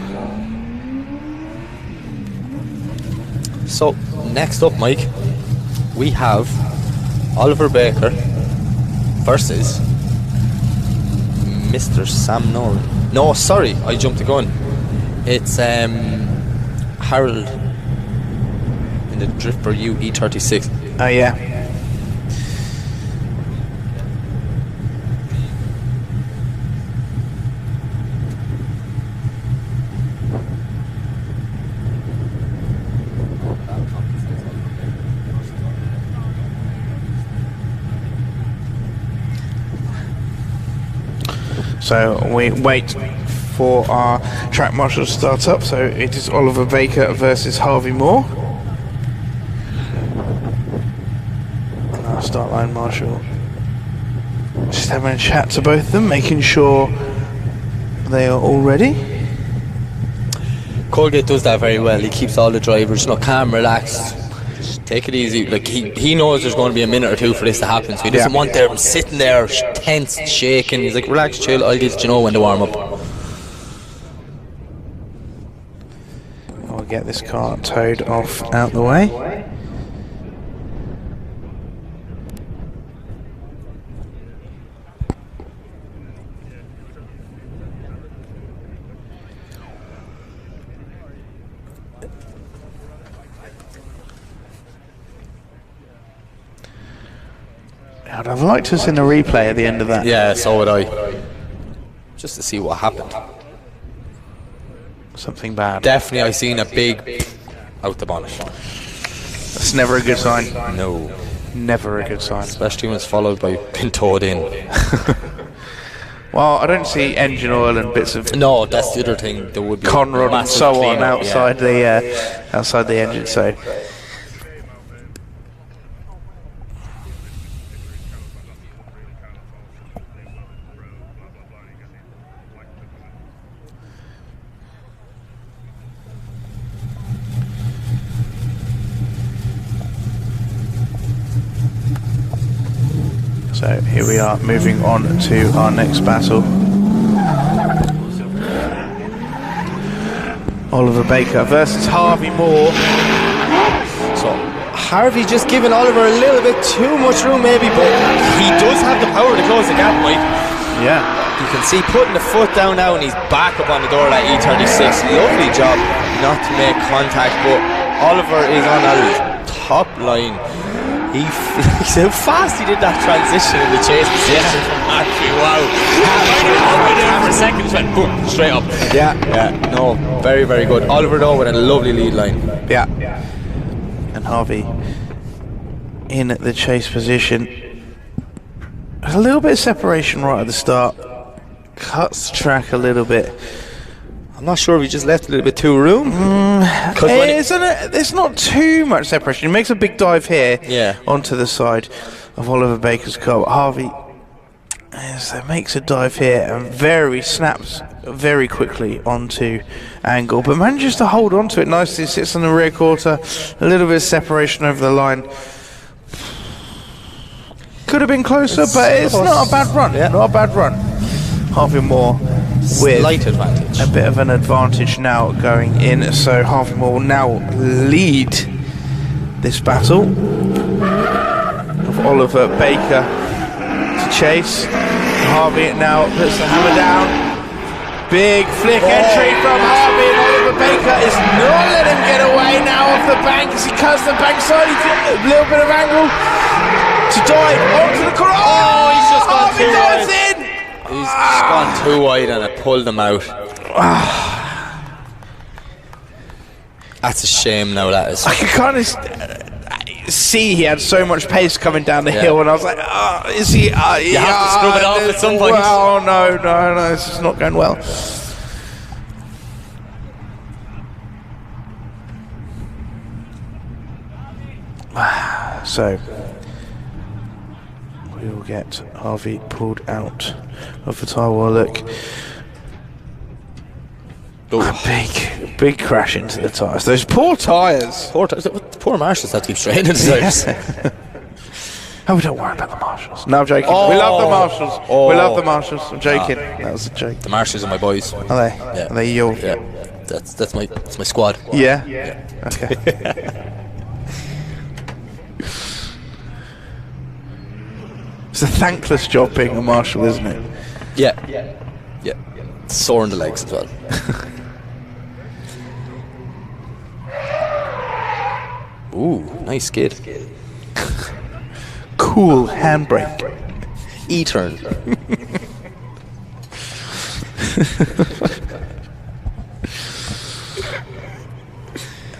Speaker 3: So, next up, Mike, we have Oliver Baker versus Mr. Sam Nolan. No, sorry, I jumped the gun. It's Harold in the Drifter UE36.
Speaker 2: Oh yeah. So we wait for our track marshal to start up. So it is Oliver Baker versus Harvey Moore. And our start line marshal just having a chat to both of them, making sure they are all ready.
Speaker 3: Colgate does that very well. He keeps all the drivers, calm, relaxed. Just take it easy. Like he knows there's going to be a minute or two for this to happen, so he doesn't want them sitting there tense, shaking. He's like, relax, chill. I'll get when to warm up.
Speaker 2: I'll get this car towed off out the way. I'd have liked to have seen a replay at the end of that.
Speaker 3: Yeah, so would I. Just to see what happened.
Speaker 2: Something bad.
Speaker 3: Definitely I seen a big out the bonnet.
Speaker 2: That's never a good sign.
Speaker 3: No.
Speaker 2: Never a good sign.
Speaker 3: Especially when it's followed by being towed in.
Speaker 2: Well, I don't see engine oil and bits of...
Speaker 3: No, that's the other thing. There would be
Speaker 2: conrod and so on outside the engine, so... So here we are, moving on to our next battle. Oliver Baker versus Harvey Moore.
Speaker 3: So Harvey just giving Oliver a little bit too much room maybe, but he does have the power to close the gap, Mike.
Speaker 2: Yeah.
Speaker 3: You can see putting the foot down now and he's back up on the door of that E36. Lovely job not to make contact, but Oliver is on a top line. How fast he did that transition in the chase position from Matthew. Wow. For a second, just went boom, straight up. Yeah, no, very, very good. Oliver though with a lovely lead line.
Speaker 2: Yeah. And Harvey in the chase position. There's a little bit of separation right at the start. Cuts the track a little bit.
Speaker 3: I'm not sure if he just left a little bit too room.
Speaker 2: There's not too much separation. He makes a big dive here onto the side of Oliver Baker's car. But Harvey makes a dive here and snaps very quickly onto angle, but manages to hold onto it nicely. Sits on the rear quarter, a little bit of separation over the line. Could have been closer, but it's not a bad run. Yeah. Not a bad run. Harvey Moore with
Speaker 3: slight advantage.
Speaker 2: A bit of an advantage now going in, so Harvey Moore will now lead this battle of Oliver Baker to chase. Harvey now puts the hammer down. Big flick entry from Harvey, and Oliver Baker is not letting him get away now off the bank as he cuts the bank side. He's got a little bit of angle to dive onto the corner. Oh, he's just gone too wide.
Speaker 3: He's just gone too wide and it pulled him out. That's a shame now, that is.
Speaker 2: I could kind of see he had so much pace coming down the hill, and I was like, is he... you
Speaker 3: have to scrub it off at some point.
Speaker 2: Oh, no, this is not going well. So... we will get Harvey pulled out of the tyre wall. Look. A big crash into the tyres. Those poor tyres.
Speaker 3: Poor marshals had to keep straight into the tyres.
Speaker 2: Oh, we don't worry about the marshals. No, I'm joking. We love the marshals. We love the marshals. I'm joking. That was a joke.
Speaker 3: The marshals are my boys.
Speaker 2: Are they?
Speaker 3: Yeah.
Speaker 2: Are they your...
Speaker 3: Yeah. That's my squad.
Speaker 2: Yeah? Okay. It's a thankless job being a marshal, isn't it?
Speaker 3: Yeah. Sore in the legs as well. Ooh, nice skid.
Speaker 2: Cool handbrake.
Speaker 3: E-turn.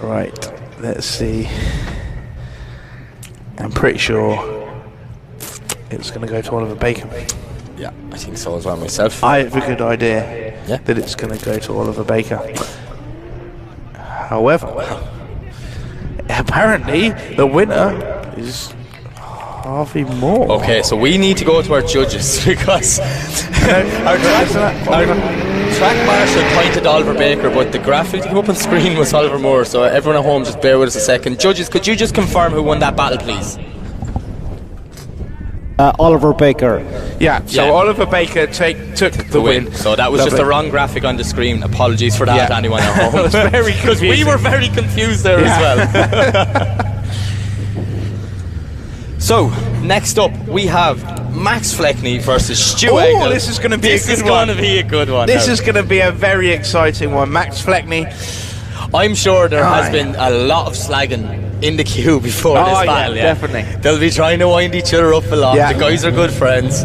Speaker 2: Right, let's see. I'm pretty sure it's going to go to Oliver Bacon.
Speaker 3: Yeah, I think so as well myself.
Speaker 2: I have a good idea
Speaker 3: Yeah.
Speaker 2: that it's going to go to Oliver Baker. However, apparently the winner is Harvey Moore.
Speaker 3: Okay, so we need to go to our judges because our track marshal pointed Oliver Baker, but the graphic that came up on screen was Oliver Moore. So everyone at home, just bear with us a second. Judges, could you just confirm who won that battle, please?
Speaker 6: Oliver Baker.
Speaker 2: Yeah, so
Speaker 3: Yeah.
Speaker 2: Oliver Baker took the win.
Speaker 3: So that was just the wrong graphic on the screen. Apologies for that,
Speaker 2: Yeah.
Speaker 3: anyone at home.
Speaker 2: It was very
Speaker 3: because we
Speaker 2: confusing.
Speaker 3: were very confused there as well. So next up we have Max Fleckney versus Stu Egdel.
Speaker 2: Oh, this is going to be a good one.
Speaker 3: This is going to be a good one.
Speaker 2: This
Speaker 3: now.
Speaker 2: is going to be a very exciting one. Max Fleckney.
Speaker 3: I'm sure there has
Speaker 2: yeah.
Speaker 3: been a lot of slagging in the queue before
Speaker 2: Oh,
Speaker 3: this
Speaker 2: yeah,
Speaker 3: battle.
Speaker 2: definitely.
Speaker 3: They'll be trying to wind each other up a lot.
Speaker 2: Yeah.
Speaker 3: The guys are good friends.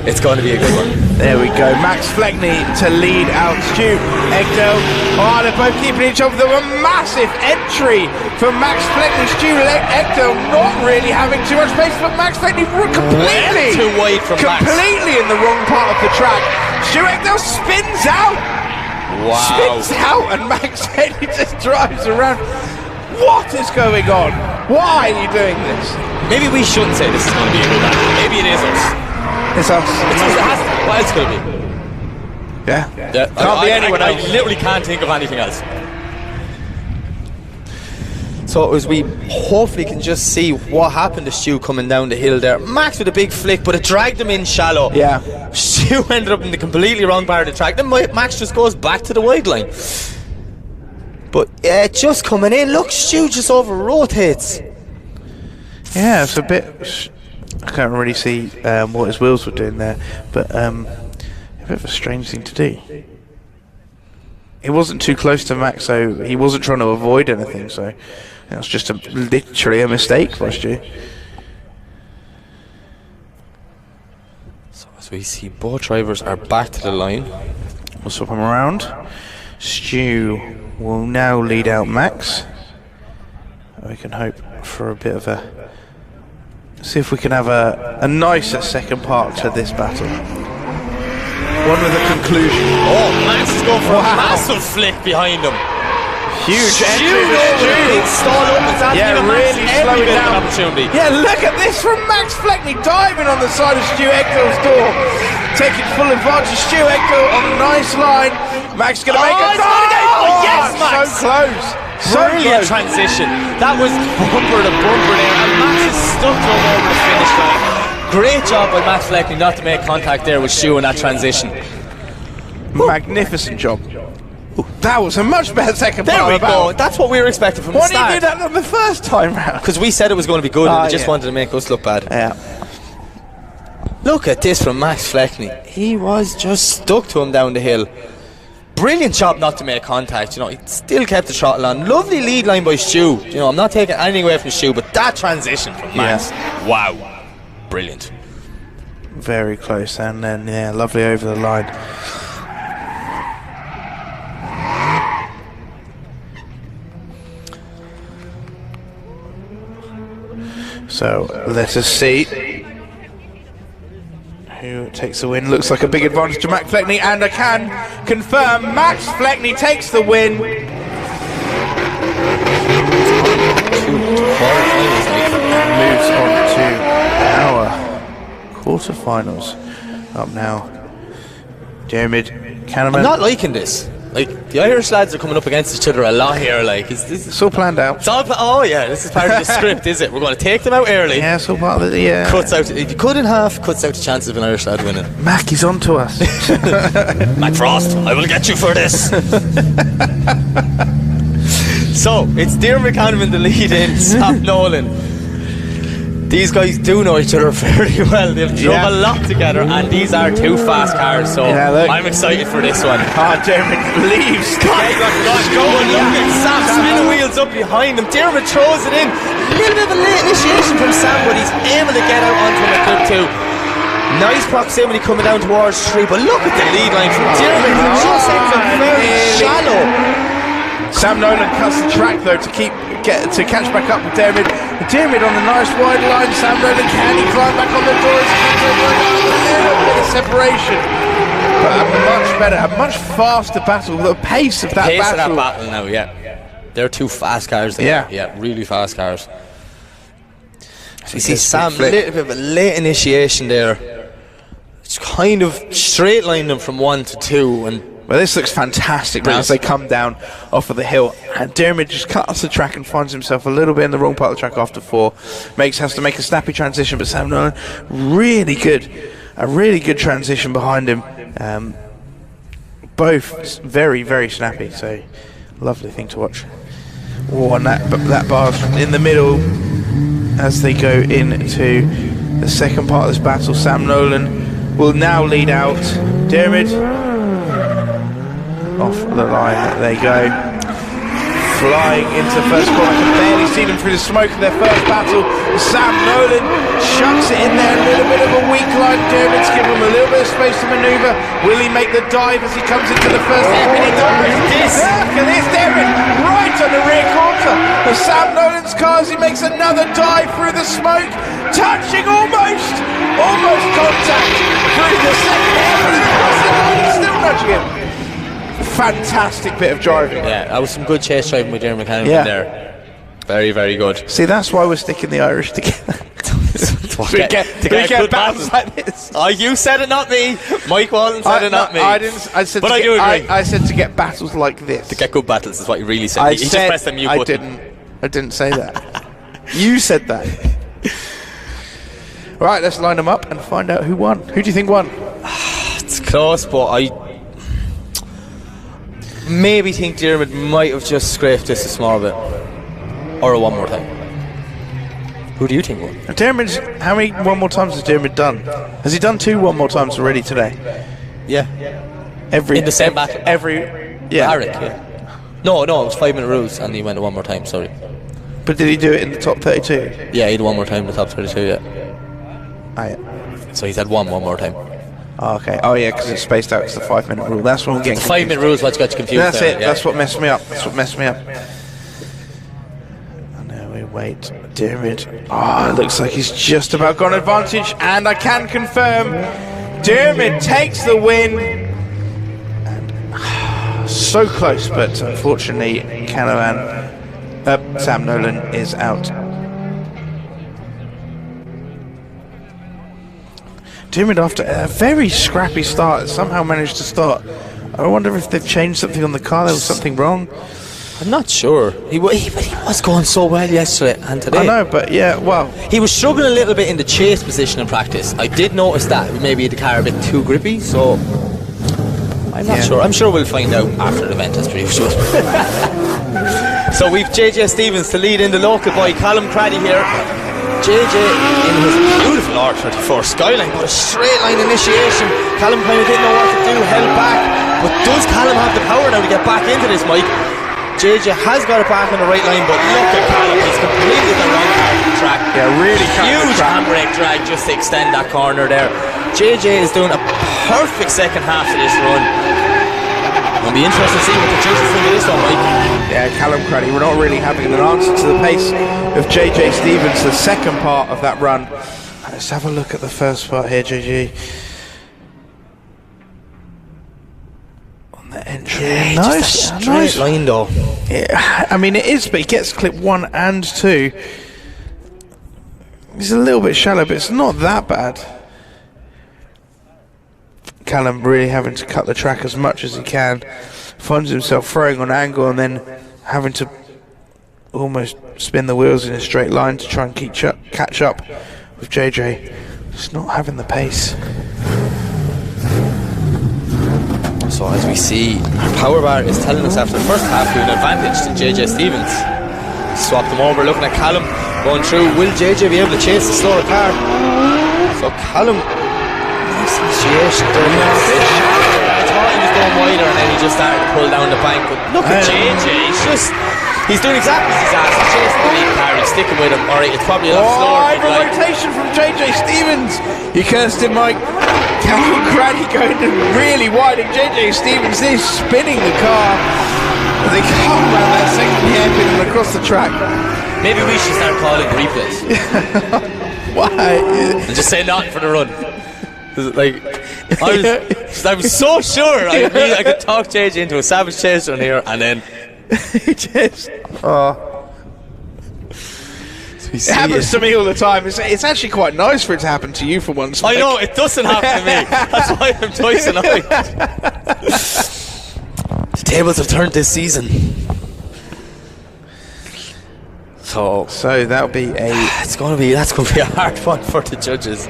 Speaker 3: It's going to be a good one.
Speaker 2: There we go. Max Fleckney to lead out Stu Egdel. Oh, they're both keeping each other. There was a massive entry from Max Fleckney. Stu Egdel not really having too much space, but Max Fleckney completely
Speaker 3: Too wide from Max.
Speaker 2: completely in the wrong part of the track. Stu Egdel spins out.
Speaker 3: Wow.
Speaker 2: Spins out, and Max Fleckney just drives around. What is going on? Why are you doing this?
Speaker 3: Maybe we shouldn't say this is going to be a good battle. Maybe it is us.
Speaker 2: It's us.
Speaker 3: What else could it be?
Speaker 2: Yeah.
Speaker 3: Can't
Speaker 2: be anyone else.
Speaker 3: I literally can't think of anything else. So as we hopefully can just see what happened to Stu coming down the hill there. Max with a big flick, but it dragged him in shallow.
Speaker 2: Yeah.
Speaker 3: Stu ended up in the completely wrong part of the track. Then Max just goes back to the wide line. But yeah, just coming in. Look, Stu just over rotates.
Speaker 2: Yeah, it's a bit. I can't really see what his wheels were doing there, but a bit of a strange thing to do. He wasn't too close to Max, so he wasn't trying to avoid anything. So it was just literally a mistake for Stu.
Speaker 3: So as we see, both drivers are back to the line.
Speaker 2: We'll swap him around. Stu will now lead out Max. We can hope for a bit of a. See if we can have a nicer second part to this battle. One with a conclusion.
Speaker 3: Oh, Max is going for
Speaker 2: Wow.
Speaker 3: a massive flick behind him.
Speaker 2: Huge entry
Speaker 3: Stu
Speaker 2: with Stu.
Speaker 3: big stall up. It's
Speaker 2: Yeah,
Speaker 3: giving Max
Speaker 2: really
Speaker 3: every
Speaker 2: slow it
Speaker 3: bit of
Speaker 2: down.
Speaker 3: an opportunity.
Speaker 2: Yeah, look at this from Max Fleckney diving on the side of Stu Egdel's door. Taking full advantage. Stu Egdel on a nice line. Max going to make
Speaker 3: Oh,
Speaker 2: it.
Speaker 3: it's gonna go. Oh, yes, Max.
Speaker 2: So close. So
Speaker 3: Brilliant
Speaker 2: close.
Speaker 3: transition. That was bumper to bumper there, and Max is stuck to him over the finish line. Great job by Max Fleckney not to make contact there with Stu in that transition.
Speaker 2: Magnificent job. That was a much better second
Speaker 3: There
Speaker 2: part
Speaker 3: we
Speaker 2: of the
Speaker 3: go.
Speaker 2: battle.
Speaker 3: That's what we were expecting from
Speaker 2: Why
Speaker 3: the
Speaker 2: didn't you
Speaker 3: start.
Speaker 2: do that on the first time round?
Speaker 3: Because we said it was going to be good, and they just
Speaker 2: yeah.
Speaker 3: wanted to make us look bad.
Speaker 2: Yeah.
Speaker 3: Look at this from Max Fleckney. He was just stuck to him down the hill. Brilliant job not to make contact. You know, he still kept the throttle on. Lovely lead line by Stu. You know, I'm not taking anything away from Stu, but that transition from Max, wow, brilliant.
Speaker 2: Very close, and then yeah, lovely over the line. So let us see who takes the win. Looks like a big advantage to Max Fleckney, and I can confirm Max Fleckney takes the win. Moves on to our quarterfinals. Up now, Dermot Canterman.
Speaker 3: I'm not liking this. Like, the Irish lads are coming up against each other a lot here. Like,
Speaker 2: It's all planned out.
Speaker 3: it's all oh yeah, this is part of the script, is it? We're going to take them out early.
Speaker 2: Yeah, it's all part of the. Yeah.
Speaker 3: Cuts out, if you cut in half, cuts out the chances of an Irish lad winning.
Speaker 2: Mac is on to us.
Speaker 3: Mac Frost, I will get you for this. So, it's Dear Mcchanoven the lead in, stop Nolan. These guys do know each other very well. They've drove a lot together, and these are two fast cars, so I'm excited for this one.
Speaker 2: Dermot leaves.
Speaker 3: Go and look at Sam spinning wheels up behind him. Dermot throws it in. A little bit of a late initiation from Sam, but he's able to get out onto him at clip 2. Nice proximity coming down towards 3, but look at the lead line from Dermot. It just ends up very shallow.
Speaker 2: Sam Nolan cuts the track though to catch back up with Dermot. Dermot on a nice wide line. Sam Nolan, can he climb back on the doors? A little bit of separation, but a much better, a much faster battle. The pace of that battle.
Speaker 3: Now, they're two fast cars there. Yeah, really fast cars. You see Sam, a little bit of a late initiation there. It's kind of straight lined them from 1 to 2, and
Speaker 2: well, this looks fantastic now as they come down off of the hill, and Dermot just cuts the track and finds himself a little bit in the wrong part of the track after 4. Has to make a snappy transition, but Sam Nolan, really good transition behind him. Both very, very snappy, so lovely thing to watch. And that bar's in the middle as they go into the second part of this battle. Sam Nolan will now lead out. Dermot off the line, they go, flying into first corner. I can barely see them through the smoke of their first battle. Sam Nolan chucks it in there, a little bit of a weak line. Dermot's given him a little bit of space to manoeuvre. Will he make the dive as he comes into the first?
Speaker 3: Look at
Speaker 2: this, Dermot right on the rear quarter of Sam Nolan's car as he makes another dive through the smoke, touching almost contact through the second air, but he's across the line, he's still nudging him. Fantastic bit of driving.
Speaker 3: Yeah, that was some good chase driving with Jeremy Mcguire there. Very, very good.
Speaker 2: See, that's why we're sticking the Irish together. to get battles like this.
Speaker 3: Oh, you said it, not me. Mike Walton said it, not me.
Speaker 2: I didn't. I said. But I do agree. I said to get battles like this.
Speaker 3: To get good battles is what you really said. You just pressed the mute button.
Speaker 2: I didn't say that. You said that. Right, let's line them up and find out who won. Who do you think won?
Speaker 3: It's close, but I maybe think Dermot might have just scraped this a small bit, or one more time. Who do you think won?
Speaker 2: Dermot's, how many one more times has Dermot done? Has he done 2 one more times already today?
Speaker 3: Yeah.
Speaker 2: In the same
Speaker 3: battle. No, it was 5 minute rules and he went one more time, sorry.
Speaker 2: But did he do it in the top 32?
Speaker 3: Yeah, he did one more time in the top 32, yeah. So he's had one more time.
Speaker 2: Oh, okay. Oh yeah, because it's spaced out. It's the 5 minute rule. That's what I'm getting.
Speaker 3: The 5 minute rule is what's got you confused.
Speaker 2: That's it. Yeah. That's what messed me up. And now we wait. Dermot. Oh, it looks like he's just about got an advantage, and I can confirm, Dermot takes the win. And so close, but unfortunately, Sam Nolan is out. Dermot, after a very scrappy start, somehow managed to start. I wonder if they've changed something on the car. There was something wrong.
Speaker 3: I'm not sure. He was going so well yesterday and today.
Speaker 2: I know, but yeah, well,
Speaker 3: he was struggling a little bit in the chase position in practice. I did notice that maybe the car a bit too grippy, so I'm not sure. I'm sure we'll find out after the event, as per usual. So we've JJ Stevens to lead in the local boy, Callum Craddy here. JJ in his beautiful R34 Skyline, but a straight line initiation. Callum kind of didn't know what to do, held back. But does Callum have the power now to get back into this, Mike? JJ has got it back on the right line, but look at Callum, he's completely the wrong part of the track.
Speaker 2: Yeah, really
Speaker 3: huge handbrake drag just to extend that corner there. JJ is doing a perfect second half of this run. It'll be interesting to see what the judges think of this one, Mike.
Speaker 2: Yeah, Callum Craddy, we're not really having an answer to the pace of JJ Stevens, the second part of that run. Let's have a look at the first part here, JJ. On the entry.
Speaker 3: Yeah,
Speaker 2: nice.
Speaker 3: Just a straight line though.
Speaker 2: Yeah, I mean it is, but he gets clip 1 and 2. He's a little bit shallow, but it's not that bad. Callum really having to cut the track as much as he can, finds himself throwing on angle and then having to almost spin the wheels in a straight line to try and catch up with JJ. Just not having the pace.
Speaker 3: So as we see, our power bar is telling us after the first half we have an advantage to JJ Stevens. Swap them over, looking at Callum. going through. Will JJ be able to chase the slower car? So Callum, nice initiation there. I thought he was going wider and then he just started to pull down the bank. But look at JJ, he's doing exactly as he's asked. He's chasing the lead car, he's sticking with him. Alright, it's probably a lot slower.
Speaker 2: Rotation from JJ Stevens. You cursed him, Mike. Craddy going really wide, and JJ Stevens is spinning the car. They come around that second hairpin and across the track.
Speaker 3: Maybe we should start calling replays.
Speaker 2: Why?
Speaker 3: And just say nothing for the run. Like, I was so sure I could talk JJ into a savage chase run here, and then
Speaker 2: just it happens to me all the time. It's actually quite nice for it to happen to you for once.
Speaker 3: I know, it doesn't happen to me. That's why I'm twice annoyed. The tables have turned this season. So
Speaker 2: that'll be
Speaker 3: that's gonna be a hard one for the judges.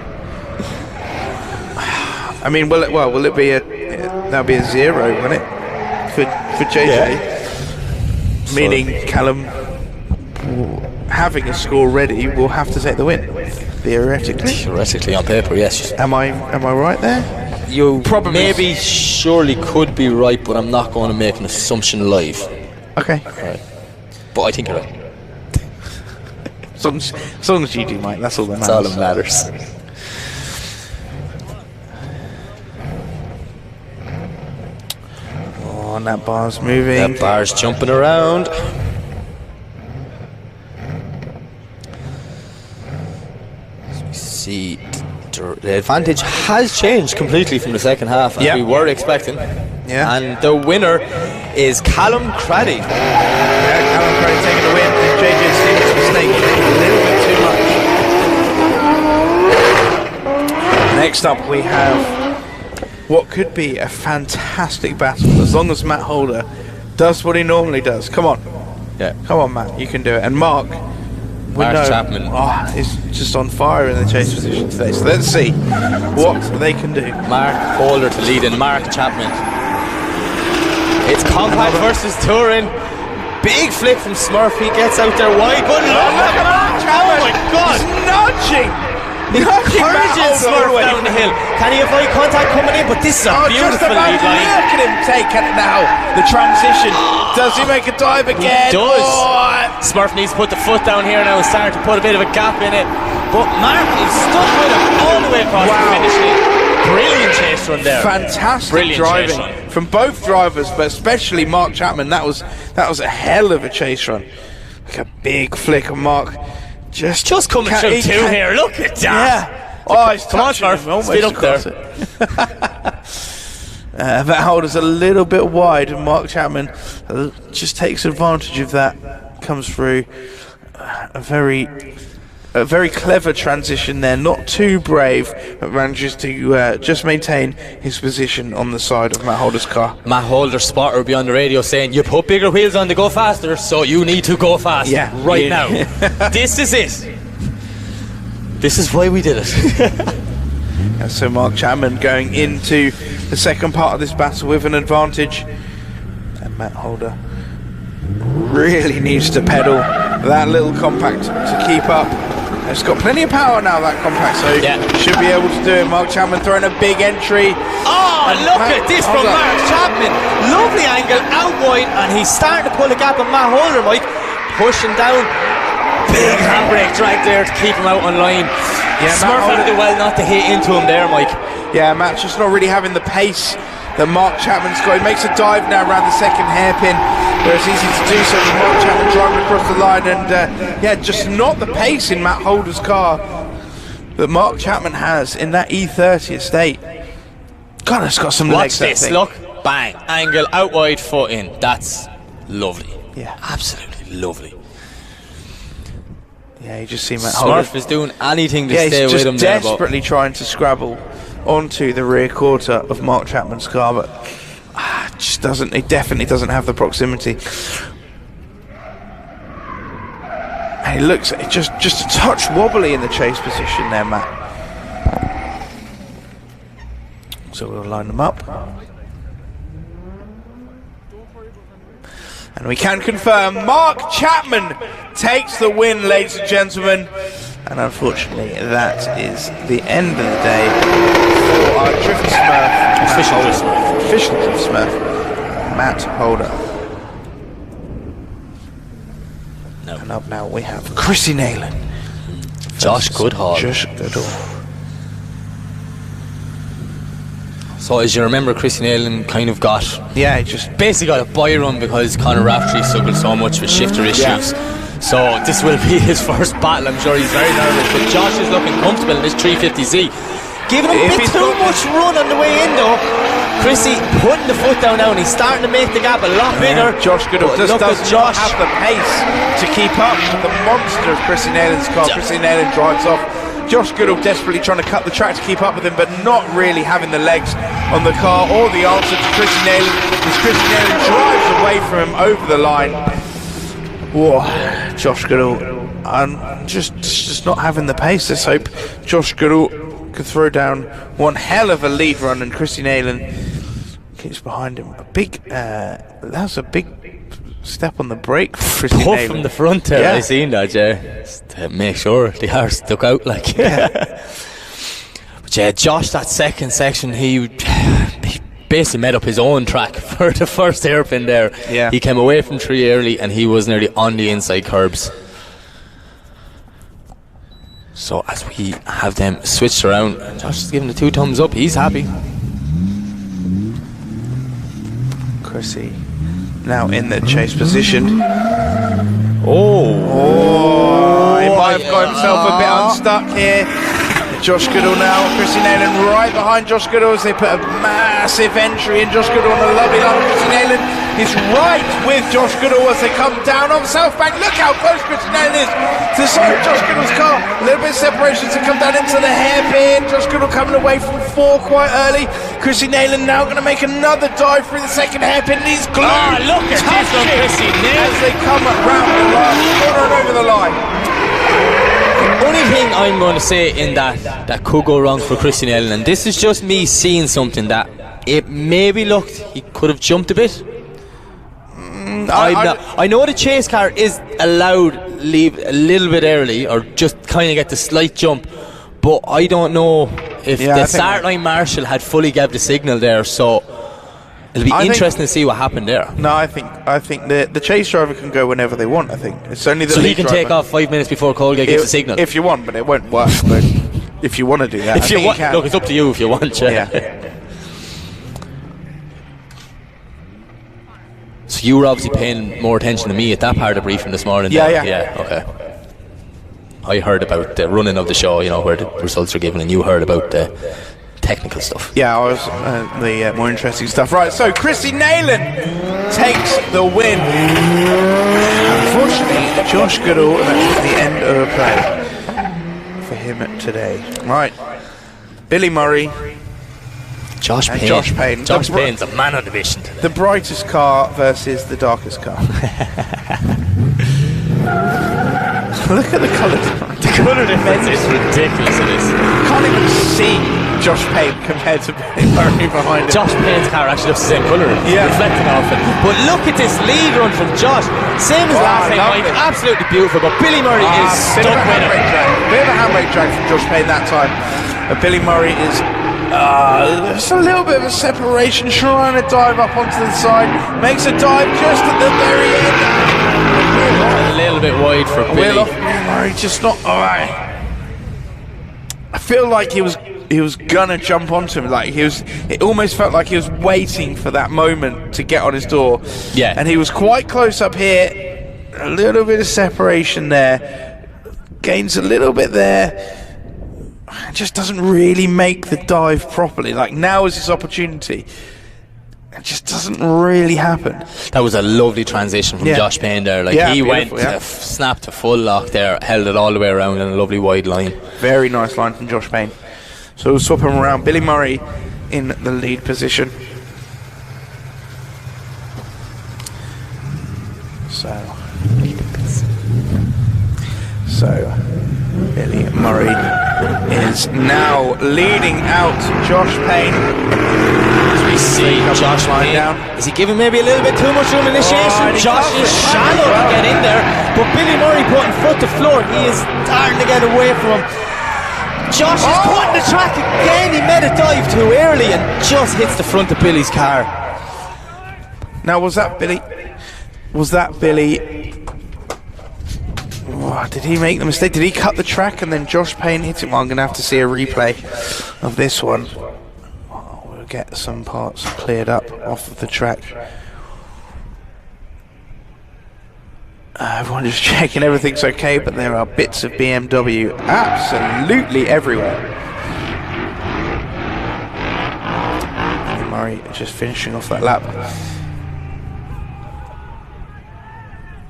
Speaker 2: I mean, will it be that'll be a 0, won't it? For JJ. Yeah. Meaning Callum, having a score ready, will have to take the win. Theoretically
Speaker 3: on paper, yes.
Speaker 2: Am I right there?
Speaker 3: You probably surely could be right, but I'm not going to make an assumption live.
Speaker 2: Okay.
Speaker 3: Right. But I think you're right.
Speaker 2: As long as you do, Mike, that's all that matters.
Speaker 3: That's all that matters.
Speaker 2: Oh, and that bar's moving.
Speaker 3: That bar's jumping around. See, the advantage has changed completely from the second half, as we were expecting.
Speaker 2: Yeah.
Speaker 3: And the winner is Callum Craddy.
Speaker 2: Yeah, Callum Craddy taking the win. And JJ Stevens' mistake a little bit too much. Next up, we have what could be a fantastic battle, as long as Matt Holder does what he normally does. Come on.
Speaker 3: Yeah.
Speaker 2: Come on, Matt. You can do it. And Mark
Speaker 3: Chapman
Speaker 2: is just on fire in the chase position today. So let's see what they can do.
Speaker 3: Mark Holder to lead in. Mark Chapman. It's compact versus touring. Big flick from Smurf. He gets out there wide, but look at Mark Chapman. Oh my God!
Speaker 2: He's nudging.
Speaker 3: Encouraging Smurf down the hill. Can he avoid contact coming in? But this is a beautiful lead line.
Speaker 2: Look at him take it now. The transition. Does he make a dive again?
Speaker 3: He does. Smurf needs to put the foot down here now and start to put a bit of a gap in it. But Mark is stuck with him all the way across the finish line. Brilliant chase run there.
Speaker 2: Fantastic driving from both drivers, but especially Mark Chapman. That was a hell of a chase run. Like a big flick of Mark. Just coming through here. Look at that.
Speaker 3: Yeah.
Speaker 2: Oh, he's
Speaker 3: come on, Smurf. Speed up
Speaker 2: there. That holder's a little bit wide, and Mark Chapman just takes advantage of that. Comes through a very clever transition there. Not too brave, but manages to just maintain his position on the side of Matt Holder's car.
Speaker 3: Matt Holder's spotter will be on the radio saying, "You put bigger wheels on to go faster, so you need to go fast right now." This is it. This is why we did it.
Speaker 2: And so Mark Chapman going into the second part of this battle with an advantage, and Matt Holder really needs to pedal that little compact to keep up. It's got plenty of power now, that compact, so should be able to do it. Mark Chapman throwing a big entry.
Speaker 3: Oh, and look at this from Mark Chapman. Lovely angle, out wide, and he's starting to pull a gap on Matt Holder, Mike. Pushing down. Big handbrake drag there to keep him out on line. Yeah, Smurf had to do well not to hit into him there, Mike.
Speaker 2: Yeah, Matt's just not really having the pace that Mark Chapman's got. He makes a dive now around the second hairpin, where it's easy to do so with Mark Chapman driving across the line, and just not the pace in Matt Holder's car that Mark Chapman has in that E30 estate. God, it's got some legs.
Speaker 3: Watch this, look, bang, angle, out wide, foot in. That's lovely.
Speaker 2: Yeah,
Speaker 3: absolutely lovely.
Speaker 2: Yeah, you just see Matt Holder.
Speaker 3: Smurf is doing anything to stay with him
Speaker 2: there. He's just desperately trying to scrabble onto the rear quarter of Mark Chapman's car, but just doesn't. He definitely doesn't have the proximity. And he looks just a touch wobbly in the chase position there, Matt. So we'll line them up. And we can confirm Mark Chapman takes the win, ladies and gentlemen. And unfortunately, that is the end of the day for our Drift Smurf. Official Drift Smurf, Matt Holder.
Speaker 3: No.
Speaker 2: And up now we have Chrissy Naylon.
Speaker 3: Josh Goodall.
Speaker 2: Josh Goodall.
Speaker 3: So as you remember, Chrissy Naylon kind of got...
Speaker 2: Yeah, he just...
Speaker 3: basically got a bye run because Conor Rafferty struggled so much with shifter issues. So this will be his first battle. I'm sure he's very nervous, but Josh is looking comfortable in this 350Z. Giving him a bit too much run on the way in though. Chrissy putting the foot down now and he's starting to make the gap a lot bigger.
Speaker 2: Josh Goodall just does not have the pace to keep up with the monster of Chrissy Naylon's car. Chrissy Naylon drives off. Josh Goodall desperately trying to cut the track to keep up with him, but not really having the legs on the car or the answer to Chrissy Naylon, as Chrissy Naylon drives away from him over the line. Whoa, Josh Goodall, just not having the pace. Let's hope Josh Goodall could throw down one hell of a lead run, and Chrissy Naylon keeps behind him. That's a big step on the brake for Chrissy
Speaker 3: Puff
Speaker 2: Naylon.
Speaker 3: from the front there, I seen that, just to make sure the car stuck out like. But yeah, Josh, that second section, he basically made up his own track for the first hairpin there.
Speaker 2: Yeah.
Speaker 3: He came away from 3 early and he was nearly on the inside curbs. So as we have them switched around, Josh is giving the 2 thumbs up, he's happy.
Speaker 2: Chrissy now in the chase position. He might have got himself a bit unstuck here. Josh Goodall now, Chrissy Naylon right behind Josh Goodall as they put a massive entry in. Josh Goodall on a lovely line. Chrissy Naylon is right with Josh Goodall as they come down on South Bank. Look how close Chrissy Naylon is to the side of Josh Goodall's car. A little bit of separation to come down into the hairpin. Josh Goodall coming away from 4 quite early. Chrissy Naylon now going to make another dive through the second hairpin. He's glued.
Speaker 3: Look at this on Chrissy Naylon
Speaker 2: as they come around the last corner and over the line.
Speaker 3: Only thing I'm going to say in that could go wrong for Chrissy Naylon, and this is just me seeing something that it maybe looked he could have jumped a bit. I know the chase car is allowed leave a little bit early or just kind of get the slight jump, but I don't know if the start line marshal had fully gave the signal there, so it'll be interesting to see what happened there.
Speaker 2: No, I think the chase driver can go whenever they want. I think it's only the
Speaker 3: so
Speaker 2: lead
Speaker 3: he can
Speaker 2: driver.
Speaker 3: take off 5 minutes before Colgate gives the signal
Speaker 2: if you want, but it won't work. But if you want to do that,
Speaker 3: if you want, look, it's up to you if you want.
Speaker 2: Yeah.
Speaker 3: So you were obviously paying more attention to me at that part of the briefing this morning.
Speaker 2: Yeah.
Speaker 3: Okay. I heard about the running of the show, you know, where the results are given, and you heard about the technical stuff.
Speaker 2: Yeah, I was the more interesting stuff. Right, so Chrissy Naylon takes the win. Unfortunately, Josh Goodall, that's the end of play for him today. Right, Billy Murray,
Speaker 3: Josh Payne. Josh Payne's a man on the mission today.
Speaker 2: The brightest car versus the darkest car. Look at the colour difference.
Speaker 3: The colour difference is ridiculous. It is.
Speaker 2: Can't even see Josh Payne compared to Billy Murray behind him.
Speaker 3: Josh Payne's car actually looks the same colour, reflecting off it. But look at this lead run from Josh. Same as last time. Absolutely beautiful. But Billy Murray is stuck with him.
Speaker 2: Bit of a handbrake drag from Josh Payne that time. Billy Murray is just a little bit of a separation, trying to dive up onto the side. Makes a dive just at the very end.
Speaker 3: A little bit wide for Billy.
Speaker 2: Murray just not alright. I feel like he was gonna jump onto him. Like it almost felt like he was waiting for that moment to get on his door.
Speaker 3: Yeah.
Speaker 2: And he was quite close up here. A little bit of separation there. Gains a little bit there. Just doesn't really make the dive properly. Like, now is his opportunity. It just doesn't really happen.
Speaker 3: That was a lovely transition from Josh Payne there. Like, he went snapped to full lock there, held it all the way around in a lovely wide line.
Speaker 2: Very nice line from Josh Payne. So we'll swap him around. Billy Murray in the lead position. So Billy Murray is now leading out Josh Payne.
Speaker 3: As we see Josh Payne down. Is he giving maybe a little bit too much room initiation? Josh is shallow to get in there, but Billy Murray putting foot to floor. He is starting to get away from him. Josh is putting the track again. He made a dive too early and just hits the front of Billy's car.
Speaker 2: Now was that Billy? Oh, did he make the mistake? Did he cut the track and then Josh Payne hit it? Well, I'm going to have to see a replay of this one. We'll get some parts cleared up off of the track. Everyone just checking everything's okay, but there are bits of BMW absolutely everywhere. And Murray just finishing off that lap.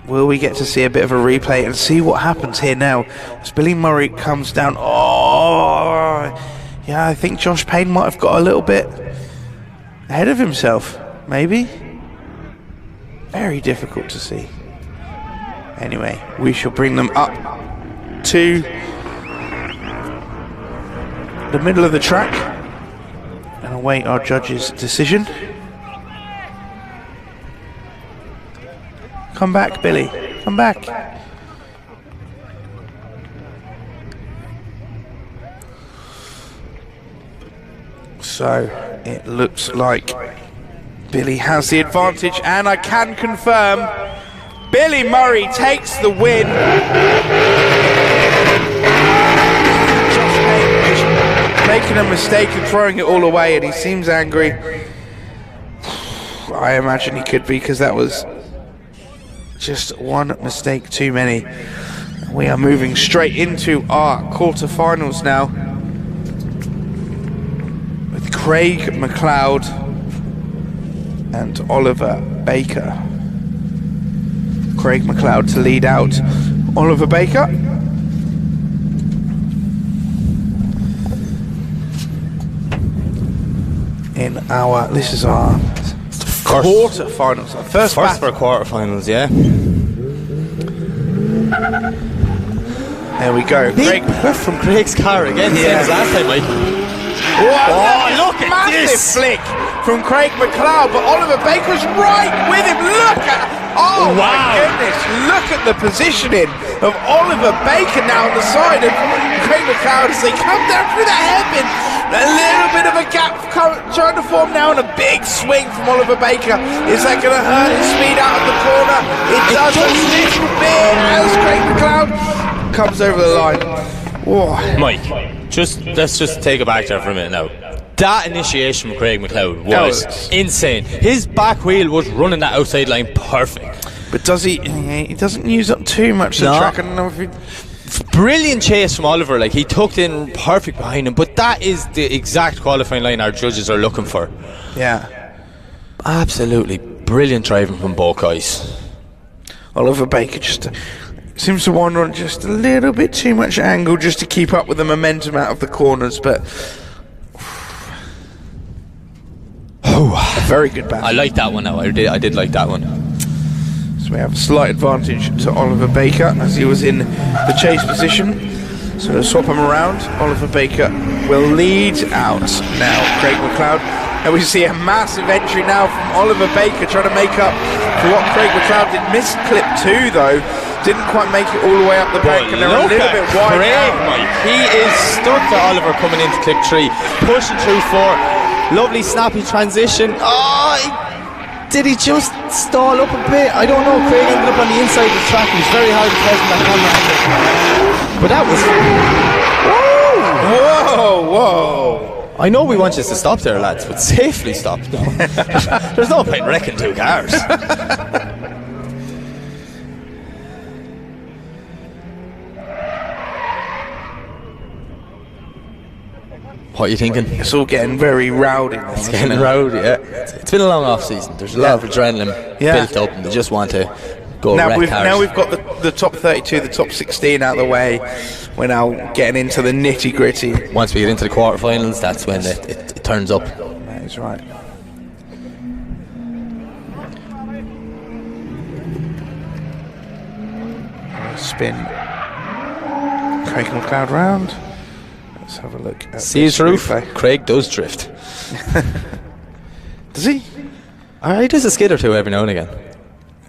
Speaker 2: Will we get to see a bit of a replay and see what happens here now as Billy Murray comes down? Oh, yeah, I think Josh Payne might have got a little bit ahead of himself, maybe. Very difficult to see. Anyway, we shall bring them up to the middle of the track and await our judge's decision. Come back, Billy. Come back. So it looks like Billy has the advantage, and I can confirm Billy Murray takes the win. Josh Payne is making a mistake and throwing it all away, and he seems angry. I imagine he could be, because that was just one mistake too many. We are moving straight into our quarterfinals now with Craig Mcleod and Oliver Baker. Craig Mcleod to lead out Oliver Baker. This is our quarterfinals. First for
Speaker 3: quarterfinals, yeah.
Speaker 2: There we go.
Speaker 3: Big puff from Craig's car again, same as last time, Mike.
Speaker 2: Look at this flick from Craig Mcleod, but Oliver Baker's right with him. Look at, my goodness, look at the positioning of Oliver Baker now on the side of Craig Mcleod as they come down through that hairpin. A little bit of a gap trying to form now, and a big swing from Oliver Baker. Is that going to hurt his speed out of the corner? It does a little bit as Craig Mcleod comes over the line. Whoa.
Speaker 3: Mike, let's just take it back there for a minute now. That initiation from Craig Mcleod was insane. His back wheel was running that outside line perfect.
Speaker 2: But does he doesn't use up too much the track. I don't know if he...
Speaker 3: Brilliant chase from Oliver, like he tucked in perfect behind him, but that is the exact qualifying line our judges are looking for.
Speaker 2: Yeah.
Speaker 3: Absolutely brilliant driving from both guys.
Speaker 2: Oliver Baker just seems to wander on just a little bit too much angle just to keep up with the momentum out of the corners, but a very good battle.
Speaker 3: I like that one now. I did like that one.
Speaker 2: So we have a slight advantage to Oliver Baker as he was in the chase position. So to swap him around, Oliver Baker will lead out now Craig Mcleod. And we see a massive entry now from Oliver Baker trying to make up for what Craig Mcleod did. Missed clip 2 though. Didn't quite make it all the way up the back, and they're a little bit wide now.
Speaker 3: He is stuck to Oliver coming into clip 3, pushing through 4. Lovely snappy transition. Did he just stall up a bit? I don't know. Craig ended up on the inside of the track. It was very hard to test that camera. But that was...
Speaker 2: Whoa!
Speaker 3: I know we want you to stop there, lads, but safely stop. There's no point wrecking 2 cars. What are you thinking?
Speaker 2: It's all getting very rowdy now.
Speaker 3: It's getting rowdy, yeah. It's been a long off season. There's a lot of adrenaline built up, and they just want to go
Speaker 2: now.
Speaker 3: We've
Speaker 2: got the top 32, the top 16 out of the way. We're now getting into the nitty gritty.
Speaker 3: Once we get into the quarterfinals, that's when it turns up.
Speaker 2: That is right. Spin Craig Mcleod round. Let's have a look at
Speaker 3: See his roof?
Speaker 2: replay.
Speaker 3: Craig does drift.
Speaker 2: Does he?
Speaker 3: He does a skid or two every now and again.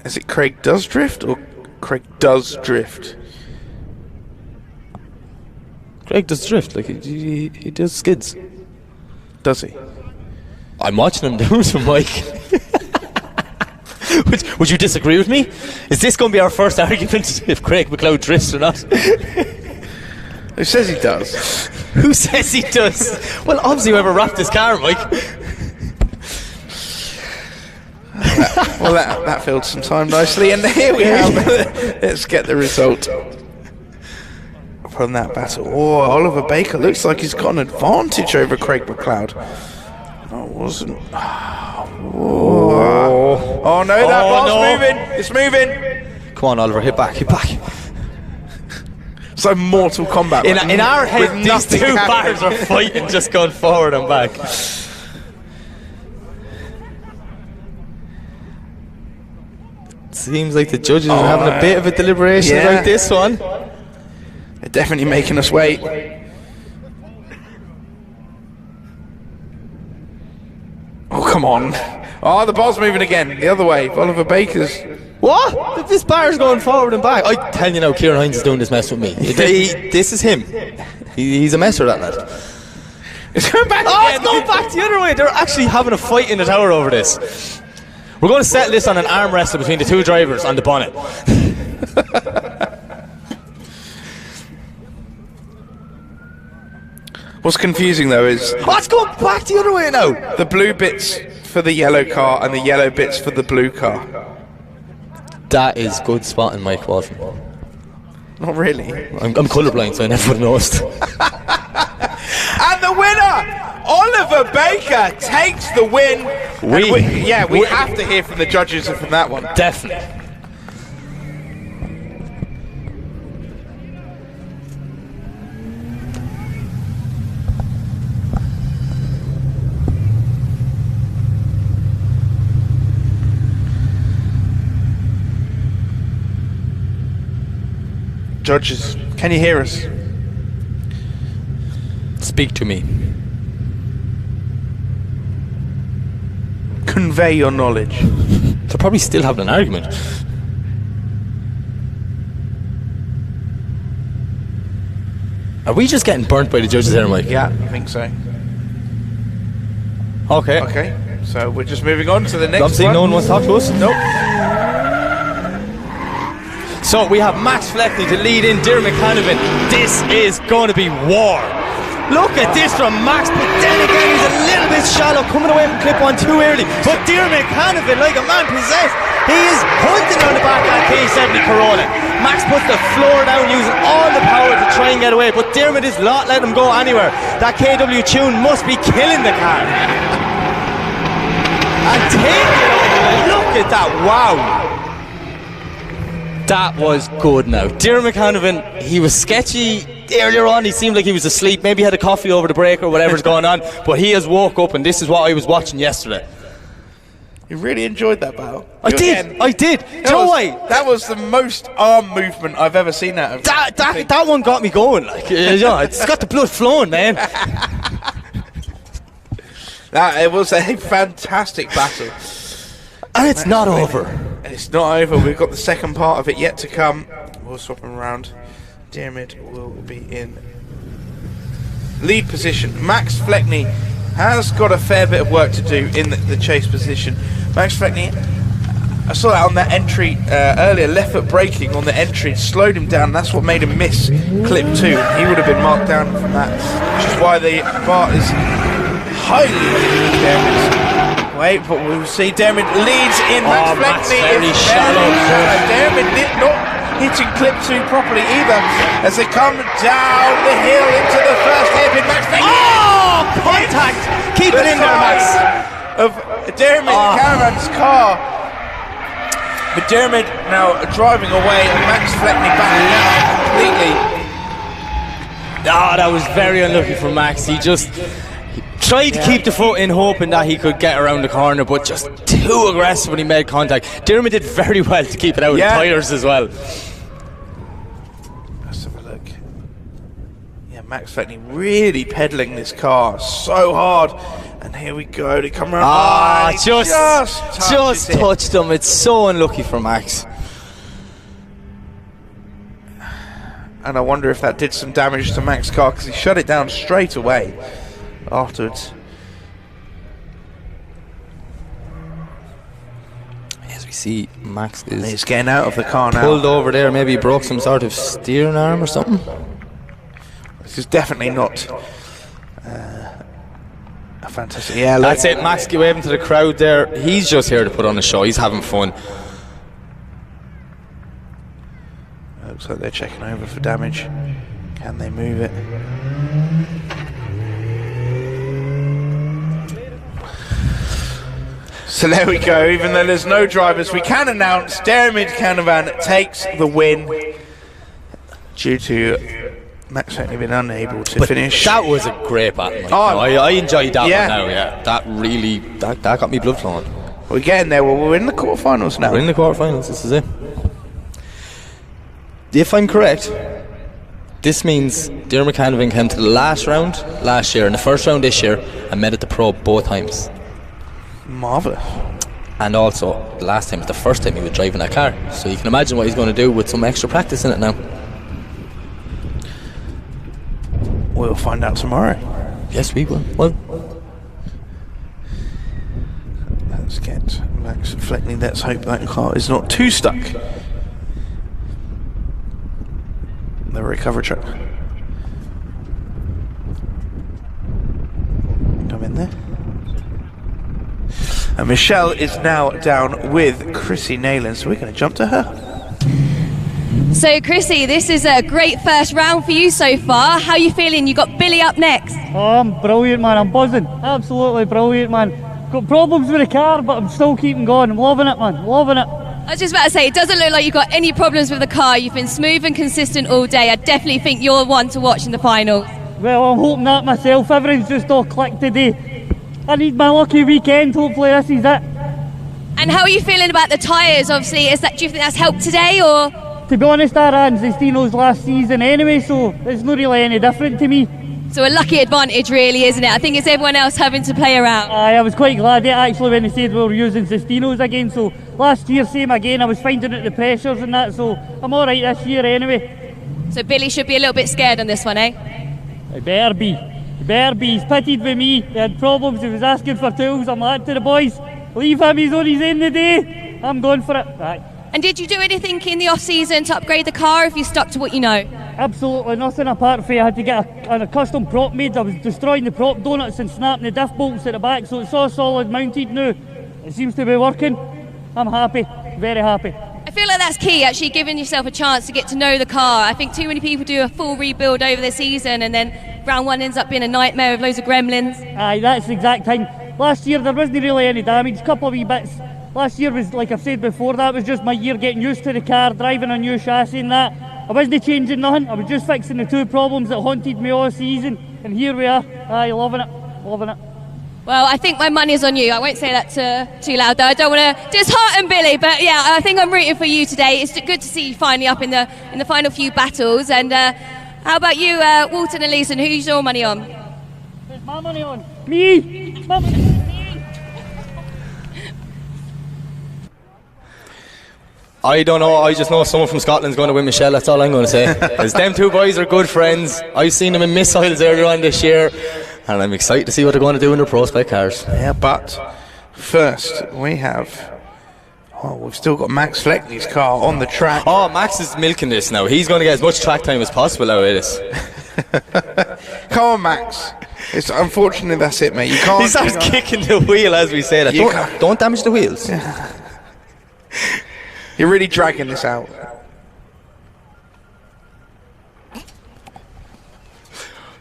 Speaker 2: Is it Craig does drift or Craig does drift?
Speaker 3: Craig does drift, like he does skids.
Speaker 2: Does he?
Speaker 3: I'm watching him do some, Mike. Would you disagree with me? Is this going to be our first argument if Craig Mcleod drifts or not?
Speaker 2: Who says he does?
Speaker 3: Who says he does? Well, obviously whoever wrapped his car, Mike.
Speaker 2: That filled some time nicely, and here we have. Let's get the result from that battle. Oh, Oliver Baker looks like he's got an advantage over Craig Mcleod. No, it wasn't. Oh no, that bar's moving. It's moving.
Speaker 3: Come on, Oliver, hit back.
Speaker 2: It's like Mortal Kombat.
Speaker 3: In our head, these two bars are fighting, just going forward and back. Seems like the judges are having a bit of a deliberation about this one.
Speaker 2: They're definitely making us wait. Oh, come on. Oh, the ball's moving again. The other way. Oliver Baker's.
Speaker 3: What? This bar's going forward and back. I tell you now, Kieran Hines is doing this mess with me. This is him. He's a messer, that lad.
Speaker 2: It's going back again.
Speaker 3: It's going back the other way. They're actually having a fight in the tower over this. We're going to settle this on an arm wrestle between the two drivers on the bonnet.
Speaker 2: What's confusing though is
Speaker 3: it's going back the other way now.
Speaker 2: the blue bits for the yellow car and the yellow bits for the blue car.
Speaker 3: That is good spotting, Mike Walton.
Speaker 2: Not really.
Speaker 3: I'm colourblind, so I never would have noticed.
Speaker 2: And the winner, Oliver Baker, takes the win. We have to hear from the judges from that one.
Speaker 3: Definitely.
Speaker 2: Judges, can you hear us?
Speaker 3: Speak to me.
Speaker 2: Convey your knowledge.
Speaker 3: They're probably still having an argument. Are we just getting burnt by the judges here, Mike?
Speaker 2: Yeah, I think so.
Speaker 3: Okay.
Speaker 2: Okay, so we're just moving on to the next
Speaker 3: Obviously
Speaker 2: one.
Speaker 3: no one wants to talk to us?
Speaker 2: Nope.
Speaker 3: So we have Max Fleckney to lead in Dear Mchanoven. This is going to be war. Look at this from Max, but then again he's a little bit shallow, coming away from clip one too early. But Dear Mchanoven, like a man possessed, he is hunting on the back of that K70 Corolla. Max puts the floor down, using all the power to try and get away, but Dermot is not letting him go anywhere. That KW tune must be killing the car. And take it over. Look at that, wow. That was good now. Dear Mchanoven, he was sketchy earlier on. He seemed like he was asleep. Maybe had a coffee over the break or whatever's going on. But he has woke up, and this is what I was watching yesterday.
Speaker 2: You really enjoyed that battle.
Speaker 3: I did. Do you know why?
Speaker 2: That was the most arm movement I've ever seen out of
Speaker 3: that one got me going. Like, you know, it's got the blood flowing, man.
Speaker 2: It was a fantastic battle.
Speaker 3: And it's not over.
Speaker 2: And it's not over. We've got the second part of it yet to come. We'll swap them around. Dermot will be in lead position. Max Fleckney has got a fair bit of work to do in the chase position. Max Fleckney, I saw that on that entry earlier, left foot braking on the entry, slowed him down. That's what made him miss clip 2. He would have been marked down from that, which is why the bar is highly Dermot's. Wait, but we'll see. Dermot leads in. Max Fleckney
Speaker 3: very
Speaker 2: is
Speaker 3: shallow.
Speaker 2: Dermot not hitting clip 2 properly either as they come down the hill into the first hairpin. Max Fleckney.
Speaker 3: Oh, contact! Keep it in there, Max.
Speaker 2: Of Dermot Caravan's car. But Dermot now driving away and Max Fleckney backing out completely.
Speaker 3: That was very unlucky for Max. He just tried to keep the foot in, hoping that he could get around the corner, but just too aggressive when he made contact. Dermot did very well to keep it out of the tyres as well.
Speaker 2: Let's have a look. Max Fleckney really pedaling this car so hard. And here we go, they come around.
Speaker 3: Just touched him. It's so unlucky for Max.
Speaker 2: And I wonder if that did some damage to Max's car, because he shut it down straight away afterwards.
Speaker 3: As we see, Max
Speaker 2: He's getting out of the car now.
Speaker 3: Pulled over there, maybe he broke some sort of steering arm or something.
Speaker 2: This is definitely not a fantastic. Yeah,
Speaker 3: that's it. Max waving to the crowd there. He's just here to put on a show. He's having fun.
Speaker 2: Looks like they're checking over for damage. Can they move it? So there we go. Even though there's no drivers, we can announce Jeremy Mchanoven takes the win due to Max Fleckney being unable to finish.
Speaker 3: That was a great battle. I enjoyed that one now. Yeah, that really that got me blood flowing.
Speaker 2: We're getting there. We're in the quarterfinals now.
Speaker 3: We're in the quarterfinals. This is it. If I'm correct, this means Jeremy Mchanoven came to the last round last year and the first round this year and made it to pro both times.
Speaker 2: Marvellous.
Speaker 3: And also, the last time was the first time he was driving that car. So you can imagine what he's going to do with some extra practice in it now.
Speaker 2: We'll find out tomorrow.
Speaker 3: Yes, we will. Well,
Speaker 2: let's get Max Fleckney. Let's hope that car is not too stuck. The recovery truck. Come in there. And Michelle is now down with Chrissy Naylon, so we're going to jump to her.
Speaker 1: So Chrissy, this is a great first round for you so far. How are you feeling? You got Billy up next.
Speaker 8: Oh, I'm brilliant, man. I'm buzzing. Absolutely brilliant, man. Got problems with the car, but I'm still keeping going. I'm loving it, man. Loving it.
Speaker 1: I was just about to say, it doesn't look like you've got any problems with the car. You've been smooth and consistent all day. I definitely think you're one to watch in the finals.
Speaker 8: Well, I'm hoping that myself. Everything's just all clicked today. I need my lucky weekend. Hopefully this is it.
Speaker 1: And how are you feeling about the tyres? Obviously, do you think that's helped today, or?
Speaker 8: To be honest, I ran Zestino's last season anyway, so it's not really any different to me.
Speaker 1: So a lucky advantage really, isn't it? I think it's everyone else having to play around.
Speaker 8: I was quite glad actually when they said we were using Zestino's again, so last year same again. I was finding out the pressures and that, so I'm alright this year anyway.
Speaker 1: So Billy should be a little bit scared on this one, eh?
Speaker 8: He better be. He better be. He's pitted with me. He had problems. He was asking for tools. I'm like to the boys, leave him, he's on his end of the day. I'm going for it. Right.
Speaker 1: And did you do anything in the off-season to upgrade the car, if you stuck to what you know?
Speaker 8: Absolutely nothing apart from I had to get a custom prop made. I was destroying the prop donuts and snapping the diff bolts at the back, so it's all solid mounted now. It seems to be working. I'm happy, very happy.
Speaker 1: I feel like that's key, actually giving yourself a chance to get to know the car. I think too many people do a full rebuild over the season and then round one ends up being a nightmare with loads of gremlins.
Speaker 8: Aye, that's the exact thing. Last year there wasn't really any damage, a couple of wee bits. Last year was, like I've said before, that was just my year getting used to the car, driving a new chassis and that. I wasn't changing nothing, I was just fixing the two problems that haunted me all season, and here we are. Aye, loving it, loving it.
Speaker 1: Well, I think my money's on you. I won't say that too loud though. I don't want to dishearten Billy, but yeah, I think I'm rooting for you today. It's good to see you finally up in the final few battles. And how about you, Walton and Leeson? Who's your money on?
Speaker 8: Who's my money on? Me! My money.
Speaker 3: I don't know, I just know someone from Scotland's going to win Michelle, that's all I'm going to say. Because them two boys are good friends. I've seen them in missiles earlier on this year, and I'm excited to see what they're going to do in their pro spec cars.
Speaker 2: Yeah, but first we've still got Max Fleckney's car on the track.
Speaker 3: Oh, Max is milking this now. He's going to get as much track time as possible out of this.
Speaker 2: Come on, Max. Unfortunately, that's it, mate. You can't.
Speaker 3: He starts kicking the wheel as we say that. Don't damage the wheels.
Speaker 2: Yeah. You're really dragging this out.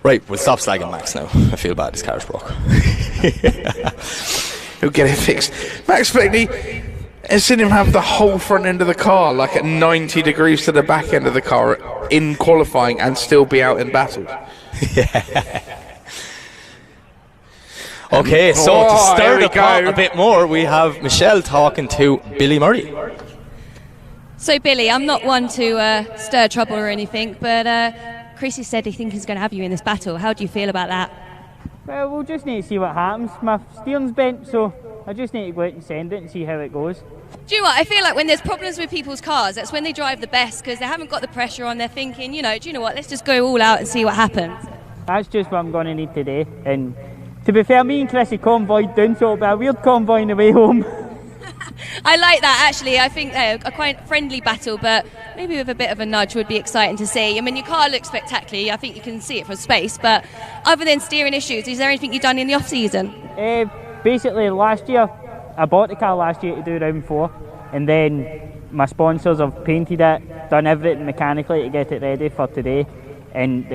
Speaker 3: Right, we'll stop slagging Max now. I feel bad, his car's broke.
Speaker 2: He'll get it fixed. Max Fleckney, I've seen him have the whole front end of the car like at 90 degrees to the back end of the car in qualifying and still be out in battle.
Speaker 3: Yeah. Okay, so to stir the pot a bit more, we have Michelle talking to Billy Murray.
Speaker 1: So Billy, I'm not one to stir trouble or anything, but Chris has said he thinks he's going to have you in this battle. How do you feel about that?
Speaker 8: Well, we'll just need to see what happens. My steering's bent, so I just need to go out and send it and see how it goes.
Speaker 1: Do you know what? I feel like when there's problems with people's cars, that's when they drive the best, because they haven't got the pressure on. They're thinking, do you know what? Let's just go all out and see what happens.
Speaker 8: That's just what I'm going to need today. And to be fair, me and Chris are convoyed down, so it'll be a weird convoy on the way home.
Speaker 1: I like that, actually. I think a quite friendly battle, but maybe with a bit of a nudge would be exciting to see. I mean, your car looks spectacular. I think you can see it from space, but other than steering issues, is there anything you've done in the off-season?
Speaker 8: Basically, last year, I bought the car last year to do round 4, and then my sponsors have painted it, done everything mechanically to get it ready for today, and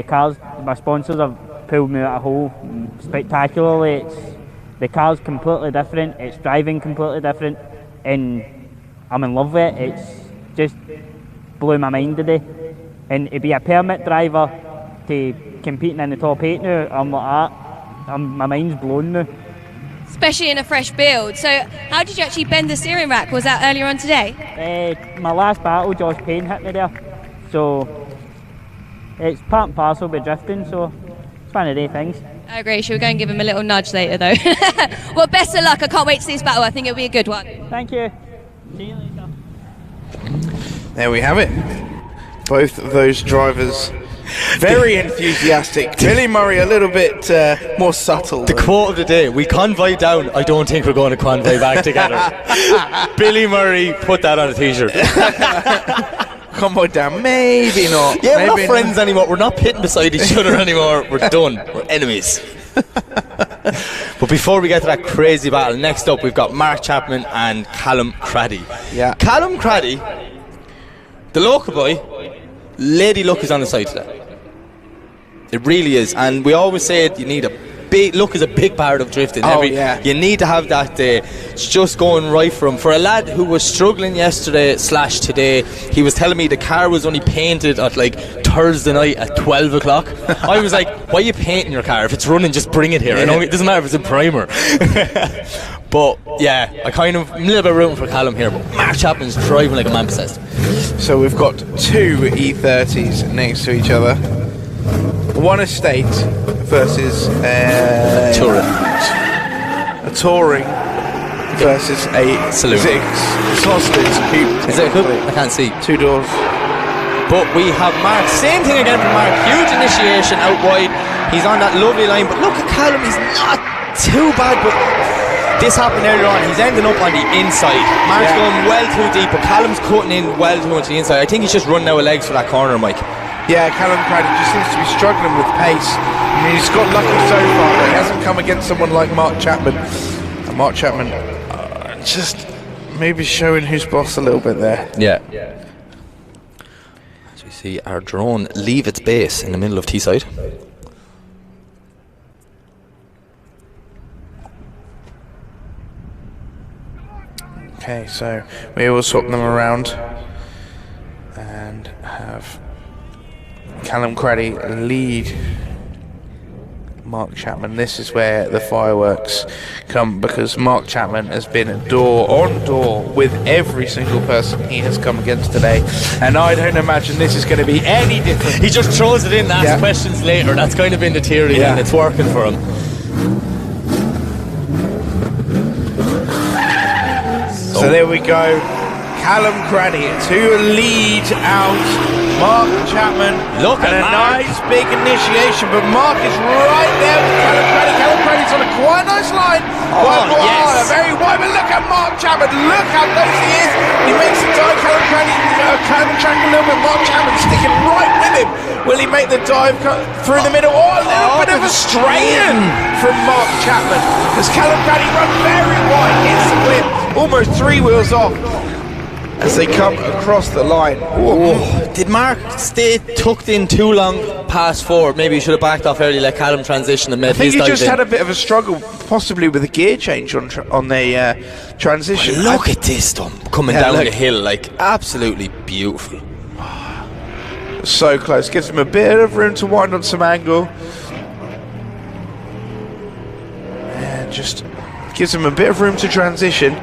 Speaker 8: my sponsors have pulled me out a hole spectacularly. The car's completely different, it's driving completely different, and I'm in love with it. It's just blew my mind today. And to be a permit driver to competing in the top 8 now, I'm like that. My mind's blown now.
Speaker 1: Especially in a fresh build. So how did you actually bend the steering rack? Was that earlier on today?
Speaker 8: My last battle, Payne hit me there. So it's part and parcel with drifting, so it's one of the things.
Speaker 1: I agree. She'll go and give him a little nudge later though. Well, best of luck. I can't wait to see this battle. I think it'll be a good one.
Speaker 8: Thank you. See you later.
Speaker 2: There we have it. Both of those drivers very enthusiastic. Billy Murray a little bit more subtle.
Speaker 3: The quote of the day: we convoy down. I don't think we're going to convoy back together. Billy Murray, put that on a t-shirt.
Speaker 2: Convoy down, maybe not.
Speaker 3: Yeah,
Speaker 2: maybe
Speaker 3: we're not friends anymore. We're not pitting beside each other anymore. We're done. We're enemies. But before we get to that crazy battle, next up we've got Mark Chapman and Callum Craddy.
Speaker 2: Yeah.
Speaker 3: Callum Craddy, the local boy, lady luck is on the side today. It really is, and we always say it, you need a big luck is a big part of drifting. You need to have that day. It's just going right for him. For a lad who was struggling yesterday / today, he was telling me the car was only painted at like Thursday night at 12 o'clock. I was like, why are you painting your car? If it's running, just bring it here. I know it doesn't matter if it's in primer. But yeah, I'm a little bit rooting for Callum here, but Mark Chapman's driving like a man possessed.
Speaker 2: So we've got 2 E30s next to each other. One estate versus a touring versus a
Speaker 3: saloon.
Speaker 2: It's not a saloon, it's a coupe.
Speaker 3: Is it a coupe? I can't see.
Speaker 2: 2 doors.
Speaker 3: But we have Mark, same thing again for Mark, huge initiation out wide. He's on that lovely line, but look at Callum, he's not too bad, but this happened earlier on. He's ending up on the inside. Mark's going well too deep, but Callum's cutting in well too much to the inside. I think he's just running out of legs for that corner, Mike.
Speaker 2: Yeah, Callum Craddy just seems to be struggling with pace. I mean, he's got lucky so far, but he hasn't come against someone like Mark Chapman. And Mark Chapman just maybe showing who's boss a little bit there.
Speaker 3: Yeah. As we see our drone leave its base in the middle of Teesside.
Speaker 2: Okay, so we will swap them around and have Callum Craddy lead Mark Chapman. This is where the fireworks come, because Mark Chapman has been door on door with every single person he has come against today, and I don't imagine this is going to be any different.
Speaker 3: He just throws it in and asks questions later. That's kind of been the theory, and it's working for him.
Speaker 2: So there we go, Callum Craddy to lead out Mark Chapman.
Speaker 3: Look at
Speaker 2: a
Speaker 3: Mark.
Speaker 2: Nice big initiation, but Mark is right there with Callum Craddy. Callum Craddy's on a quite nice line.
Speaker 3: Yes.
Speaker 2: Very wide, but look at Mark Chapman. Look how close he is. He makes the dive. Callum Craddy can track a little bit. Mark Chapman sticking right with him. Will he make the dive through the middle? Oh, a little bit of a strain from Mark Chapman. As Callum Craddy run very wide, hits the clip, almost 3 wheels off as they come across the line.
Speaker 3: Did Mark stay tucked in too long past 4? Maybe he should have backed off early, let Callum transition and made his dive.
Speaker 2: I think he just had a bit of a struggle, possibly with a gear change on the transition.
Speaker 3: Well, look at this stump coming down the hill, like absolutely beautiful.
Speaker 2: So close, gives him a bit of room to wind on some angle, and just gives him a bit of room to transition.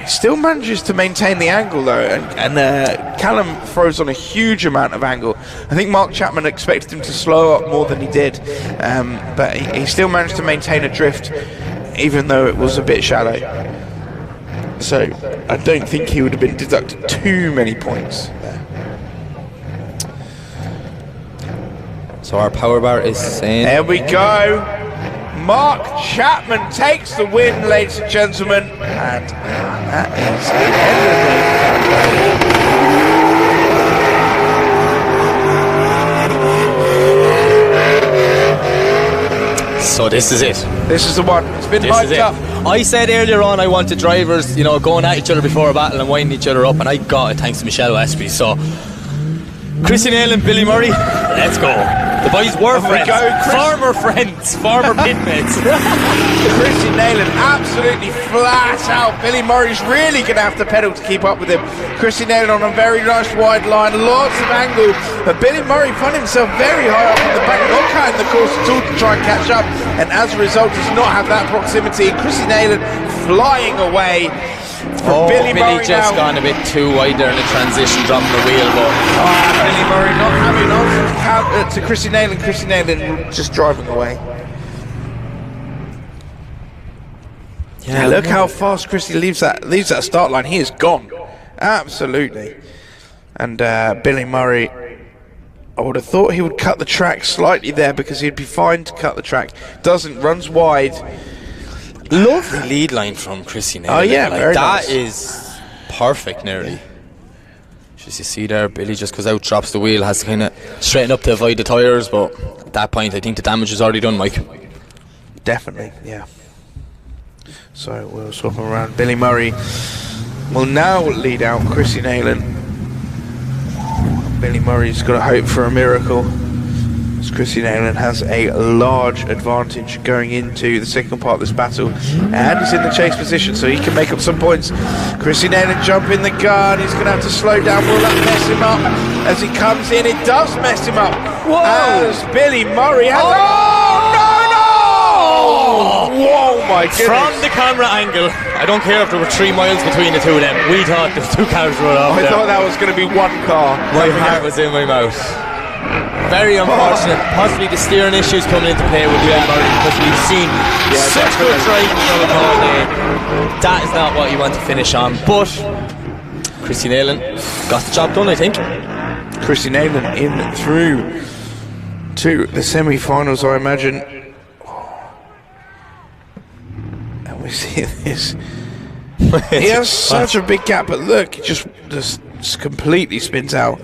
Speaker 2: Still manages to maintain the angle though, and Callum throws on a huge amount of angle. I think Mark Chapman expected him to slow up more than he did, but he still managed to maintain a drift even though it was a bit shallow. So I don't think he would have been deducted too many points there.
Speaker 3: So our power bar is saying...
Speaker 2: There we go. Mark Chapman takes the win, ladies and gentlemen, and that is
Speaker 3: the end of it. So this is it.
Speaker 2: This is the one. It's been hyped up.
Speaker 3: I said earlier on I wanted drivers, going at each other before a battle and winding each other up, and I got it thanks to Michelle Westby. So Chrissy Naylon, Billy Murray, let's go. The boys were friends, former pitmates.
Speaker 2: Chrissy Naylon absolutely flat out. Billy Murray's really going to have to pedal to keep up with him. Chrissy Naylon on a very nice wide line, lots of angle, but Billy Murray found himself very high up in the back, not cutting the course at all to try and catch up, and as a result does not have that proximity. Chrissy Naylon flying away.
Speaker 3: Billy just gone a bit too wide there in the transition, dropping the wheel, but
Speaker 2: Billy Murray not having enough to Chrissy Naylon. Chrissy Naylon just driving away. Yeah, look how fast Chrissy leaves that start line. He is gone, absolutely. And Billy Murray, I would have thought he would cut the track slightly there because he'd be fine to cut the track. Doesn't, runs wide.
Speaker 3: Lovely lead line from Chrissy Naylon.
Speaker 2: Oh yeah, very
Speaker 3: that
Speaker 2: nice.
Speaker 3: is perfect nearly. As you see there, Billy just goes out, drops the wheel, has to kind of straighten up to avoid the tyres, but at that point I think the damage is already done, Mike.
Speaker 2: Definitely, yeah. So we'll swap around. Billy Murray will now lead out Chrissy Naylon. Billy Murray's got to hope for a miracle, as Chrissy Naylon has a large advantage going into the second part of this battle, and he's in the chase position so he can make up some points. Chrissy Naylon jump in the gun, he's going to have to slow down. Will that mess him up as he comes in? It does mess him up. Whoa. As Billy Murray has whoa, my goodness.
Speaker 3: From the camera angle, I don't care if there were 3 miles between the two of them, we thought there was 2 cars running off there.
Speaker 2: I thought that was going to be one car.
Speaker 3: My heart was in my mouth. Very unfortunate. Possibly the steering issues coming into play with Billy Murray, because we've seen such good driving from him all day. That is not what you want to finish on, but Chrissy Naylon got the job done, I think.
Speaker 2: Chrissy Naylon in through to the semi-finals, I imagine. And we see this. He has such a big gap, but look, he just completely spins out.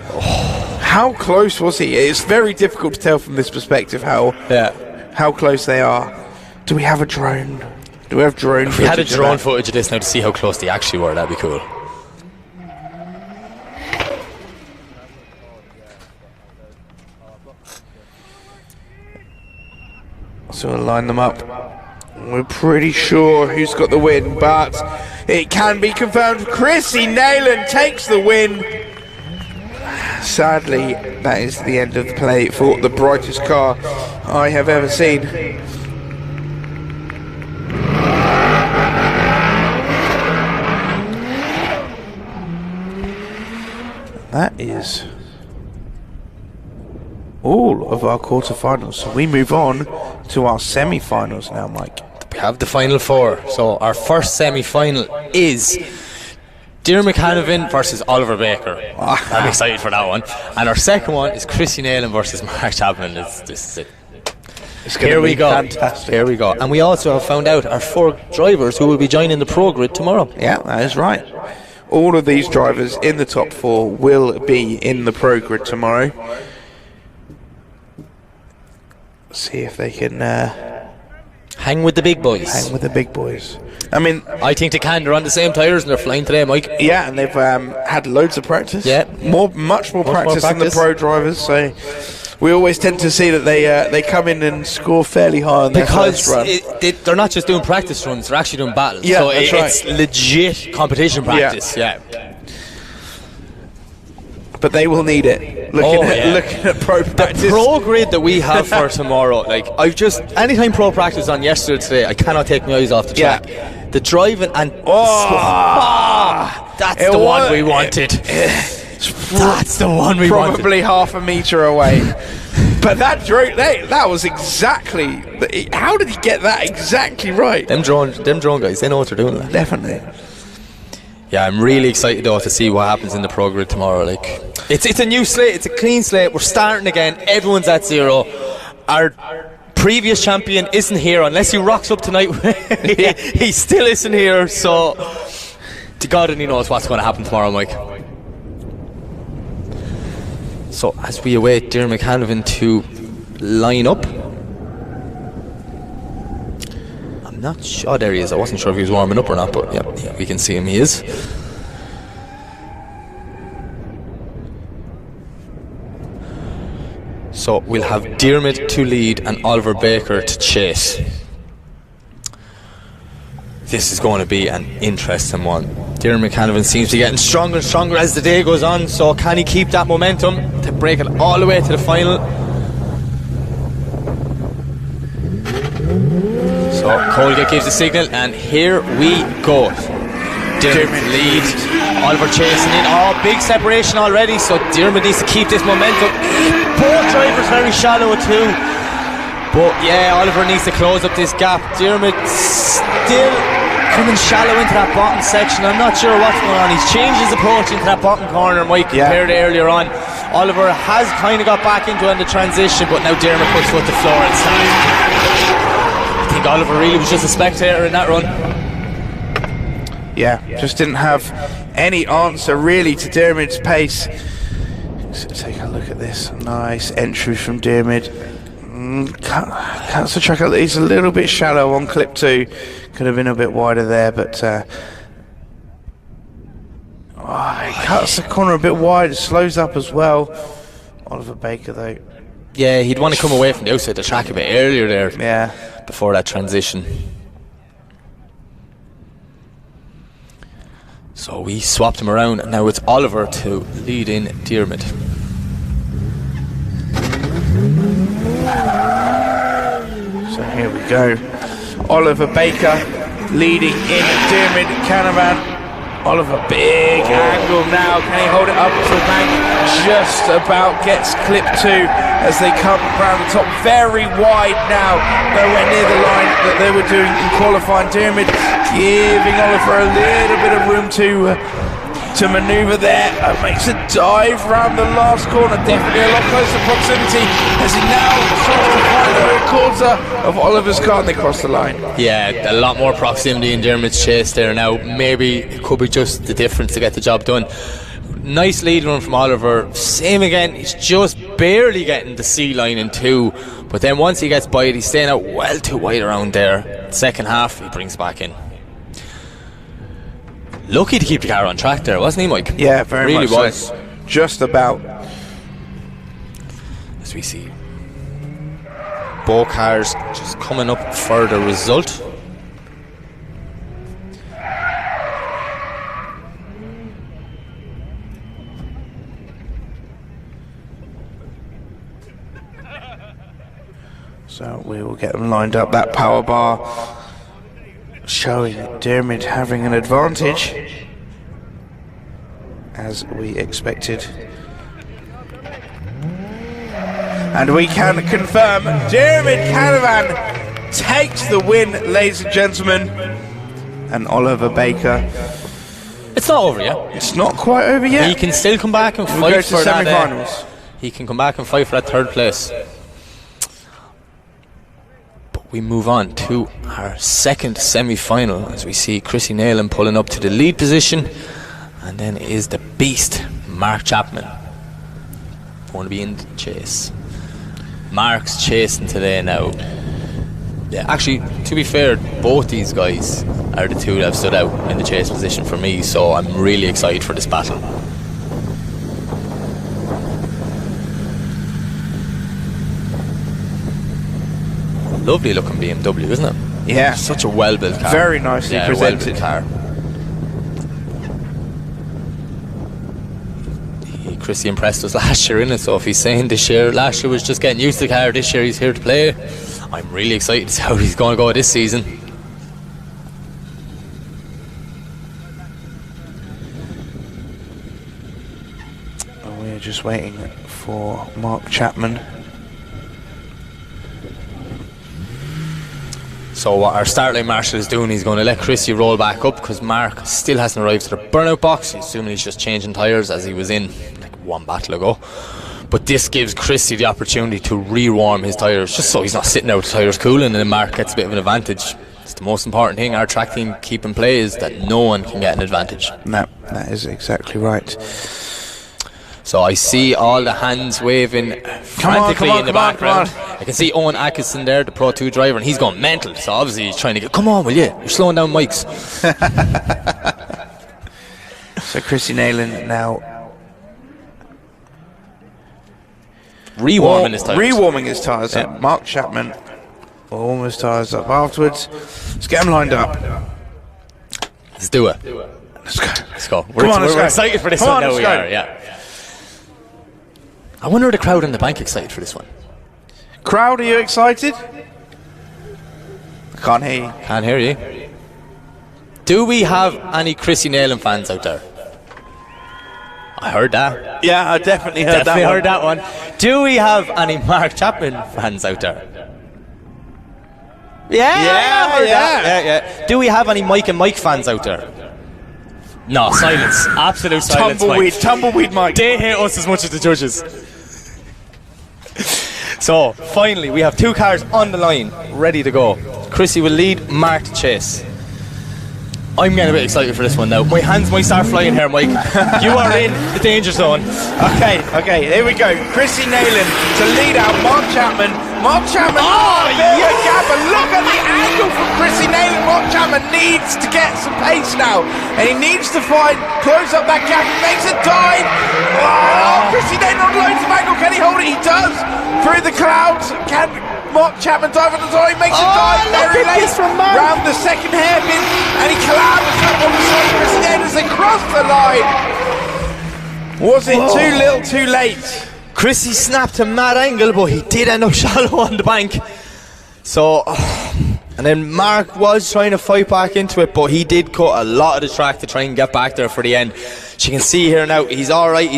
Speaker 2: How close was he? It's very difficult to tell from this perspective how close they are. Do we have a drone? Do we have drone footage?
Speaker 3: If we had a drone footage of this now to see how close they actually were, that'd be cool.
Speaker 2: So we'll line them up. We're pretty sure who's got the win, but it can be confirmed. Chrissy Naylon takes the win. Sadly, that is the end of the play for the brightest car I have ever seen. That is all of our quarterfinals. So we move on to our semi-finals now, Mike.
Speaker 3: We have the final 4. So our first semi-final is Dear Mchanoven versus Oliver Baker. I'm excited for that one. And our second one is Chrissy Naylon versus Mark Chapman. This is it. Here we go.
Speaker 2: Fantastic.
Speaker 3: Here we go. And we also have found out our 4 drivers who will be joining the Pro Grid tomorrow.
Speaker 2: Yeah, that is right. All of these drivers in the top 4 will be in the Pro Grid tomorrow. See if they can
Speaker 3: hang with the big boys.
Speaker 2: Hang with the big boys. I mean,
Speaker 3: I think they can. They're on the same tyres and they're flying today, Mike.
Speaker 2: Yeah, and they've had loads of practice.
Speaker 3: Yeah,
Speaker 2: much more practice than the pro drivers. So we always tend to see that they come in and score fairly high on their first run.
Speaker 3: They're not just doing practice runs; they're actually doing battles.
Speaker 2: Yeah,
Speaker 3: so
Speaker 2: that's
Speaker 3: it's legit competition practice. Yeah.
Speaker 2: But they will need it. Looking at pro practice.
Speaker 3: The Pro Grid that we have for tomorrow, like anytime pro practice on yesterday, today, I cannot take my eyes off the track. the driving and that's the one we wanted. That's the one we wanted.
Speaker 2: Probably half a metre away. But that was exactly. How did he get that exactly right?
Speaker 3: Them drone guys, they know what they're doing. Like.
Speaker 2: Definitely.
Speaker 3: Yeah, I'm really excited though to see what happens in the pro grid tomorrow. Like, it's a new slate, it's a clean slate. We're starting again. Everyone's at 0. Our previous champion isn't here unless he rocks up tonight. He still isn't here. So, to God only knows what's going to happen tomorrow, Mike. So as we await Dermot Mchanoven to line up, I'm not sure. There he is. I wasn't sure if he was warming up or not, but yeah, we can see him. He is. So we'll have Dermot to lead and Oliver Baker to chase. This is going to be an interesting one. Dermot Mchanoven seems to be getting stronger and stronger as the day goes on, so can he keep that momentum to break it all the way to the final? So Colgate gives the signal and here we go. Dermot leads, Oliver chasing in. Oh, big separation already, so Dermot needs to keep this momentum. Both drivers very shallow too, but yeah, Oliver needs to close up this gap. Dermot still coming shallow into that bottom section. I'm not sure what's going on. He's changed his approach into that bottom corner, Mike, compared to earlier on. Oliver has kind of got back into it in the transition, but now Dermot puts foot to floor and starts. I think Oliver really was just a spectator in that run.
Speaker 2: Yeah, just didn't have any answer really to Dermot's pace. So take a look at this. Nice entry from Dermot. Cuts the track out. He's a little bit shallow on clip 2. Could have been a bit wider there, but he cuts the corner a bit wide. Slows up as well. Oliver Baker though.
Speaker 3: Yeah, he'd want to come away from the outside of the track a bit earlier there.
Speaker 2: Yeah.
Speaker 3: Before that transition. So we swapped him around and now it's Oliver to lead in Dermot.
Speaker 2: So here we go. Oliver Baker leading in Dermot Mchanoven. Oliver, big angle now. Can he hold it up to the bank? Just about gets clip 2 as they come round the top. Very wide now. Nowhere near the line that they were doing in qualifying. Dermot giving Oliver a little bit of room to manoeuvre there. Makes a dive round the last corner. Definitely a lot closer proximity as he now tries to find the rear quarter of Oliver's car and they cross the line.
Speaker 3: Yeah, a lot more proximity in Dermot's chase there now. Maybe it could be just the difference to get the job done. Nice lead run from Oliver. Same again, he's just barely getting the C line in 2, but then once he gets by it, he's staying out well too wide around there. Second half, he brings back in. Lucky to keep the car on track there, wasn't he, Mike?
Speaker 2: Yeah, very
Speaker 3: really
Speaker 2: much
Speaker 3: was.
Speaker 2: So. Just about.
Speaker 3: As we see both cars just coming up for the result.
Speaker 2: So we will get them lined up. That power bar showing Dermot having an advantage, as we expected. And we can confirm Dermot Mchanoven takes the win, ladies and gentlemen. And Oliver Baker.
Speaker 3: It's not over yet.
Speaker 2: It's not quite over yet.
Speaker 3: He can still come back and fight for that. He can come back and fight for that 3rd place. We move on to our 2nd semi-final as we see Chrissy Naylon pulling up to the lead position, and then is the beast Mark Chapman going to be in the chase. Mark's chasing today now. Yeah, actually, to be fair, both these guys are the two that have stood out in the chase position for me, so I'm really excited for this battle. Lovely looking BMW, isn't it?
Speaker 2: Yeah.
Speaker 3: Such a well built car.
Speaker 2: Very nicely presented.
Speaker 3: Car. Chrissy impressed us last year, innit? So if he's saying this year, last year was just getting used to the car, this year he's here to play, I'm really excited to see how he's going to go this season.
Speaker 2: we're just waiting for Mark Chapman.
Speaker 3: So what our start line marshal is doing, he's going to let Chrissy roll back up because Mark still hasn't arrived to the burnout box. He's assuming he's just changing tyres as he was in like one battle ago. But this gives Chrissy the opportunity to re-warm his tyres, just so he's not sitting out with tyres cooling, and then Mark gets a bit of an advantage. It's the most important thing our track team keep in play, is that no one can get an advantage.
Speaker 2: No, that is exactly right.
Speaker 3: So I see all the hands waving frantically in the background. I can see Owen Atkinson there, the Pro 2 driver, and he's going mental. So obviously he's trying to get, come on, will you? You're slowing down Mike's.
Speaker 2: So Chrissy Naylon now
Speaker 3: rewarming his tyres.
Speaker 2: Rewarming his tyres up. Mark Chapman will warm his tyres up afterwards. Let's get them lined up.
Speaker 3: Let's do it.
Speaker 2: Let's go.
Speaker 3: Let's go.
Speaker 2: We're
Speaker 3: excited for this one now. We are, yeah. I wonder if the crowd in the bank excited for this one.
Speaker 2: Crowd, are you excited? I can't hear you.
Speaker 3: Can't hear you. Do we have any Chrissy Naylon fans out there? I heard that.
Speaker 2: Yeah, I definitely heard
Speaker 3: Definitely
Speaker 2: that
Speaker 3: heard that one. Do we have any Mark Chapman fans out there? Yeah. Do we have any Mike and Mike fans out there? No, silence. Absolute silence.
Speaker 2: Tumbleweed Mike.
Speaker 3: They hate us as much as the judges. So, finally, we have two cars on the line, ready to go. Chrissy will lead, Mark to chase. I'm getting a bit excited for this one now. My hands might start flying here, Mike. You are in the danger zone.
Speaker 2: Okay, here we go. Chrissy Naylon to lead out Mark Chapman. Mark Chapman, gap, and look at the angle from Chrissy Naylon. Mark Chapman needs to get some pace now, and he needs to close up that gap. He makes a dive. Oh, Chrissy Naylon on loads of angle. Can he hold it? He does. Through the clouds. Can Mark Chapman dive on the door? He makes a dive very late round the second hairpin, and he collapses up on the side. Chrissy Naylon's across the line. Was it too little, too late?
Speaker 3: Chrissy snapped a mad angle, but he did end up shallow on the bank. So, and then Mark was trying to fight back into it, but he did cut a lot of the track to try and get back there for the end. She can see here now, he's alright.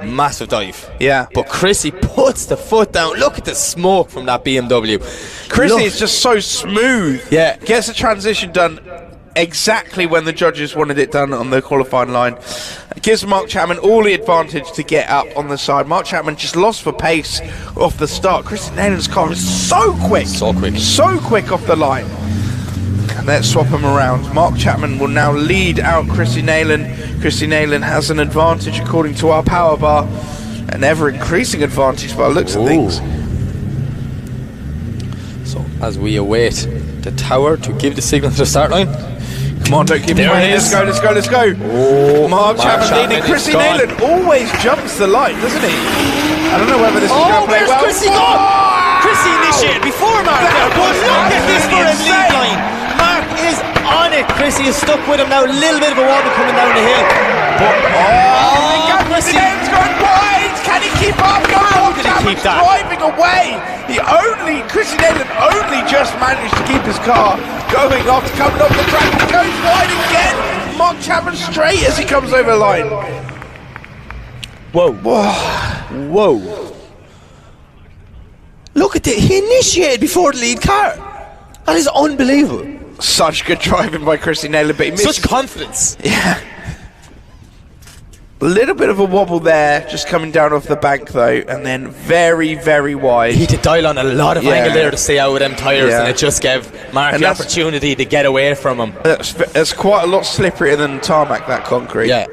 Speaker 3: Massive dive.
Speaker 2: Yeah.
Speaker 3: But Chrissy puts the foot down. Look at the smoke from that BMW.
Speaker 2: Chrissy is just so smooth.
Speaker 3: Yeah.
Speaker 2: Gets the transition done exactly when the judges wanted it done on the qualifying line. It gives Mark Chapman all the advantage to get up on the side. Mark Chapman just lost for pace off the start. Chrissy Naylon's car is so quick. So quick off the line. And let's swap them around. Mark Chapman will now lead out Chrissy Naylon. Chrissy Naylon has an advantage according to our power bar. An ever increasing advantage by the looks of things.
Speaker 3: So as we await the tower to give the signal to the start line.
Speaker 2: Come on, don't keep it away. Let's go. Oh, Mark Chapman leading. Chrissy Naylon always jumps the line, doesn't he? I don't know whether this is going to play well.
Speaker 3: Chrissy gone? Chrissy initiated before Mark. But look at this for a lead line. Mark is on it. Chrissy is stuck with him now. A little bit of a wobble coming down the hill. But
Speaker 2: Chrissy Naylon's going wide. Can he keep up?
Speaker 3: How did he keep that?
Speaker 2: Driving away. Chrissy Naylon only just managed to keep his car going after coming off the track. He goes wide again. Mark Chapman straight as he comes over the line.
Speaker 3: Whoa. Look at it. He initiated before the lead car. That is unbelievable.
Speaker 2: Such good driving by Chrissy Naylon, but he missed.
Speaker 3: Such confidence.
Speaker 2: Yeah. A little bit of a wobble there, just coming down off the bank though, and then very, very wide.
Speaker 3: He did dial on a lot of angle there to stay out with them tyres, and it just gave Mark the opportunity to get away from him.
Speaker 2: It's quite a lot slipperier than tarmac, that concrete.
Speaker 3: Yeah.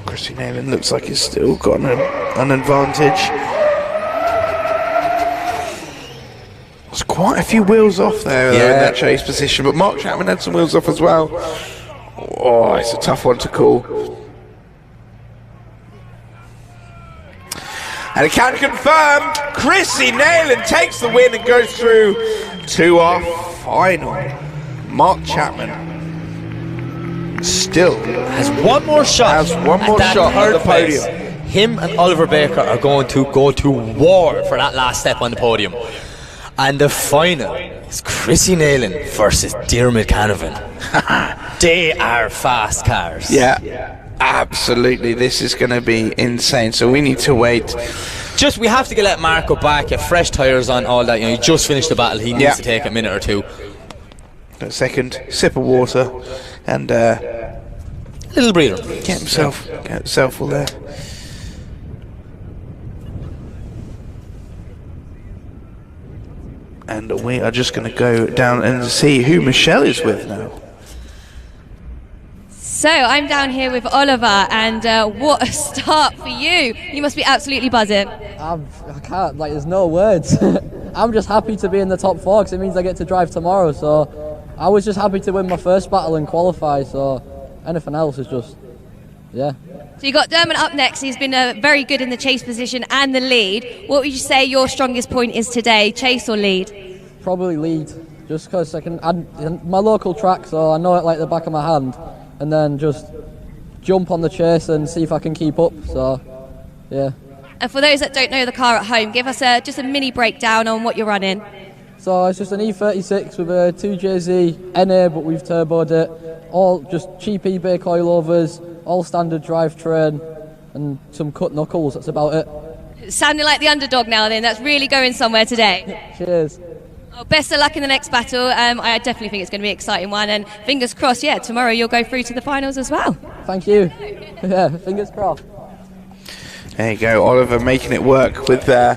Speaker 2: Chrissy Naylon looks like he's still got an advantage. There's quite a few wheels off there in that chase position, but Mark Chapman had some wheels off as well. Oh, it's a tough one to call. And it can confirm Chrissy Naylon takes the win and goes through to our final. Mark Chapman still
Speaker 3: has one more shot.
Speaker 2: At the podium.
Speaker 3: Him and Oliver Baker are going to go to war for that last step on the podium. And the final is Chrissy Naylon versus dear Mchanoven. They are fast cars.
Speaker 2: Yeah, absolutely. This is going to be insane. So we need to wait.
Speaker 3: We have to let Mark go back, get fresh tyres on, all that. You know, he just finished the battle. He needs to take a minute or two.
Speaker 2: A second sip of water and
Speaker 3: little breather.
Speaker 2: Get himself all there. And we are just going to go down and see who Michelle is with now.
Speaker 1: So I'm down here with Oliver, and what a start for you. You must be absolutely buzzing.
Speaker 9: I can't, there's no words. I'm just happy to be in the top 4 because it means I get to drive tomorrow. So I was just happy to win my first battle and qualify. So anything else is just, yeah.
Speaker 1: So you got Dermot up next. He's been very good in the chase position and the lead. What would you say your strongest point is today, chase or lead?
Speaker 9: Probably lead, just because I can add my local track, so I know it like the back of my hand, and then just jump on the chase and see if I can keep up. So, yeah.
Speaker 1: And for those that don't know the car at home, give us just a mini breakdown on what you're running.
Speaker 9: So it's just an E36 with a 2JZ NA, but we've turboed it. All just cheap eBay coilovers, all standard drivetrain, and some cut knuckles. That's about it.
Speaker 1: Sounding like the underdog now then. That's really going somewhere today.
Speaker 9: Cheers.
Speaker 1: Oh, best of luck in the next battle. I definitely think it's going to be an exciting one, and fingers crossed, tomorrow you'll go through to the finals as well.
Speaker 9: Thank you. Yeah, fingers crossed.
Speaker 2: There you go, Oliver making it work with I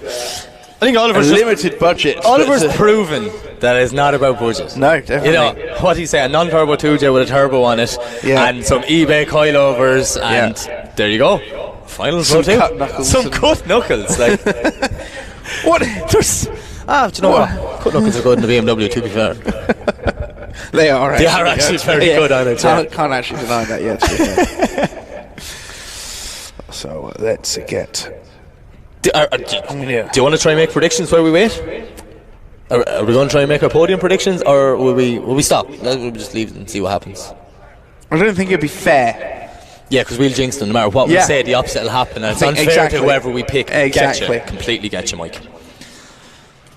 Speaker 3: think Oliver's
Speaker 2: a limited budget.
Speaker 3: Oliver's proven that it's not about budget.
Speaker 2: No, definitely.
Speaker 3: You know, what do you say, a non-turbo 2J with a turbo on it, and some eBay coilovers, and there you go. Finals
Speaker 2: some
Speaker 3: row 2.
Speaker 2: Cut knuckles.
Speaker 3: Some cut knuckles. Like,
Speaker 2: what?
Speaker 3: There's... do you know what? Cut knuckles are good in the BMW, to be fair.
Speaker 2: They are actually.
Speaker 3: They are actually very good on it.
Speaker 2: Can't actually deny that yet. So let's get...
Speaker 3: Do you want to try and make predictions while we wait? Are we going to try and make our podium predictions, or will we stop? We'll just leave it and see what happens.
Speaker 2: I don't think it'd be fair.
Speaker 3: Yeah, because we'll jinx them. No matter what we say, the opposite will happen, and it's unfair to whoever we pick.
Speaker 2: Exactly.
Speaker 3: Completely get you, Mike.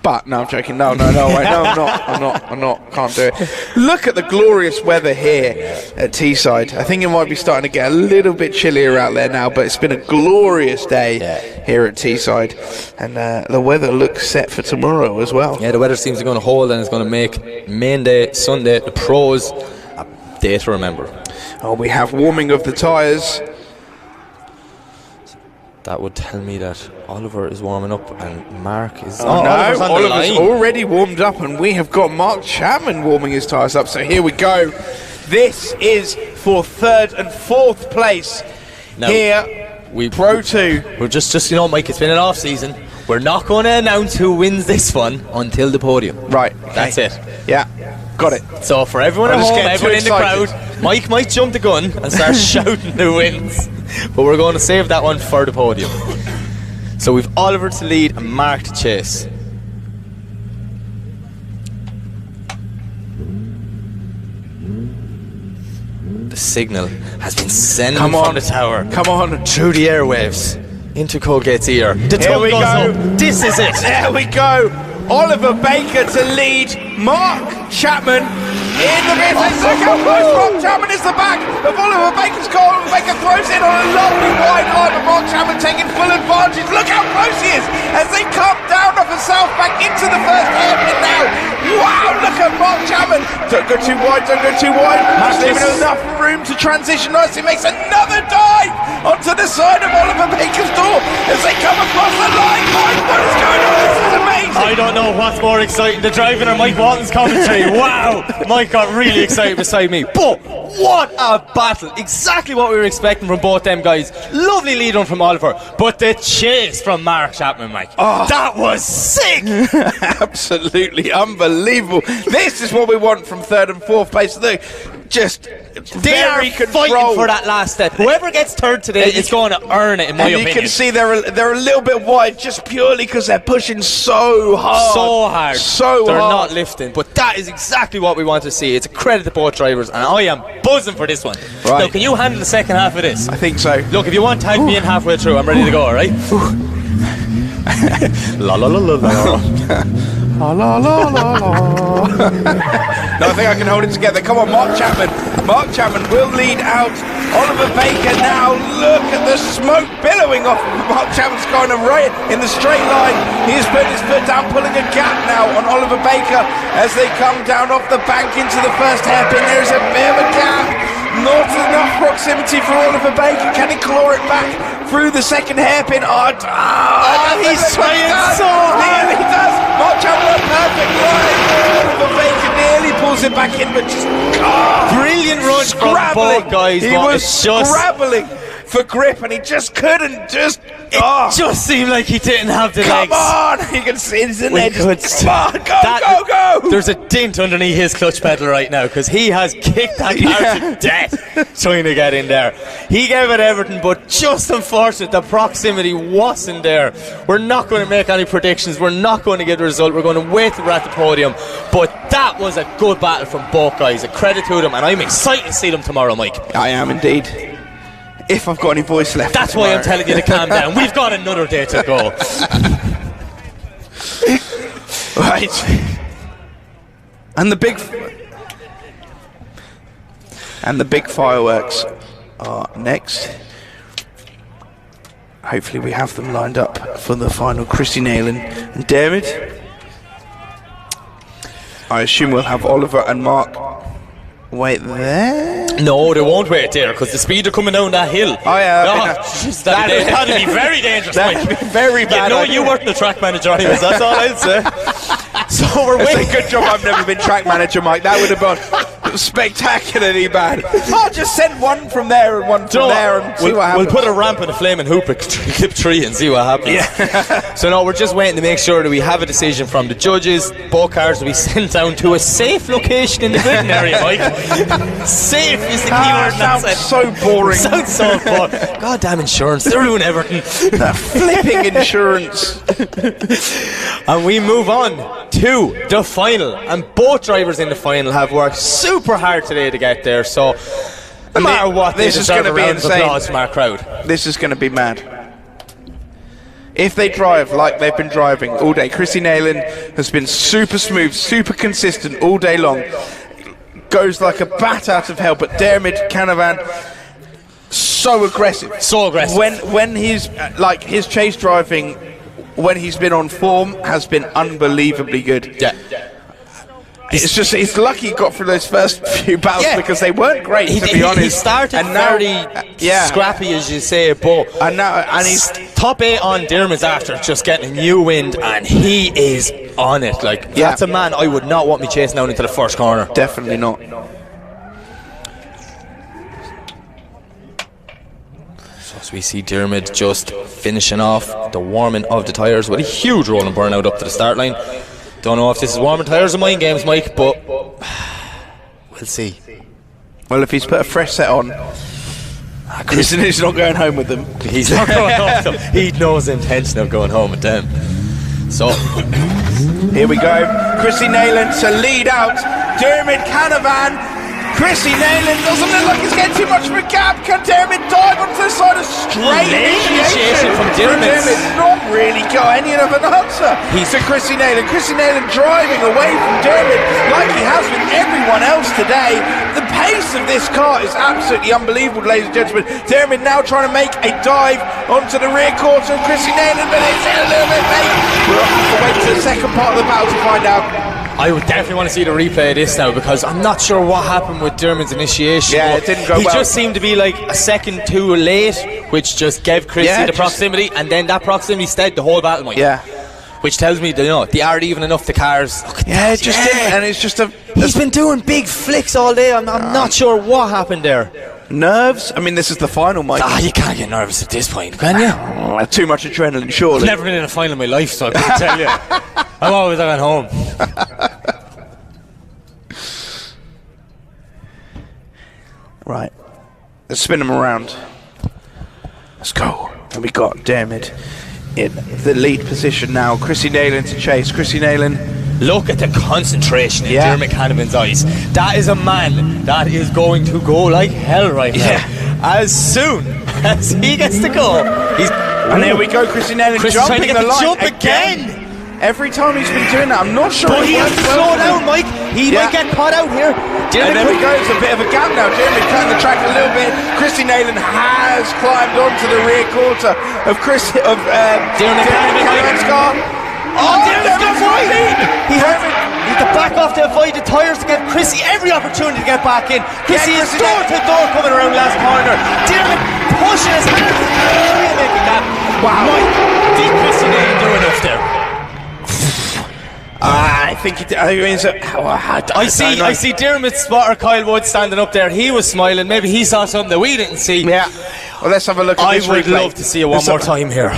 Speaker 2: But no, I'm joking. No, I'm not. Can't do it. Look at the glorious weather here at Teesside. I think it might be starting to get a little bit chillier out there now, but it's been a glorious day here at Teesside, and the weather looks set for tomorrow as well.
Speaker 3: Yeah, the weather seems to go on hold, and it's going to make main day, Sunday, the pros, a day to remember.
Speaker 2: Oh, we have warming of the tyres.
Speaker 3: That would tell me that Oliver is warming up and Mark is...
Speaker 2: Oliver's already warmed up, and we have got Mark Chapman warming his tyres up. So here we go. This is for 3rd and 4th place here. Pro 2.
Speaker 3: We're just Mike, it's been an off season. We're not going to announce who wins this one until the podium.
Speaker 2: Right.
Speaker 3: That's it.
Speaker 2: Yeah. Got it.
Speaker 3: So for everyone at home, everyone in the crowd, Mike might jump the gun and start shouting who wins. But we're going to save that one for the podium. So we've Oliver to lead and Mark to chase. The signal has been sent from the tower.
Speaker 2: Come on.
Speaker 3: Through the airwaves. Into Colgate's ear. The tongue goes up. This is it.
Speaker 2: There we go. Oliver Baker to lead Mark Chapman in the business. Look how close Mark Chapman is the back of Oliver Baker's car. Oliver Baker throws in on a lovely wide line, but Mark Chapman taking full advantage. Look how close he is as they come down off the south back into the first hairpin now. Wow, look at Mark Chapman. Don't go too wide, Just leaving enough room to transition nicely. Makes another dive onto the side of Oliver Baker's door as they come across the line. Mike, what is going on? This is amazing.
Speaker 8: I don't know what's more exciting, the driving or Mike Walton's commentary. Wow, Mike got really excited beside me.
Speaker 3: But what a battle. Exactly what we were expecting from both them guys. Lovely lead on from Oliver, but the chase from Mark Chapman, Mike. That was sick.
Speaker 2: Absolutely unbelievable. This is what we want from 3rd and 4th place. They
Speaker 3: are fighting for that last step. Whoever gets 3rd today is going to earn it, in my opinion.
Speaker 2: You can see they're a little bit wide just purely because they're pushing so hard.
Speaker 3: They're not lifting, but that is exactly what we want to see. It's a credit to both drivers, and I am buzzing for this one.
Speaker 2: Right.
Speaker 3: Now, can you handle the second half of this?
Speaker 2: I think so.
Speaker 3: Look, if you want, tag me in halfway through. I'm ready to go, alright? La la la la la.
Speaker 2: La la la la la. No, I think I can hold it together. Come on, Mark Chapman. Mark Chapman will lead out. Oliver Baker now. Look at the smoke billowing off. Mark Chapman's going right in the straight line. He's putting his foot down, pulling a gap now on Oliver Baker as they come down off the bank into the first hairpin. There's a bit of a gap. Not enough proximity for Oliver Baker. Can he claw it back through the second hairpin? He's trying so hard. He does. Mark Chapman, a perfect line. Oliver Baker nearly pulls it back in, but just
Speaker 3: brilliant run from both guys.
Speaker 2: He was scrabbling for grip, and he just couldn't.
Speaker 3: It just seemed like he didn't have the legs.
Speaker 2: Come on! You can see it's in there. Come on, go!
Speaker 3: There's a dent underneath his clutch pedal right now because he has kicked that car to death trying to get in there. He gave it everything, but just unfortunate the proximity wasn't there. We're not going to make any predictions. We're not going to get the result. We're going to wait till we're at the podium. But that was a good battle from both guys. A credit to them, and I'm excited to see them tomorrow, Mike.
Speaker 2: I am indeed. If I've got any voice left.
Speaker 3: That's why I'm telling you to calm down. We've got another day to go.
Speaker 2: Right. And the big fireworks are next. Hopefully we have them lined up for the final. Chrissy Naylon and Dermot. I assume we'll have Oliver and Mark wait there.
Speaker 3: No, they won't wait there because the speed are coming down that hill.
Speaker 2: Oh yeah,
Speaker 3: that'd be very dangerous.
Speaker 2: That'd be very bad.
Speaker 3: You weren't the track manager anyways. That's all I'd say. So we're waiting.
Speaker 2: It's a good job I've never been track manager, Mike. That would have been spectacularly bad. I'll just send one from there and one from there and see what happens.
Speaker 3: We'll put a ramp and a flaming hoop at clip 3 and see what happens.
Speaker 2: Yeah.
Speaker 3: So no, we're just waiting to make sure that we have a decision from the judges. Both cars will be sent down to a safe location in the grid area, Mike. Safe is the key word.
Speaker 2: Sounds so boring.
Speaker 3: Sounds so boring. Goddamn insurance, they're ruining everything.
Speaker 2: That flipping insurance.
Speaker 3: And we move on to the final, and both drivers in the final have worked super hard today to get there, so no matter what,
Speaker 2: this is going to be insane.
Speaker 3: Applause from our crowd.
Speaker 2: This is going to be mad. If they drive like they've been driving all day. Chrissy Naylon has been super smooth, super consistent all day long, goes like a bat out of hell, but Dermot Mchanoven so aggressive. When he's like his chase driving, when he's been on form, has been unbelievably good.
Speaker 3: Yeah.
Speaker 2: It's lucky he got through those first few battles because they weren't great, to be honest.
Speaker 3: He started very scrappy, as you say, but
Speaker 2: and he's
Speaker 3: top 8 on Dermot's after just getting a new wind, and he is on it. Like that's a man I would not want me chasing down into the first corner.
Speaker 2: Definitely not.
Speaker 3: So we see Dermot just finishing off the warming of the tyres with a huge rolling burnout up to the start line. Don't know if this is warming tyres or mind games, Mike, but we'll see.
Speaker 2: Well, if he's put a fresh set on, he's not going home with them.
Speaker 3: He's not going home with them. He knows the intention of going home with them. So
Speaker 2: here we go. Chrissy Naylon to lead out. Dermot Mchanoven. Chrissy Naylon doesn't look like he's getting too much of a gap. Can Dermot dive onto the side of straight initiation
Speaker 3: from Dermot?
Speaker 2: Not really got any of an answer to Chrissy Naylon. Chrissy Naylon driving away from Dermot like he has with everyone else today. The pace of this car is absolutely unbelievable, ladies and gentlemen. Dermot now trying to make a dive onto the rear quarter of Chrissy Naylon, but it's a little bit late. We'll have to wait to the second part of the battle to find out.
Speaker 3: I would definitely want to see the replay of this now, because I'm not sure what happened with Dermot's initiation.
Speaker 2: Yeah, it didn't go well.
Speaker 3: He just seemed to be like a second too late, which just gave Chrissy the proximity, and then that proximity stayed the whole battle, Mike.
Speaker 2: Yeah.
Speaker 3: Which tells me that, they aren't even enough the cars.
Speaker 2: It just didn't, and it's just
Speaker 3: he's been doing big flicks all day. I'm not sure what happened there.
Speaker 2: Nerves? I mean, this is the final, Mike.
Speaker 3: You can't get nervous at this point, can you?
Speaker 2: Too much adrenaline, surely.
Speaker 3: I've never been in a final in my life, so I can't tell you. I'm always at home.
Speaker 2: Right, let's spin them around. Let's go. And we got Dermot in the lead position now. Chrissy Naylon to chase. Chrissy Naylon.
Speaker 3: Look at the concentration in Dermot Mchanoven's eyes. That is a man that is going to go like hell right now. As soon as he gets to go,
Speaker 2: and there we go, Chrissy Naylon jumping the line
Speaker 3: again.
Speaker 2: Every time he's been doing that, I'm not sure.
Speaker 3: But he has to slow down, Mike. He might get caught out here.
Speaker 2: And there we go. It's a bit of a gap now. Jeremy cutting the track a little bit. Chrissy Naylon has climbed onto the rear quarter of Dermot's car.
Speaker 3: Dermot's got one lead. He has to back off to avoid the tyres to give Chrissy every opportunity to get back in. Chrissy is door to door coming around last corner. Dermot pushing his hard as he can to make a gap. Wow. Mike, did Chrissy Naylon do enough there?
Speaker 2: I think it means
Speaker 3: I see Dermot's spotter Kyle Wood standing up there. He was smiling. Maybe he saw something that we didn't see.
Speaker 2: Yeah. Well, let's have a look at this replay.
Speaker 3: I would love to see it one more time here.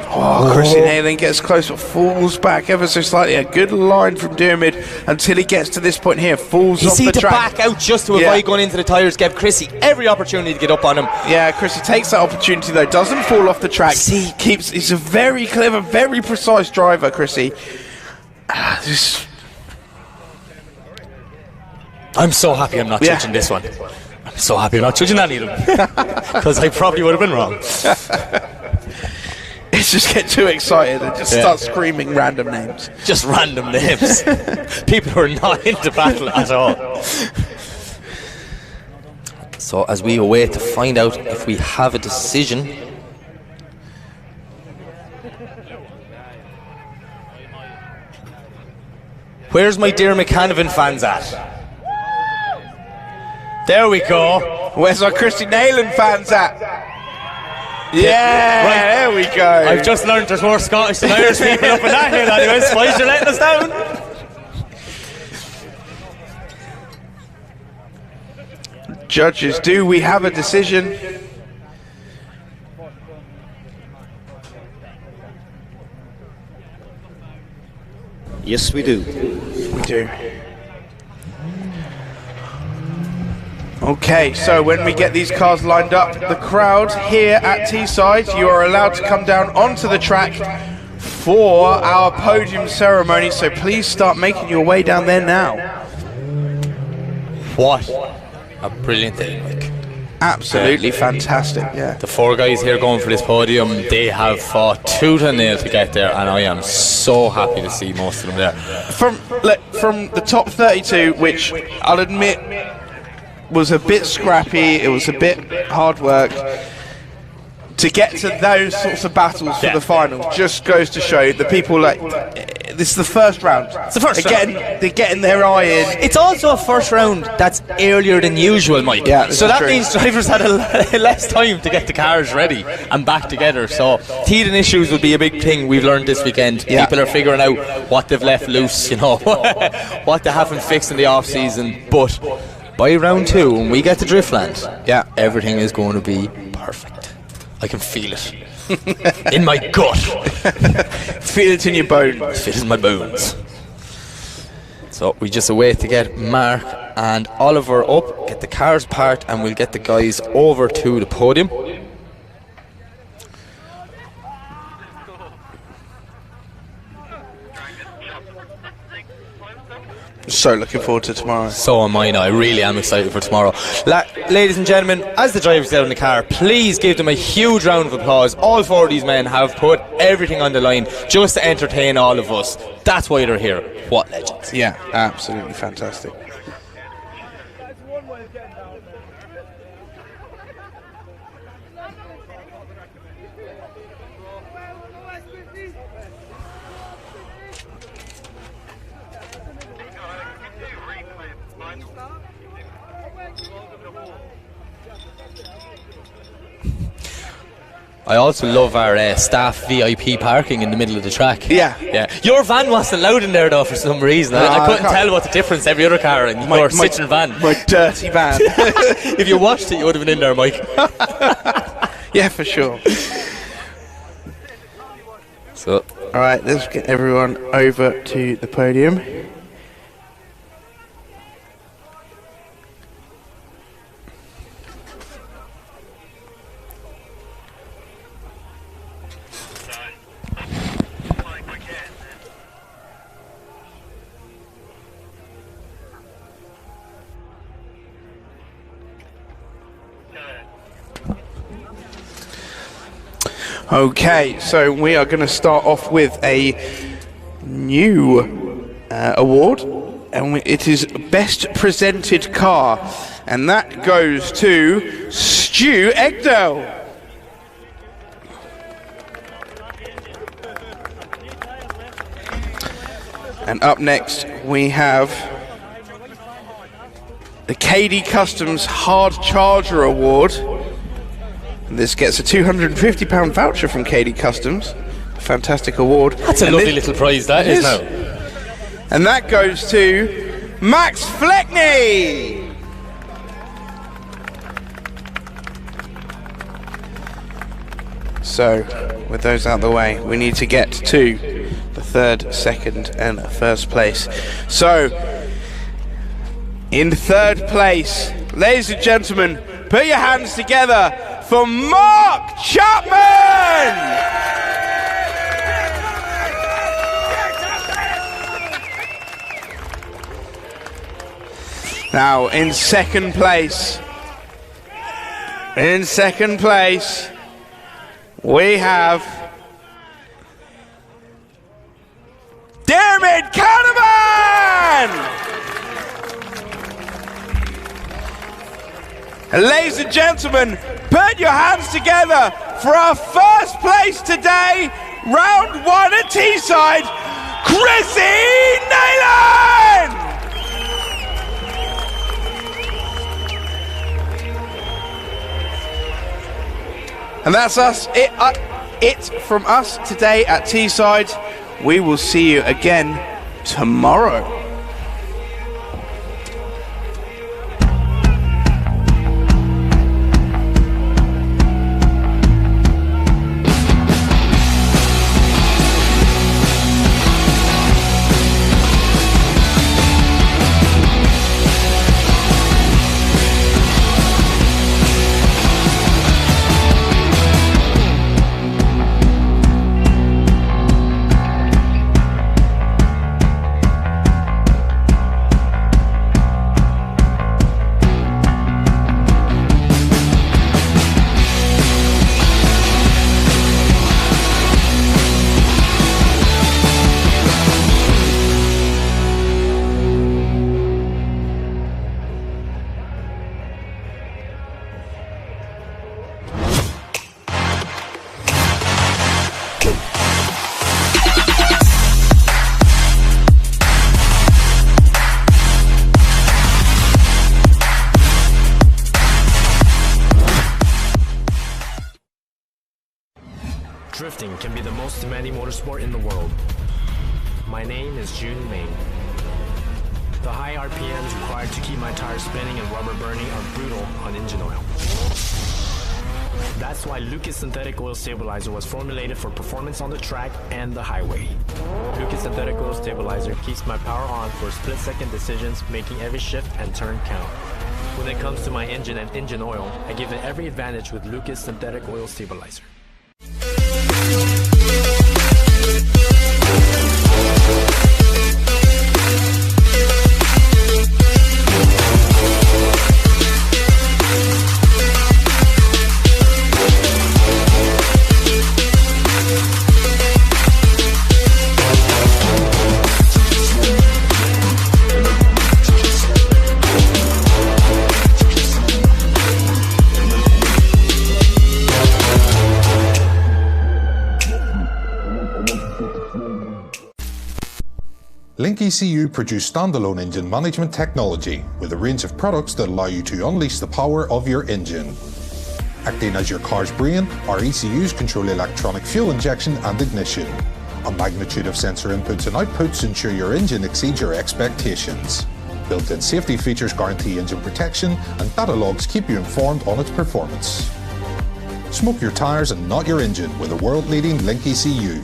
Speaker 2: Chrissy Naylon gets close but falls back ever so slightly. A good line from Dermot until he gets to this point here. Falls off the track.
Speaker 3: To back out just to avoid going into the tyres. Give Chrissy every opportunity to get up on him.
Speaker 2: Yeah, Chrissy takes that opportunity though. Doesn't fall off the track. He's a very clever, very precise driver, Chrissy.
Speaker 3: I'm so happy I'm not judging this one. I'm so happy I'm not judging any of them. Because I probably would have been wrong.
Speaker 2: It's just get too excited and just start screaming random names.
Speaker 3: Just random names. People who are not into battle at all. So as we await to find out if we have a decision. Where's my dear Mchanoven fans at? There we go.
Speaker 2: Where's our Chrissy Naylon fans at? Yeah, right. There we go.
Speaker 3: I've just learned there's more Scottish than Irish people up in that hill anyways. Why is you letting us down?
Speaker 2: Judges, do we have a decision?
Speaker 6: Yes, we do.
Speaker 2: We do. Okay, so when we get these cars lined up, the crowd here at Teesside, you are allowed to come down onto the track for our podium ceremony, so please start making your way down there now.
Speaker 3: What a brilliant day, Mike.
Speaker 2: Absolutely fantastic, yeah.
Speaker 3: The four guys here going for this podium, they have fought tooth and nail to get there, and I am so happy to see most of them there.
Speaker 2: From the top 32, which I'll admit was a bit scrappy, it was a bit hard work, to get to those sorts of battles for the final just goes to show the people this is the first round.
Speaker 3: It's the first round.
Speaker 2: They're getting their eye in.
Speaker 3: It's also a first round that's earlier than usual, Mike.
Speaker 2: Yeah,
Speaker 3: so that means drivers had less time to get the cars ready and back together. So teething issues will be a big thing we've learned this weekend. Yeah. People are figuring out what they've left loose, what they haven't fixed in the off season. But by round 2, when we get to Driftland, everything is going to be perfect. I can feel it in my gut.
Speaker 2: Feel it in your bones.
Speaker 3: Feel it in my bones. So we just await to get Mark and Oliver up, get the cars parked, and we'll get the guys over to the podium.
Speaker 2: So looking forward to tomorrow.
Speaker 3: So am I now. I really am excited for tomorrow. Ladies and gentlemen, as the drivers get out in the car, please give them a huge round of applause. All 4 of these men have put everything on the line just to entertain all of us. That's why they're here. What legends.
Speaker 2: Yeah, absolutely fantastic.
Speaker 3: I also love our staff VIP parking in the middle of the track.
Speaker 2: Yeah.
Speaker 3: Your van wasn't allowed in there though for some reason. I couldn't tell what the difference every other car in your Citroen van.
Speaker 2: My dirty van.
Speaker 3: If you watched it, you would have been in there, Mike.
Speaker 2: Yeah, for sure.
Speaker 3: So,
Speaker 2: all right, let's get everyone over to the podium. Okay, so we are going to start off with a new award, and it is Best Presented Car, and that goes to Stu Egdel. And up next we have the KD Customs Hard Charger Award. This gets a £250 voucher from KD Customs. Fantastic award.
Speaker 3: That's a lovely little prize, that is now.
Speaker 2: And that goes to Max Fleckney. So, with those out of the way, we need to get to the third, second, and first place. So, in third place, ladies and gentlemen, put your hands together for Mark Chapman! Now, in second place, we have Mchanoven! And ladies and gentlemen, put your hands together for our first place today, round 1 at Teesside, Naylon! And that's us, it from us today at Teesside. We will see you again tomorrow.
Speaker 4: Drifting can be the most demanding motorsport in the world. My name is June Main. The high RPMs required to keep my tires spinning and rubber burning are brutal on engine oil. That's why Lucas Synthetic Oil Stabilizer was formulated for performance on the track and the highway. Lucas Synthetic Oil Stabilizer keeps my power on for split-second decisions, making every shift and turn count. When it comes to my engine and engine oil, I give it every advantage with Lucas Synthetic Oil Stabilizer.
Speaker 5: Link ECU produce standalone engine management technology with a range of products that allow you to unleash the power of your engine. Acting as your car's brain, our ECUs control electronic fuel injection and ignition. A magnitude of sensor inputs and outputs ensure your engine exceeds your expectations. Built-in safety features guarantee engine protection, and data logs keep you informed on its performance. Smoke your tyres and not your engine with a world-leading Link ECU.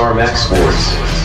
Speaker 10: Tarmac Sports.